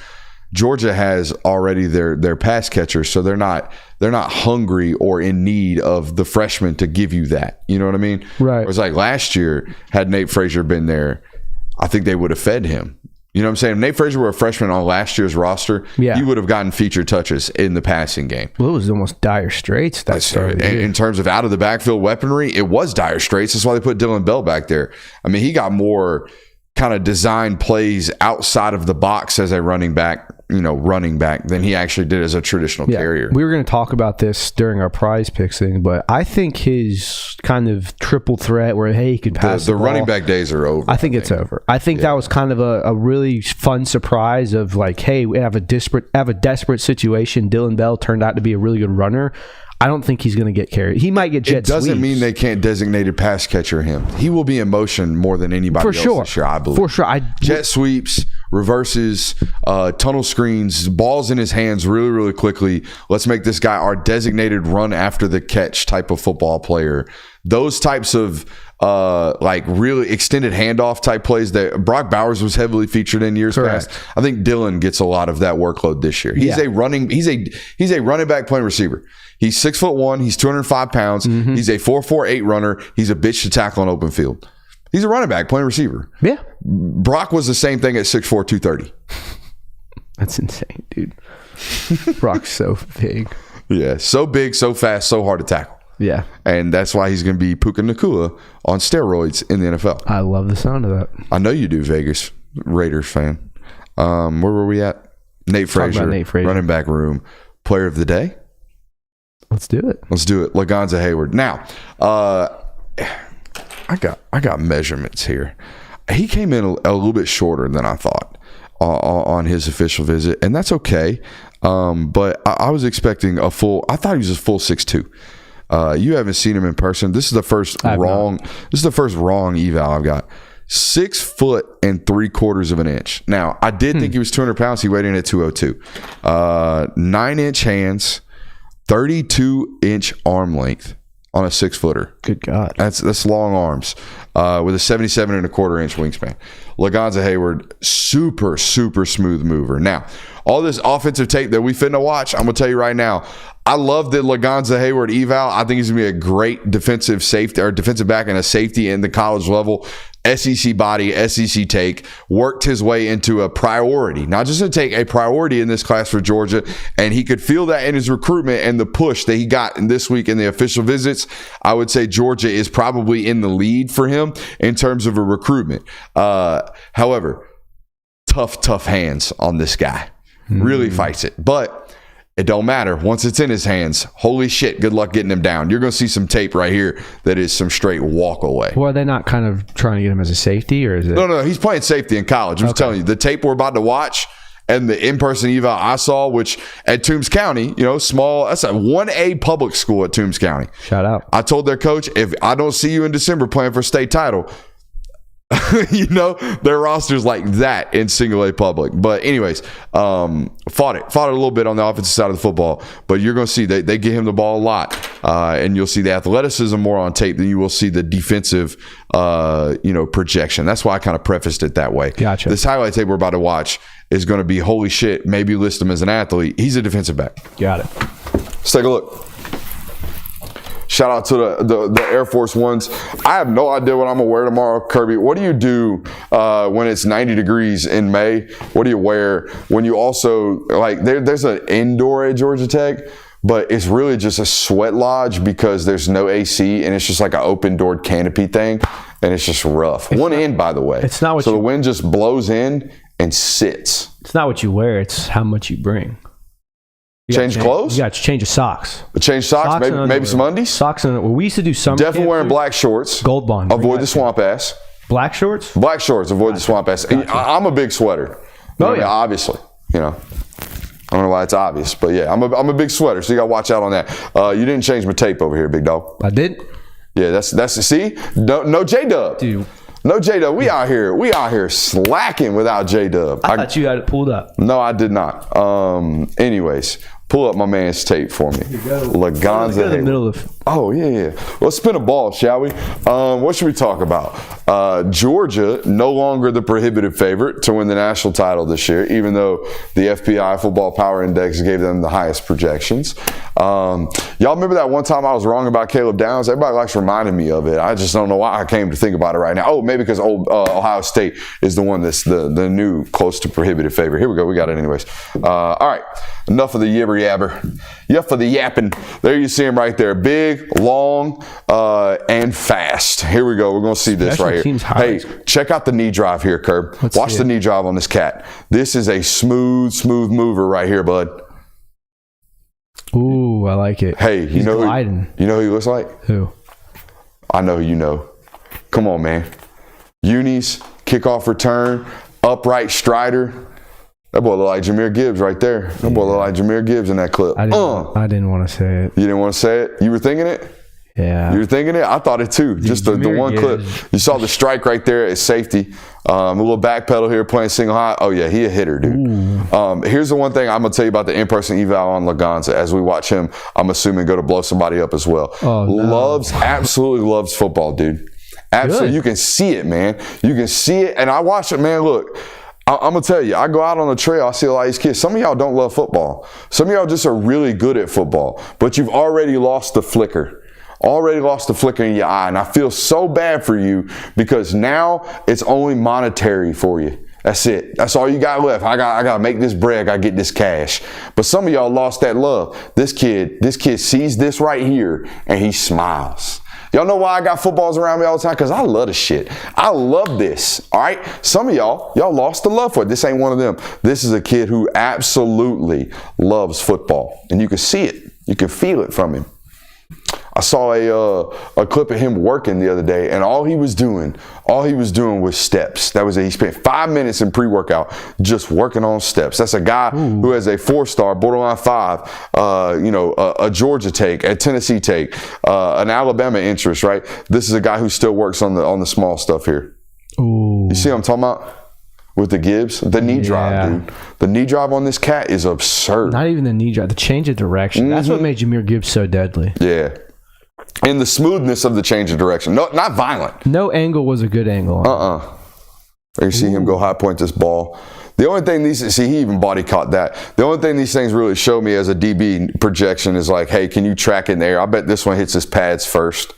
S1: Georgia has already their pass catchers, so they're not hungry or in need of the freshman to give you that. You know what I mean?
S3: Right.
S1: It was like last year, had Nate Frasier been there, I think they would have fed him. You know what I'm saying? If Nate Frasier were a freshman on last year's roster, he would have gotten featured touches in the passing game.
S3: Well, it was almost dire straits.
S1: In terms of out of the backfield weaponry, it was dire straits. That's why they put Dylan Bell back there. I mean, he got more kind of design plays outside of the box as a running back than he actually did as a traditional carrier.
S3: We were going to talk about this during our prize picks thing, but I think his kind of triple threat where, he could pass the
S1: running back days are over.
S3: I think it's over. I think that was kind of a really fun surprise of like, hey, we have a desperate situation. Dylan Bell turned out to be a really good runner. I don't think he's going to get carried. He might get jet sweeps. It doesn't
S1: mean they can't designated pass catcher him. He will be in motion more than anybody else this year, I believe.
S3: For sure.
S1: Jet sweeps, reverses, tunnel screens, balls in his hands really, really quickly. Let's make this guy our designated run after the catch type of football player. Those types of really extended handoff type plays that Brock Bowers was heavily featured in years past. I think Dylan gets a lot of that workload this year. He's a running back playing receiver. He's 6'1", he's 205 pounds. Mm-hmm. He's a 4.48 runner. He's a bitch to tackle on open field. He's a running back playing receiver.
S3: Yeah.
S1: Brock was the same thing at 6'4", 230.
S3: That's insane, dude. Brock's so big.
S1: Yeah, so big, so fast, so hard to tackle.
S3: Yeah.
S1: And that's why he's going to be Puka Nacua on steroids in the NFL.
S3: I love the sound of that.
S1: I know you do, Vegas Raiders fan. Where were we at? Nate Frasier, running back room, player of the day.
S3: Let's do it.
S1: Lonza Hayward. Now, I got measurements here. He came in a little bit shorter than I thought on his official visit, and that's okay. But I was expecting I thought he was a full 6'2". You haven't seen him in person. This is the first wrong eval I've got. 6 foot and 3/4 inches. Now, I did think he was 200 pounds. He weighed in at 202. 9-inch hands, 32-inch arm length on a 6-footer.
S3: Good God.
S1: That's long arms with a 77.25-inch wingspan. Lonza Hayward, super, super smooth mover. Now, all this offensive tape that we finna watch, I'm going to tell you right now, I love the Lonza Hayward eval. I think he's going to be a great defensive safety or defensive back and a safety in the college level. SEC body, SEC take, worked his way into a priority, not just to take a priority in this class for Georgia. And he could feel that in his recruitment and the push that he got in this week in the official visits. I would say Georgia is probably in the lead for him in terms of a recruitment. However, tough hands on this guy. Really fights it. But it don't matter. Once it's in his hands, holy shit, good luck getting him down. You're going to see some tape right here that is some straight walk away.
S3: Well, are they not kind of trying to get him as a safety, or is it?
S1: No, he's playing safety in college. I'm telling you, the tape we're about to watch and the in-person eval I saw, which at Toombs County, small, that's a 1A public school at Toombs County.
S3: Shout out.
S1: I told their coach, if I don't see you in December playing for state title, their roster's like that in single A public. But anyways, fought it a little bit on the offensive side of the football, but you're going to see they get him the ball a lot, and you'll see the athleticism more on tape than you will see the defensive projection. That's why I kind of prefaced it that way.
S3: Gotcha.
S1: This highlight tape we're about to watch is going to be holy shit. Maybe list him as an athlete. He's a defensive back.
S3: Got it.
S1: Let's take a look. Shout out to the Air Force Ones. I have no idea what I'm going to wear tomorrow, Kirby. What do you do when it's 90 degrees in May? What do you wear when you also, there's an indoor at Georgia Tech, but it's really just a sweat lodge because there's no AC and it's just like an open-doored canopy thing, and it's just rough. One end, by the way.
S3: It's not what
S1: the wind just blows in and sits.
S3: It's not what you wear. It's how much you bring.
S1: Change clothes?
S3: You got to change your socks.
S1: Change socks maybe some undies?
S3: Socks and we used to do summer.
S1: Definitely wearing black shorts.
S3: Gold Bond.
S1: Avoid the swamp ass.
S3: Black shorts?
S1: Black shorts, avoid the swamp ass. I'm a big sweater.
S3: Oh, yeah.
S1: Obviously, you know. I don't know why it's obvious, but yeah, I'm a big sweater, so you got to watch out on that. You didn't change my tape over here, big dog.
S3: I did.
S1: Yeah, that's see? No J-Dub.
S3: Dude.
S1: No J-Dub. We out here slacking without J-Dub.
S3: I thought you had it pulled up.
S1: No, I did not. Anyways, pull up my man's tape for me. Lonza.
S3: In the middle of.
S1: Oh, yeah. Let's spin a ball, shall we? What should we talk about? Georgia, no longer the prohibitive favorite to win the national title this year, even though the FPI Football Power Index gave them the highest projections. Y'all remember that one time I was wrong about Caleb Downs? Everybody likes reminding me of it. I just don't know why I came to think about it right now. Oh, maybe because Ohio State is the one that's the new close to prohibitive favorite. Here we go. We got it anyways. All right. Enough of the yibber yabber. Enough of the yapping. There you see him right there. Big, long, and fast. Here we go. We're going to see this right here. Hey, check out the knee drive here, Curb. Watch the knee drive on this cat. This is a smooth mover right here, bud.
S3: Ooh, I like it.
S1: Hey, you know who he looks like?
S3: Who?
S1: I know who you know. Come on, man. Unis, kickoff return, upright strider. That boy look like Jahmyr Gibbs right there. That boy look like Jahmyr Gibbs in that clip.
S3: I didn't want to say it.
S1: You didn't want to say it? You were thinking it?
S3: Yeah.
S1: You were thinking it? I thought it too. Just the one clip. You saw the strike right there at safety. A little back pedal here playing single high. Oh, yeah, he a hitter, dude. Here's the one thing I'm going to tell you about the in-person eval on Lonza. As we watch him, I'm assuming go to blow somebody up as well.
S3: Oh, no.
S1: Absolutely loves football, dude. Absolutely. Good. You can see it, man. You can see it. And I watch it, man. Look. I'm going to tell you, I go out on the trail, I see a lot of these kids. Some of y'all don't love football. Some of y'all just are really good at football, but you've already lost the flicker. Already lost the flicker in your eye. And I feel so bad for you because now it's only monetary for you. That's it. That's all you got left. I got to make this bread. I got to get this cash. But some of y'all lost that love. This kid sees this right here and he smiles. Y'all know why I got footballs around me all the time? Because I love the shit. I love this. All right? Some of y'all lost the love for it. This ain't one of them. This is a kid who absolutely loves football. And you can see it. You can feel it from him. I saw a clip of him working the other day, and all he was doing was steps. That was it. He spent 5 minutes in pre-workout just working on steps. That's a guy who has a 4-star, borderline 5, a Georgia take, a Tennessee take, an Alabama interest, right? This is a guy who still works on the small stuff here.
S3: Ooh.
S1: You see what I'm talking about? With the Gibbs, the knee drive, dude. The knee drive on this cat is absurd.
S3: Not even the knee drive, the change of direction. That's what made Jahmyr Gibbs so deadly.
S1: Yeah. And the smoothness of the change of direction. No, not violent.
S3: No angle was a good angle.
S1: There you see him go high point this ball. The only thing he even body caught that. The only thing these things really show me as a DB projection is like, hey, can you track in there? I bet this one hits his pads first.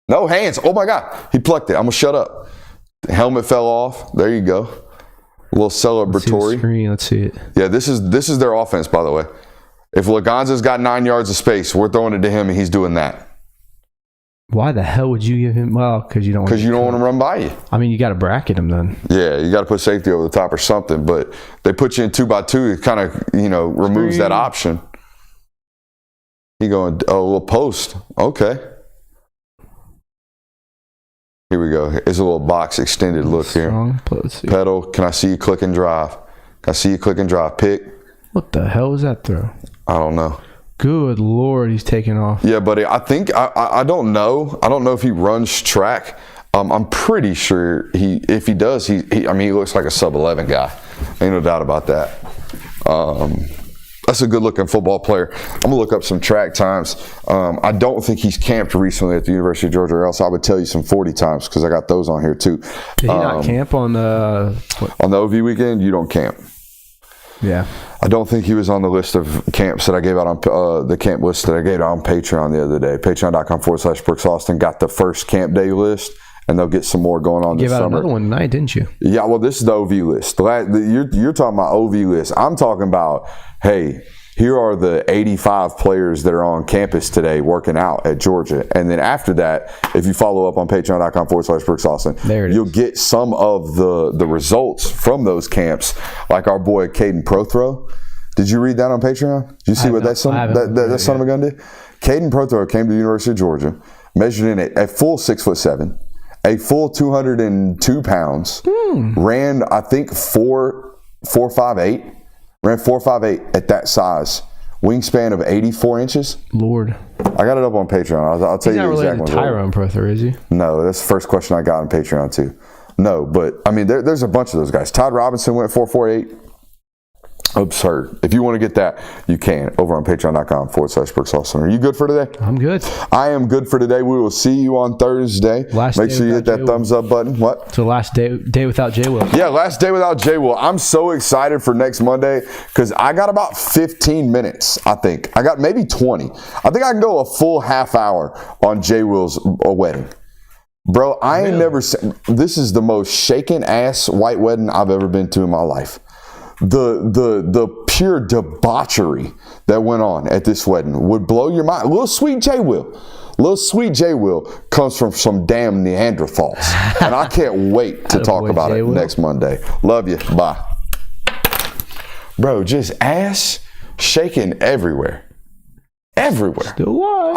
S1: No hands. Oh my God. He plucked it. I'm going to shut up. The helmet fell off. There you go. A little celebratory.
S3: Let's see it.
S1: Yeah, this is their offense, by the way. If Lonza's got 9 yards of space, we're throwing it to him, and he's doing that.
S3: Why the hell would you give him? Well, because you don't want
S1: to run by you.
S3: I mean, you got to bracket him then.
S1: Yeah, you got to put safety over the top or something. But they put you in 2x2. It kind of removes that option. He going a little post. Okay. Here we go. It's a little box extended look here. Pedal. Can I see you click and drive? Can I see you click and drive? Pick.
S3: What the hell was that throw?
S1: I don't know.
S3: Good Lord, he's taking off.
S1: Yeah, buddy. I think I don't know. I don't know if he runs track. I'm pretty sure if he does, he looks like a sub-11 guy. Ain't no doubt about that. That's a good-looking football player. I'm going to look up some track times. I don't think he's camped recently at the University of Georgia, or else I would tell you some 40 times because I got those on here too.
S3: Did he not camp on the
S1: OV weekend? You don't camp.
S3: Yeah.
S1: I don't think he was on the list of camps that I gave out on the camp list that I gave out on Patreon the other day. Patreon.com/Brooks Austin got the first camp day list, and they'll get some more going on this summer. You gave out another
S3: one tonight, didn't you?
S1: Yeah, well, this is the OV list. You're talking about OV list. I'm talking about, hey, here are the 85 players that are on campus today working out at Georgia. And then after that, if you follow up on patreon.com/Brooks Austin, you'll get some of the results from those camps, like our boy Caden Prothrow. Did you read that on Patreon? Did you see what that son of a gun did? Caden Prothrow came to the University of Georgia, measured in at full 6'7", a full 202 pounds, ran, I think, 4.58, ran 4.58 at that size. Wingspan of 84 inches.
S3: Lord.
S1: I got it up on Patreon. I'll tell
S3: He's
S1: you
S3: not
S1: the exact
S3: related to
S1: one.
S3: Tyrone Prother, is he?
S1: No, that's the first question I got on Patreon too. No, but I mean, there's a bunch of those guys. Todd Robinson went 4.48. Absurd. If you want to get that, you can over on patreon.com/Brooks Center. Are you good for today?
S3: I'm good.
S1: I am good for today. We will see you on Thursday. Make sure you hit that thumbs up button. What?
S3: So last day without J Will.
S1: Yeah, last day without J Will. I'm so excited for next Monday because I got about 15 minutes, I think. I got maybe 20. I think I can go a full half hour on J Will's wedding. Bro, I ain't never seen, this is the most shaken ass white wedding I've ever been to in my life. The pure debauchery that went on at this wedding would blow your mind. Little sweet J Will comes from some damn Neanderthals. And I can't wait to talk about it next Monday. Love you. Bye. Bro, just ass shaking everywhere. Everywhere.
S3: Still alive.